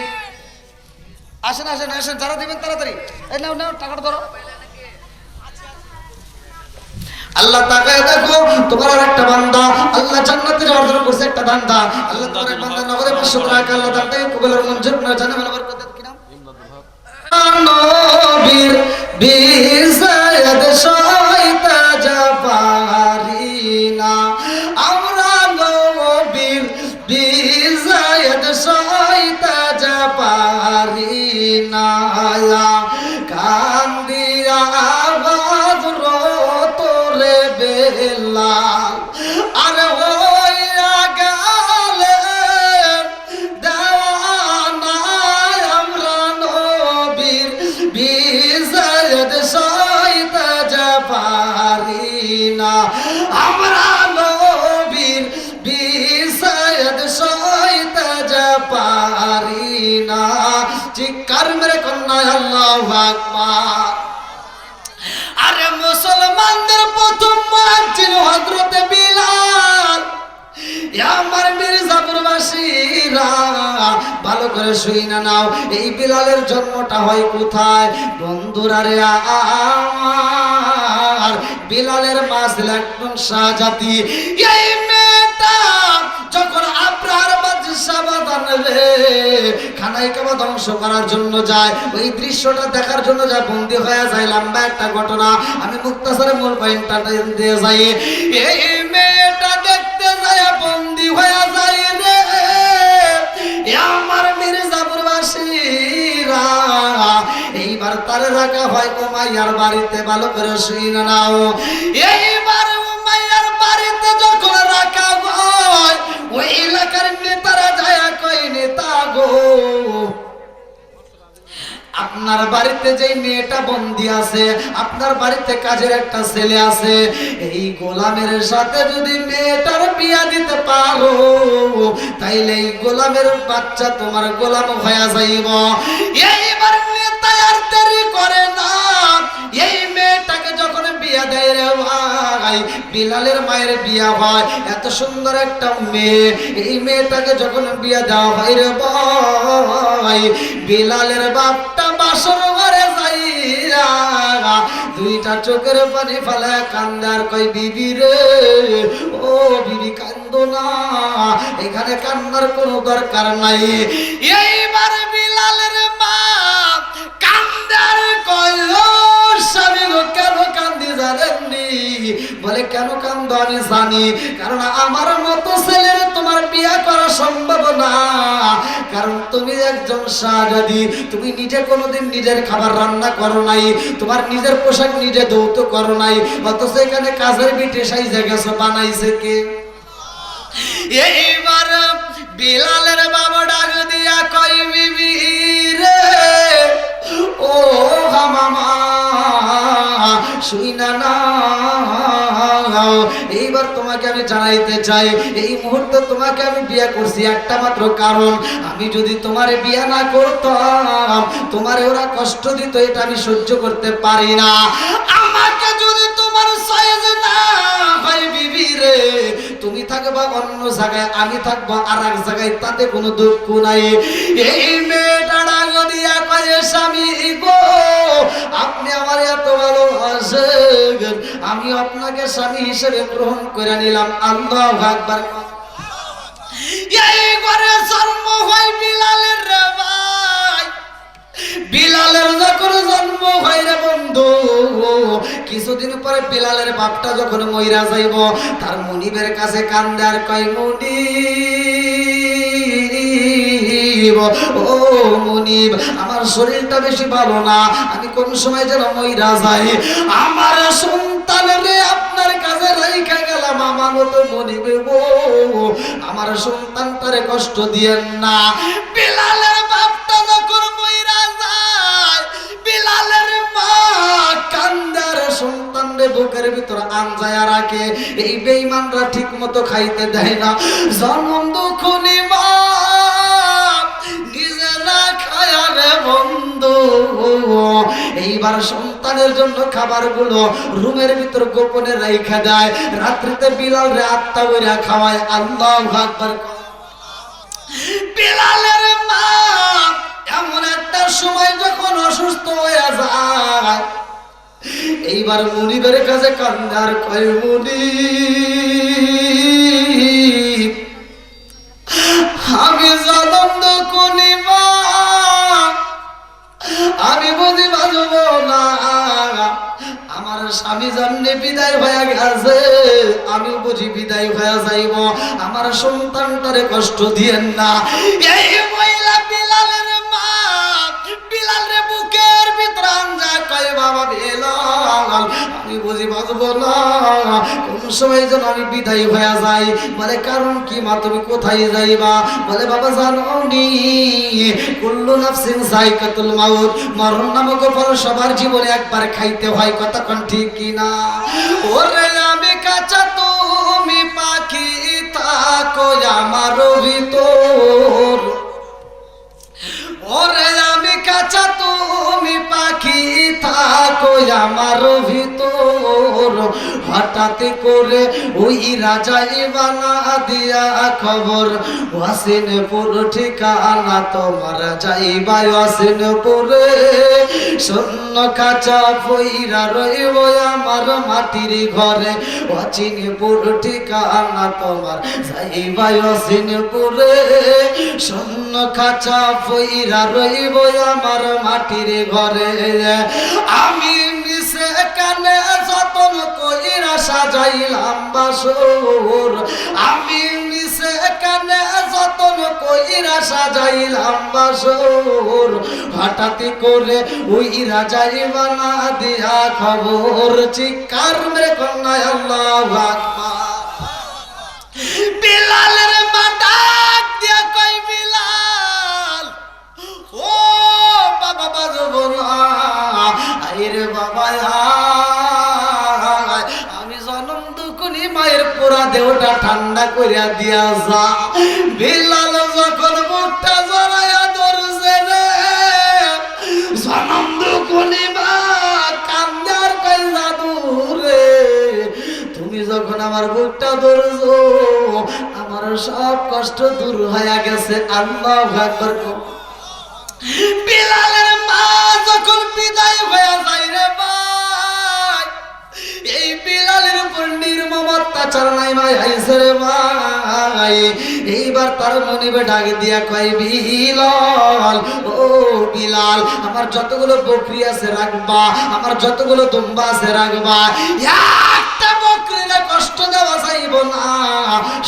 [SPEAKER 1] আসেন আসেন আসেন, যারা দিবেন তাড়াতাড়ি। এই নাও নাও টাকাটা ধরো। আল্লাহ তাকায় দেখো তোমার আর একটা বান্দা আল্লাহ জান্নাতে যাওয়ার জন্য করছে একটা ধান্দা। আল্লাহ তোমার এক বান্দা নগদে 500 টাকা আল্লাহ দানটাকে কবুল আর মঞ্জুর করে জানে মানে বরকত কি নাম? নবীর বিজয়দ সইতা যাবারি না, আমরা নবীর বিজয়দ সইতা যাবারি না। কান্দিয়া আওয়াজ রতরে বেলাল আরে হইয়া গেলে দেওয়ানা, আমরা নবীর বিজয়দ সইতা যাবারি না, আমরা নবীর বিজয়দ সইতা যাবারি না। চিৎকার মেরে কন্যা আল্লাহু আকবার। আরে মুসলমানদের প্রথম মুয়াজ্জিন হযরতে বিলাল। আমার মির্জাপুরবাসীরা ভালো করে শুইনা নাও, এই বিলালের জন্মটা হয় কোথায়? বন্ধুরা রে আমার, বিলালের মা ছিল একদম শাহজাতি। এই মেয়েটা যখন আব্রাহার বাদশা বাদান রে খানায় কাবা ধ্বংস করার জন্য যায়, ওই দৃশ্যটা দেখার জন্য যায়, বন্দী হয়ে যায়। লম্বা একটা ঘটনা, আমি মুক্তাসারে মূল পয়েন্টটা দিয়ে যাই। এই মেয়েটা দেখতে যায় বন্দী হয়ে যায় রে, রাখা হয় উমাইয়ার বাড়িতে। ভালো করে শুনে নাও, এইবার উমাইয়ার বাড়িতে যখন রাখা হয়, ওই এলাকার নেতারা যায় কই, নেতা গো, আপনার বাড়িতে যে মেয়েটা বন্দি আছে, আপনার বাড়িতে কাজের একটা ছেলে আছে, এই গোলামের সাথে যদি মেয়েটার বিয়া দিতে পারো, তাইলে এই গোলামের বাচ্চা তোমার গোলাম হয়ে যাইব। এইবার নেতা আর দেরি করে না, এই মেয়েটাকে যখন বিয়া দেয় রে ভাই, বিলালের মায়ের বিয়া হয়, এত সুন্দর একটা মেয়ে, এই মেয়েটাকে যখন বিয়া দেওয়া হয় রে ভাই, বিলালের বাপটা বাসর ঘরে যাইয়া দুইটা চোখের পানি ফেলে কান্দে আর কই, বিবি রে, ও বিবি কান্দো না, এখানে কান্নার কোনো দরকার নাই। এইবার বিলালের মা কান্দে আর কই, ও স্বামী গো, কেন কান্দি জানেননি? বলে কেন কান্দো? আমি জানি, কারণ আমার মতো ছেলের তোমার বিয়া করা সম্ভব না, কারণ তুমি একজন শাহজাদি, তুমি নিজে কোনোদিন নিজের খাবার রান্না করো নাই, তোমার নিজের পোশাক নিজে ধৌত করো নাই, অথচ এখানে কাজের বিটে সাইজে গেছো, বানাইছে কে? এইবার বিলালের বাবা ডাক দিয়া কই, বিবি রে, ও মামা শুইনা না, এইবার তোমাকে আমি জানাইতে চাই, এই মুহূর্তে তোমাকে আমি বিয়ে করছি একটা মাত্র কারণ, আমি যদি তোমার বিয়ে না করতাম, তোমার ওরা কষ্ট দিত, এটা আমি সহ্য করতে পারি না। আমাকে যদি তোমার সাইজ না হয় বিবি রে, তুমি থাকবা অন্য জায়গায়, আমি থাকবো আর এক জায়গায়, তাতে কোনো দুঃখ নাই। এই মেয়েটা ডাক দিয়া কয়, স্বামী গো, আপনি আমার এত ভালোবাসেন, আমি আপনাকে স্বামী হিসেবে গ্রহণ করে নিলাম। আল্লাহু আকবার। এই ঘরে জন্ম হয় বিলালের রে ভাই, বিলালের যখন জন্ম হয় রে বন্ধু, কিছুদিন পরে বিলালের বাপটা যখন মইরা যাইব, তার মুনিবের কাছে কান্দে আর কয়, মুনিব, ও মুনিব, আমার শরীরটা বেশি ভালো না, আমি কোন সময় যেন মইরা যাই, আমার সন্তানের আপনার কাছে রাইখা গেলাম, আমার মতো মুনিব গো, আমার সন্তানটারে কষ্ট দিয়েন না। বিলালের বাপটা যখন মইরা যায়, বিলালের মা কান্দার সন্তানরে বুকের ভিতর আনজায়া রাখে, এই বেঈমানরা ঠিক মতো খাইতে দেয় না, জন্ম দুঃখনি মা নিজে না খায়া রে বন্ধু, এইবার সন্তানের জন্য খাবারগুলো রুমের ভিতর গোপনে রাইখা দেয়, রাত্রিতে বিলাল রে আত্মা বইরা খাওয়ায়। আল্লাহু আকবার। বিলালের মা এমন একটা সময় যখন অসুস্থ হয়ে যায়, এইবার মুনিবের কাছে কান্দার কয়, মুনিব, আমি জনম করি মা, আমি বুঝি বাজব না, আমার স্বামী যেমনি বিদায় হয়ে গেছে, আমি বুঝি বিদায় হয়ে যাইব, আমার সন্তানটারে কষ্ট দিয়েন না। এই মহিলা বিলালের মা বিলালের বুকের ভিতর আনজা কয়, বাবা বিলাল, আমি বুঝি বাজব না, কোন সময় যেন আমি বিদায় হয়ে যাই। বলে কারণ কি মা, তুমি কোথায় যাইবা? বলে বাবা জানোনি, কুল্লু নাফসিন যায়কাতুল মাউত, মরণ নামক ফল সবার জীবনে একবার খাইতে হয়, কতক্ষণ ঠিক কিনা? ওরে আমি কাঁচা তুমি পাখি, থাকো আমার ভিতর, ওরে আমি কাঁচা তুমি পাখি, থাকো আমার ভিতর, হঠাৎ করে ওই রাজা বানা দিয়া খবর, ওয়াসিনপুর ঠিকানা তোমার, যাইবা ওয়াসিনপুরে, শূন্য কাঁচা পইরা রইব আমার মাটির ঘরে, ওয়াসিনপুর ঠিকানা তোমার, যাইবা ওয়াসিনপুরে, শূন্য কাঁচা পইরা রইব আমার মাটির ঘরে। আমি মিশে কানে যতন কইরা সাজাইলাম বাসর, আমি মিশে কানে যতন ইরা সাজাইলাম বাসর, হঠাৎ করে ওই রাজাই বানা দিয়া খবর, চিৎকার মেরে কন্যায় আল্লাহু আকবার। বিলালের মা ডাক দিয়া কই বিলাল, ও বাবা বাজবো না, আইরে বাবা আয়, আমি জনম দুকুনি মায়ের পোড়া দেহটা ঠান্ডা করিয়া দিয়া যা। বিলাল যখন মুখটা জড়াইয়া ধরছে রে, জনম দুকুনি মা কান্দার কই জাদু রে, তুমি যখন আমার বুকটা ধরছো আমার সব কষ্ট দূর হয়ে গেছে। আল্লাহু আকবার। বিলালের মা যখন বিদায় হয়ে যায় রে ভাই, এই বিলালের উপর নির্মম অত্যাচার নাই ভাই আইছে রে ভাই। এইবার তার মনিবে ডাক দিয়া কয়, বিলাল ও বিলাল, আমার যতগুলো বকরি আছে রাখবা, আমার যতগুলো দুম্বা আছে রাখবা, একটা বকরিরে কষ্ট দেওয়া যাইব না,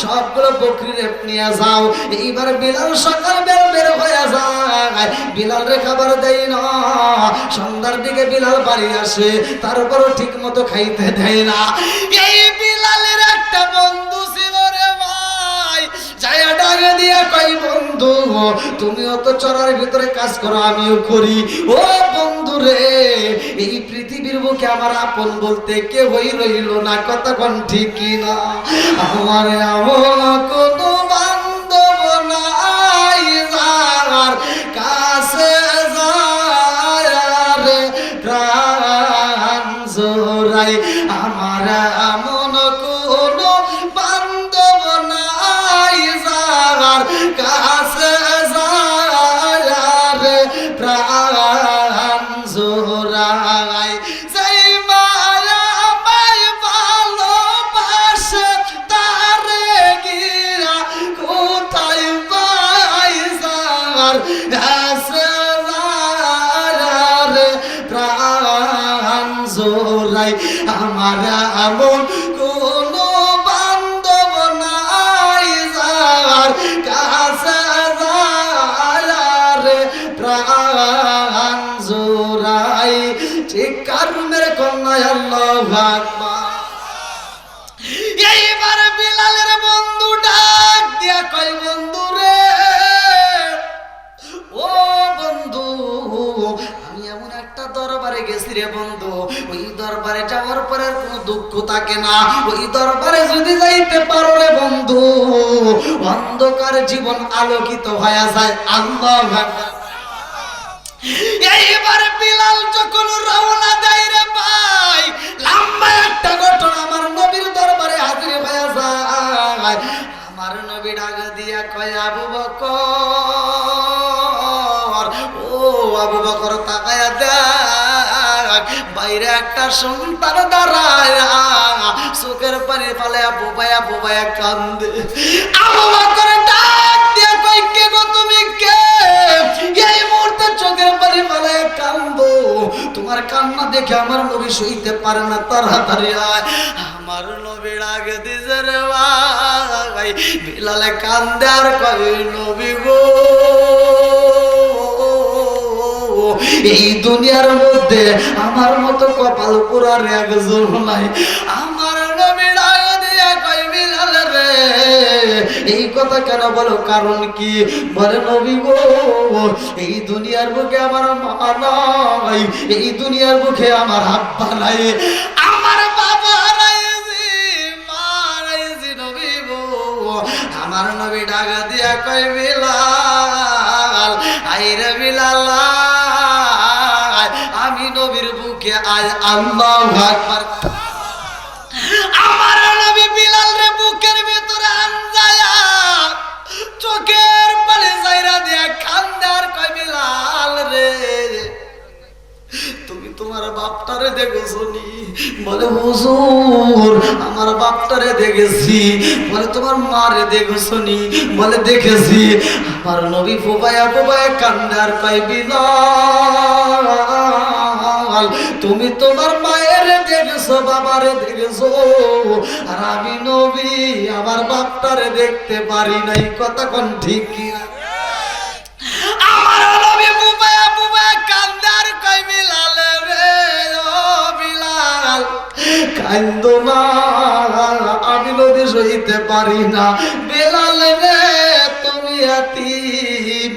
[SPEAKER 1] সবগুলো বকরিরে নিয়ে যাও। এইবার বিলাল সকাল বের বের হয়ে যায়, বিলাল রে খাবার দেয় না। সন্ধ্যার দিকে বিলাল বাড়ি আসে, তারপরও ঠিক মতো খাইতে দেয় না। এই বিলালের একটা বন্ধু ছিল রে ভাই, যাইয়া ডাকে দিয়া কই, বন্ধু তুমিও তো চরার ভিতরে কাজ করো, আমিও করি। ও বন্ধু রে, এই পৃথিবীর বুকে আমার আপন বলতে কেউই রইল না, কতক্ষণ ঠিক না। আমার এমন কোনো বান্ধব নাই যার কাছে যায় রে প্রাণ জোড়াই, আমার এমন কোনো বান্ধব নাই যার কাছে যায় রে প্রাণ জোড়াই। সেই মায়া মাই ভালোবাসে তারে গিয়া কোথায় পাই যার কাছে যায় রে প্রাণ জোড়াই, আমার এমন কোনো বান্ধব নাই যার কাছে যায় রে প্রাণ জোড়াই। চিৎকার মেরে কন্যায় আল্লাহু আকবার। এইবার বিলালের বন্ধু ডাক দিয়া কয়, বন্ধু রে, ও বন্ধু আমি এমন একটা দরবারে গেছি রে বন্ধু, ওই দরবারে যাওয়ার পরে আর কোনো দুঃখ থাকে না। ওই দরবারে যদি যাইতে পারো রে বন্ধু, অন্ধকার জীবন আলোকিত হয়ে যায়। আল্লাহু আকবার। এইবার বিলাল যখন রওনা দেয় রে ভাই, লম্বা একটা ঘটনা আমার নবীর দরবারে হাজির হয়ে যায়। আমার নবী ডাক দিয়া কয়, আবু বকর, ও আবু বকর তাকায়া দেখ, বাইরে একটা সন্তান দাঁড়ায়, চোখের পানি ফালায়া বোবায়া বোবায়া কান্দে। আবু বকর ডাক দিয়া কয়, কে গো তুমি কে? এই মুহূর্তে চোখের পানি ফালায়া কান্দো, তোমার কান্না দেখে আমার নবী সইতে পারে না, তাড়াতাড়ি আয়। আমার নবী ডাক দিছে রে ভাই, বিলালে কান্দে আর কয়, নবী গো, এই দুনিয়ার মধ্যে আমার মতো কপাল পোড়ার একজন নাই। আমার নবী ডাক দিয়া কয়, বিলাল রে, এই কথা কেন বলো, কারণ কি? বলে, নবী গো, এই দুনিয়ার বুকে আমার মা নাই, এই দুনিয়ার বুকে আমার আব্বা নাই, আমার বাবা হারাইছি, মা হারাইছি নবী গো। আমার নবী ডাক দিয়া কয়, বিলাল আইরে বিলাল, আমি নবীর বুকে আয়। আল্লাহু আকবার। আমার নবী বিলাল রে বুকের ভিতরে আনজায়া চোখের পানি যাইরা দিয়া কান্দে আর কয়, বিলাল রে, তুমি তোমার বাপটারে দেখেছো নি? বলে, হুজুর আমার বাপটারে দেখেছি। বলে, তোমার মারে দেখেছো নি? বলে, দেখেছি। আমার নবী ফোবায়া ফোবায়া কান্দে আর কয়, বিলাল তুমি তোমার মায়ের দেখেছো, বাবারে দেখেছো, আর আমি নবী আমার বাপটারে দেখতে পারি নাই। কথা কোন ঠিক কিনা? আমার নবী বুবায়া বুবায়া কান্দে আর কই বিলাল রে, ও বিলাল কান্দো না, আমি নদী সইতে পারি না। বিলাল রে তুমি ইয়াতিম,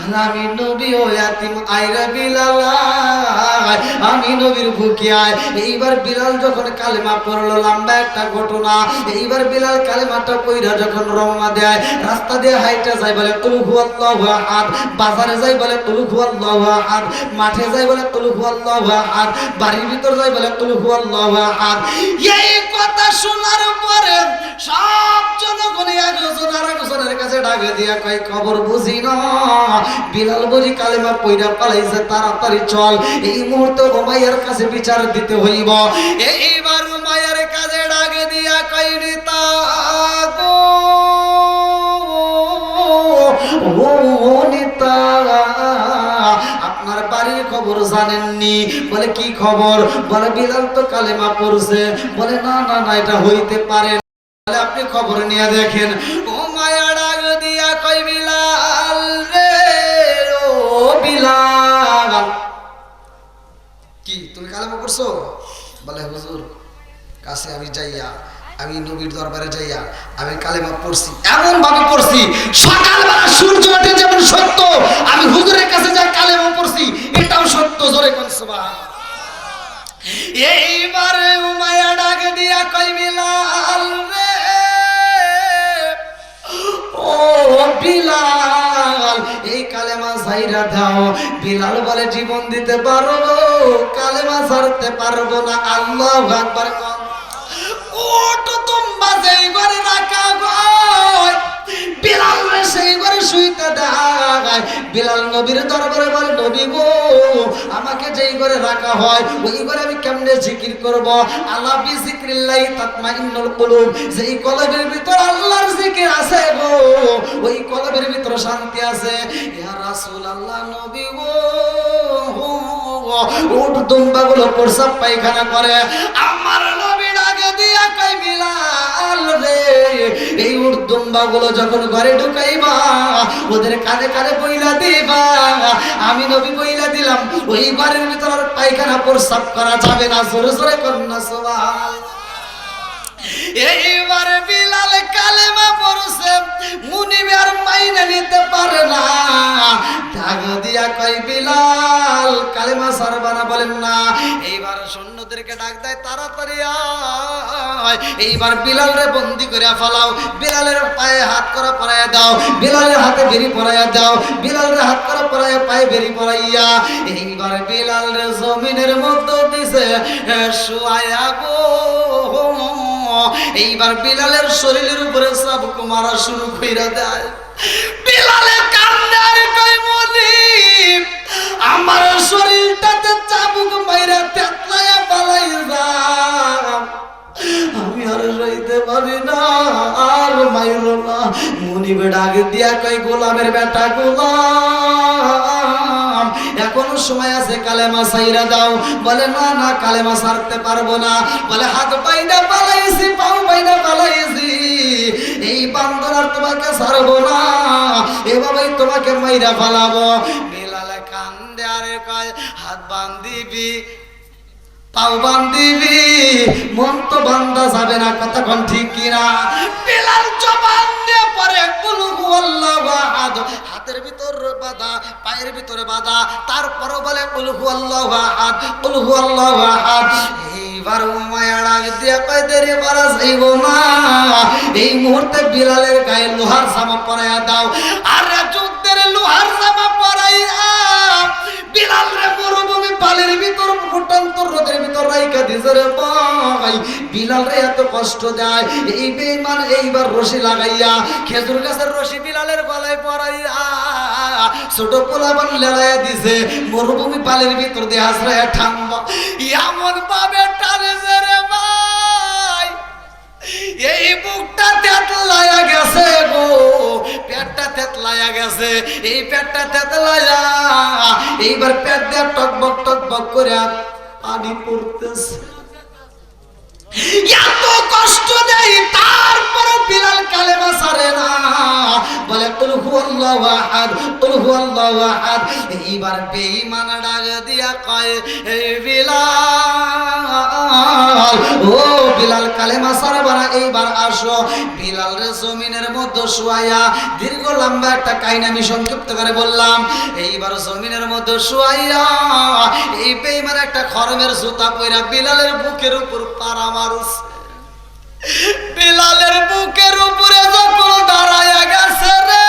[SPEAKER 1] আর আমি নবী ও ইয়াতিম। আইরা বিলাল আমি নবীর বুকে আয়। এইবার বিলাল যখন কালেমা পড়লো, লম্বা একটা ঘটনা। এইবার বিলাল কালেমাটা পইরা যখন রওনা দেয়, রাস্তা দিয়ে হাইটা যায় বলে কুল হুয়াল্লাহু আহাদ, বাজারে যাই বলে কুল হুয়াল্লাহু আহাদ, মাঠে যাই বলে কুল হুয়াল্লাহু আহাদ, বাড়ির ভিতর যাই বলে কুল হুয়াল্লাহু আহাদ। এই কথা শোনার পরে সব জনগণ একজন আরেকজনের কাছে ডাকে দিয়া কয় খবর বুঝি না, বিলাল বুঝি কালেমা পইরা পালাইছে, তাড়াতাড়ি চল, এই মুহূর্তে উমাইয়ার কাছে বিচার দিতে হইব। এইবার উমাইয়ার কাছে ডাকে দিয়া কয় রিতা গো, ও নিতা, আপনার বাড়ির খবর জানেননি? বলে কি খবর? বলে বিলাল তো কালেমা পড়ছে। বলে না না না, এটা হইতে পারে না। বলে আপনি খবর নিয়ে দেখেন। ও মায়া ডাক দিয়া কই বিলাল রে, ও বিলাল, কি তুমি কালেমা পড়ছো? বলে হুজুর কাছে আমি যাইয়া, আমি নবীর দরবারে যাইয়া আমি কালেমা পড়ছি, এমন ভাবে পড়ছি সকালবেলা সূর্য ওঠে যেমন সত্য, আমি হুজুরের কাছে যাই কালেমা পড়ছি এটাও সত্য। জোরে কোন সুবহানাল্লাহ। এইবারে উমাইয়া ডাক দিয়া কই বিলাল রে, ও বিলাল এই কালেমা ছাইরা দাও। বিলাল বলে জীবন দিতে পারবো, কালেমা ছাড়তে পারবো না। আল্লাহু আকবার। ওটো তোমরা যেই ঘরে রাখা হয়, বিলাল রে সেই ঘরে শুইতে দেয়। বিলাল নবীর দরবারে বলে নবী গো, আমাকে যেই ঘরে রাখা হয় ওই ঘরে আমি কেমনে জিকির করব? আলা বিজিক্রিল্লাহি তাতমাইন্নুল কুলুব, যেই কলবের ভিতর আল্লাহর জিকির আছে গো, ওই কলবের ভিতর শান্তি আছে। ইয়া রাসূলুল্লাহ, নবী গো, উট দুম্বাগুলো প্রস্রাব পায়খানা করে, আমার নবী ডাকে দিয়া কই বিলাল রে, এই উট দুম্বাগুলো যখন ঘরে ঢুকাইবা ওদের কানে কানে বইলা দিবা, আমি নবী বইলা দিলাম ওই ঘরের ভিতর আর পায়খানা প্রস্রাব করা যাবে না। জোরে জোরে কন্যা সুবহানাল্লাহ। এইবারে বিলাল কালেমা পড়ছে, মুনিব আর মাইনা নিতে পারে না, ডাক দিয়া কই বিলাল কালেমা ছাড়বা না? বলেন না। এইবার সৈন্যদেরকে ডাক দেয় তাড়াতাড়ি আয়, এইবার বিলাল রে বন্দি করে ফেলাও, বিলালের পায়ে হাত করা পরাইয়া দাও, বিলালের হাতে বেরি পরাইয়া দাও, বিলালের হাত করা পরাইয়া পায়ে বেরি পরাইয়া এইবার বিলাল রে জমিনের মধ্যে দিছে শুয়ায়া গো। এইবার বিলালের শরীরের উপরে চাবুক মারা শুরু কইরা দেয়। বিলালে কান্দে আর কই মুনিব, আমার শরীরটাতে চাবুক মাইরা তেতলায়া পালাই যাম, আমি আর রইতে পারি না, আর মাইরো না। মুনিব ডাক দিয়া কই গোলামের বেটা গোলাম, এখনো সময় আছে, কালেমা ছাইরা দাও। বলে না না, কালেমা ছাড়তে পারবো না। বলে হাত বাইনা পালাইছি, পাও বাইনা পালাইছি, এই বান্দর আর তোমাকে ছাড়বো না, এভাবেই তোমাকে মাইরা ফালাবো। বিলালে কান্দে আরে কয় হাত বান্ধিবি, পাও বান্ধিবি, মন তো বান্ধা যাবে না। কতক্ষণ ঠিক কিনা? বিলাল জবান দিয়ে পরে কুল হুয়াল্লাহু আহাদ, হাতের ভিতর বাঁধা, পায়ের ভিতরে বাঁধা, তারপর বলে কুল হুয়াল্লাহু আহাদ, কুল হুয়াল্লাহু আহাদ। এইবার উমাইয়া ডাক দিয়া কয় দেরি করা যাইব না, এই মুহূর্তে বিলালের গায়ে লোহার জামা পরাইয়া দাও। আর যুদ্ধের লোহার জামা পরাইয়া বিলাল রে মরুভূমি পালের ভিতর ফুটন্ত রোদের ভিতর রাইখা দিছে রে ভাই। বিলাল রে এত কষ্ট দেয় এই বেঈমান, এইবার রশি লাগাইয়া খেজুর গাছের রশি বিলালের গলায় পরাইয়া ছোট পোলাপান লেলাইয়া দিছে, মরুভূমি পালের ভিতর দিয়ে আশ্রয়া ঠাম্বা এমন ভাবে টানেছে রে ভাই, এই বুকটা তেতলায়া গেছে গো, পেটটা তেতলায়া গেছে, এই পেটটা তেতলায়া এইবার পেট দিয়ে টকবক টকবক করে পানি পড়তেছে। এত কষ্ট দেয় তারপরে বিলাল কালেমা ছাড়ে না, বলে কুল হুয়াল্লাহু আহাদ, কুল হুয়াল্লাহু আহাদ। এইবার বেঈমান ডাক দিয়া কয়, এই বিলাল, ও বিলাল কালেমা ছাড়বা না, এইবার আসো। বিলাল রে জমিনের মধ্যে শুয়াইয়া, দীর্ঘ লম্বা একটা কাহিনী আমি সংক্ষিপ্ত করে বললাম। এইবার জমিনের মধ্যে শুয়াইয়া এই বেঈমান একটা খরমের জুতা পইরা বিলালের বুকের উপর পাড়া মারছে। বিলালের বুকের উপরে যখন দাঁড়ায়া গেছে রে,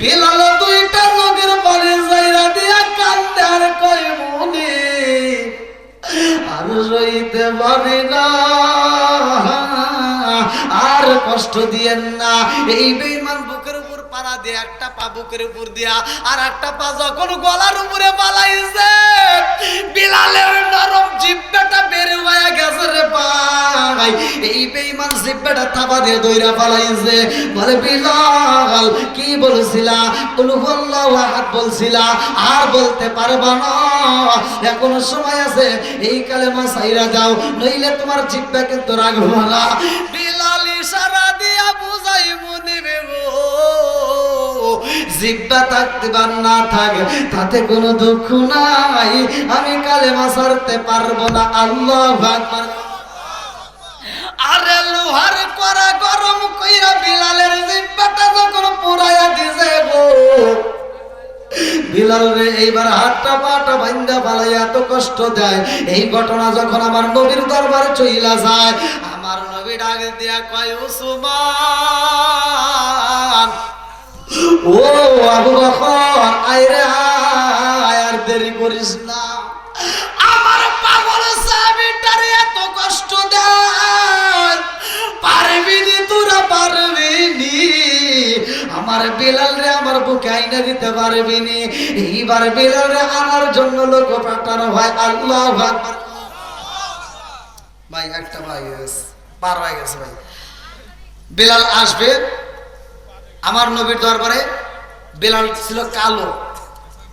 [SPEAKER 1] বিলাল দুইটা চোখের পানি জাইরা দিয়া কান্দে আর কয়, মনে আর সইতে পারি না, আর কষ্ট দিয়েন না। এই বেঈমান বুকের উপর পাড়া দিয়ে একটা পা বুকের উপর দিয়া আর একটা পা যখন গলার উপরে পালাইছে, বিলালের নরম জিহ্বাটা বের হয়ে গেছে রে ভাই। এই বেঈমান জিহ্বাটা থাবা দিয়ে দইরা পালাইছে। বলে, বিলাল কি বলছিলা? কুল হুয়াল্লাহু আহাদ বলছিলা, আর বলতে পারবা না? এখনো সময় আছে, এই কালেমা ছাইরা যাও, নইলে তোমার জিহ্বা কিন্তু রাখবো না। বিলাল ইশারা দিয়া বুঝাই মুনিবে গো, জিহ্বা থাকতে বা না থাকে তাতে কোনো দুঃখ নাই, আমি কালেমা ছাড়তে পারবো না। আল্লাহু আকবার। আরে লোহার কড়া গরম কইরা বিলালের জিহ্বাটা যখন পুরাইয়া দিছে গো, বিলাল রে এইবার হাতটা পাটা ভাঙ্গা ফালাইয়া এত কষ্ট দেয়। এই ঘটনা যখন আমার নবীর দরবারে চইলা যায়, আমার নবী ডাক দিয়া কয়, উসমান, ও আবু বকর, আয় রে আয়, আর দেরি করিস না। আমার পাগল সাহাবীটারে এত কষ্ট দেয়, পারবি নি তোরা, পারবি নি। আমার বিলাল রে আমার বুকে আইনা দিতে পারবি নি। এইবার বিলাল রে আনার জন্য লোক পাঠানো ভাই। আল্লাহু আকবার। ভাই একটা ভাই পার হয়ে গেছে ভাই। বিলাল আসবে আমার নবীর দরবারে। বিলাল ছিল কালো,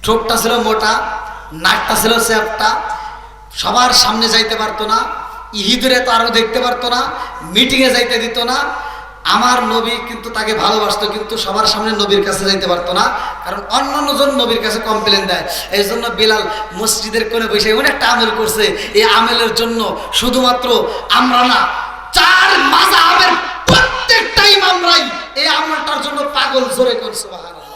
[SPEAKER 1] ঠোঁটটা ছিল মোটা, নাকটা ছিল চ্যাপ্টা, সবার সামনে যাইতে পারতো না, ইহিদরে তো আরো দেখতে পারতো না, মিটিংয়ে যাইতে দিত না। আমার নবী কিন্তু তাকে ভালোবাসতো, কিন্তু সবার সামনে নবীর কাছে যাইতে পারতো না, কারণ অন্যান্য জন নবীর কাছে কমপ্লেন দেয়। এই জন্য বিলাল মসজিদের কোণে বসে এমন একটা আমল করছে, এই আমলের জন্য শুধুমাত্র আমরা না, চার মাযহাবের প্রত্যেকটা ইমামরাই এই আমলটার জন্য পাগল। জোরে কোন সুবহানাল্লাহ।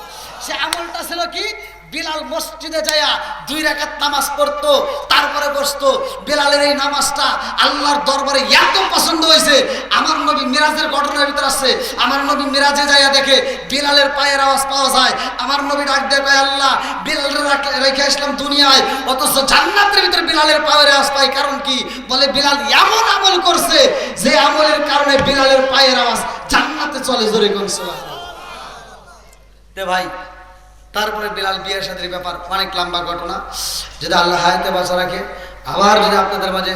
[SPEAKER 1] সে আমলটা ছিল কি? বিলাল মসজিদে যায়া 2 রাকাত নামাজ পড়তো, তারপরে বসতো। বিলালের এই নামাজটা আল্লাহর দরবারে এত পছন্দ হয়েছে, আমার নবী মিরাজের ঘটনার ভিতর আছে, আমার নবী মিরাজে যায়া দেখে বিলালের পায়ের আওয়াজ পাওয়া যায়। আমার নবী ডাক দিয়ে কয়, আল্লাহ, বিলালের রেখে আসলাম দুনিয়ায়, অথচ জান্নাতের ভিতরে বিলালের পায়ের আওয়াজ পাই, কারণ কি? বলে, বিলাল এমন আমল করছে যে আমলের কারণে বিলালের পায়ের আওয়াজ জান্নাতে চলে। জোরে কোন সুবহানাল্লাহ। তে ভাই, তারপরে বিলাল বিয়ের সাথে ব্যাপার অনেক লম্বা ঘটনা, যদি আল্লাহ হায়াতে বাঁচা রাখে, আবার যদি আপনাদের মাঝে